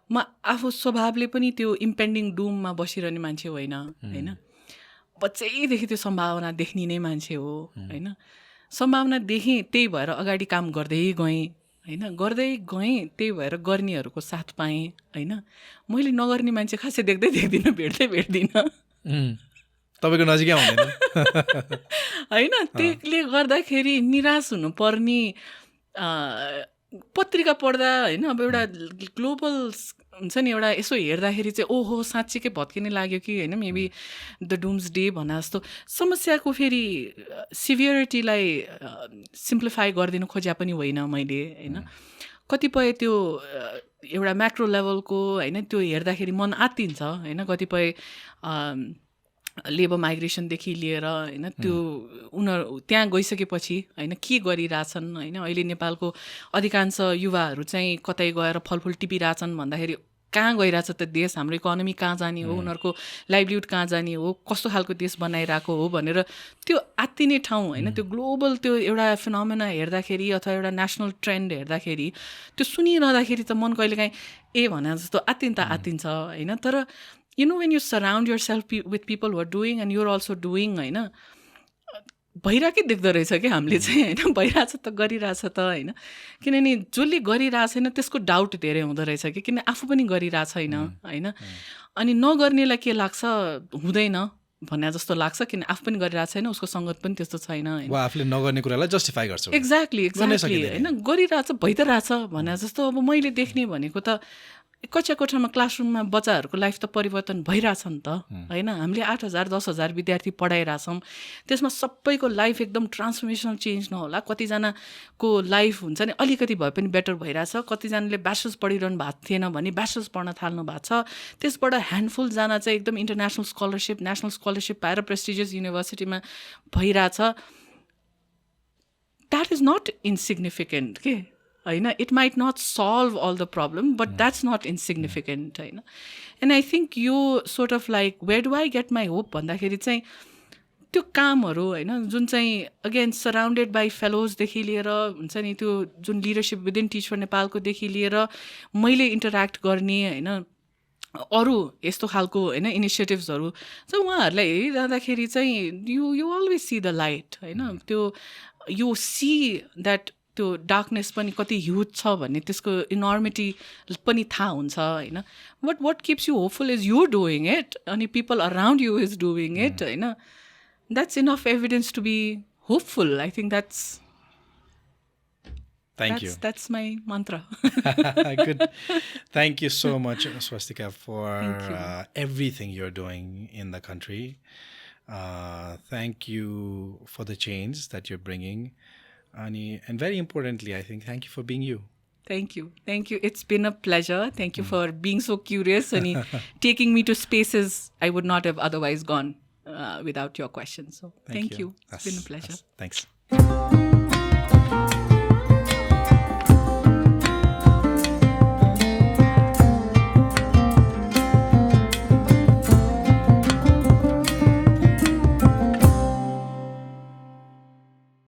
म आफू स्वभावले पनि त्यो इम्पेन्डिङ डुममा बसिरहने मान्छे होइन होइन बच्चैदेखि त्यो सम्भावना देख्ने नै मान्छे हो होइन सम्भावना देखेँ त्यही भएर अगाडि काम गर्दै गएँ होइन गर्दै गएँ त्यही भएर गर्नेहरूको साथ पाएँ होइन मैले नगर्ने मान्छे खासै देख्दिनँ भेट्दिनँ तपाईँको नजिकै आउँदैन होइन त्यसले गर्दाखेरि निराश हुनुपर्ने पत्रिका पढ्दा होइन अब एउटा ग्लोबल हुन्छ नि एउटा यसो हेर्दाखेरि चाहिँ ओहो साँच्चीकै भत्किने लाग्यो कि होइन मेबी द डुम्स डे भन्ने जस्तो समस्याको फेरि सिभियरिटीलाई सिम्प्लिफाई गरिदिनु खोज्या पनि होइन मैले होइन कतिपय त्यो एउटा म्याक्रो लेभलको होइन त्यो हेर्दाखेरि मन आत्तिन्छ होइन कतिपय लेबर माइग्रेसनदेखि लिएर होइन त्यो उनीहरू त्यहाँ गइसकेपछि होइन के गरिरहेछन् होइन अहिले नेपालको अधिकांश युवाहरू चाहिँ कतै गएर फलफुल टिपिरहेछन् भन्दाखेरि कहाँ गइरहेछ त देश हाम्रो इकोनोमी कहाँ जाने हो उनीहरूको लाइभलीहुड कहाँ जाने हो कस्तो खालको देश बनाइरहेको हो भनेर त्यो आत्तिने ठाउँ होइन त्यो ग्लोबल त्यो एउटा फिनोमेना हेर्दाखेरि अथवा एउटा नेसनल ट्रेन्ड हेर्दाखेरि त्यो सुनिरहँदाखेरि त मन कहिलेकाहीँ भने जस्तो आत्तिन्छ होइन तर you know when you surround yourself with people who are doing and you're also doing होइन भइरहेकै देख्दो रहेछ कि हामीले चाहिँ होइन भइरहेछ त गरिरहेछ त होइन किनभने जसले गरिरहेको छैन त्यसको डाउट धेरै हुँदो रहेछ कि किन आफू पनि गरिरहेको छैन होइन अनि नगर्नेलाई के लाग्छ हुँदैन भन्ने जस्तो लाग्छ किन आफू पनि गरिरहेको छैन उसको सङ्गत पनि त्यस्तो छैन आफूले नगर्ने कुरालाई जस्टिफाई गर्छ एक्ज्याक्टली होइन गरिरहेछ भइ त रहेछ भने जस्तो अब मैले देख्ने भनेको त कक्षा कोठामा क्लासरुममा बच्चाहरूको लाइफ त परिवर्तन भइरहेछ नि त होइन. हामीले 8,000 10,000 विद्यार्थी पढाइरहेछौँ. त्यसमा सबैको लाइफ एकदम ट्रान्सफर्मेसनल चेन्ज नहोला. कतिजनाको लाइफ हुन्छ नि अलिकति भए पनि बेटर भइरहेछ. कतिजनाले ब्याचलर्स पढिरहनु भएको थिएन भने ब्याचलर्स पढ्न थाल्नु भएको छ. त्यसबाट ह्यान्डफुलजना चाहिँ एकदम इन्टरनेसनल स्कलरसिप नेसनल स्कलरसिप पाएर प्रेस्टिजियस युनिभर्सिटीमा भइरहेछ. द्याट इज नट इन्सिग्निफिकेन्ट के होइन. It might not solve all the problem but that's not insignificant होइन. एन्ड आई थिङ्क यो sort of like where do I get my hope भन्दाखेरि चाहिँ त्यो कामहरू होइन जुन चाहिँ अगेन सराउन्डेड बाई फेलोजदेखि लिएर हुन्छ नि त्यो जुन लिडरसिप विदिन टिच फर नेपालकोदेखि लिएर मैले इन्टरेक्ट गर्ने होइन अरू यस्तो खालको होइन इनिसिएटिभ्सहरू चाहिँ उहाँहरूलाई हेरिरहँदाखेरि चाहिँ you always see the light होइन. त्यो यु सी द्याट त्यो डार्कनेस पनि कति ह्युज छ भन्ने त्यसको इनर्मिटी पनि थाहा हुन्छ होइन. But what keeps you hopeful is you doing it अनि people around you is doing it होइन. That's enough evidence to be hopeful. I think that's my mantra. Good. Thank you so much, Swastika, for everything you're doing in the country. Thank you for the change that you're bringing. And very importantly, I think, thank you for being you. Thank you. It's been a pleasure. Thank you for being so curious and taking me to spaces I would not have otherwise gone without your questions. So thank you. It's been a pleasure. Thanks.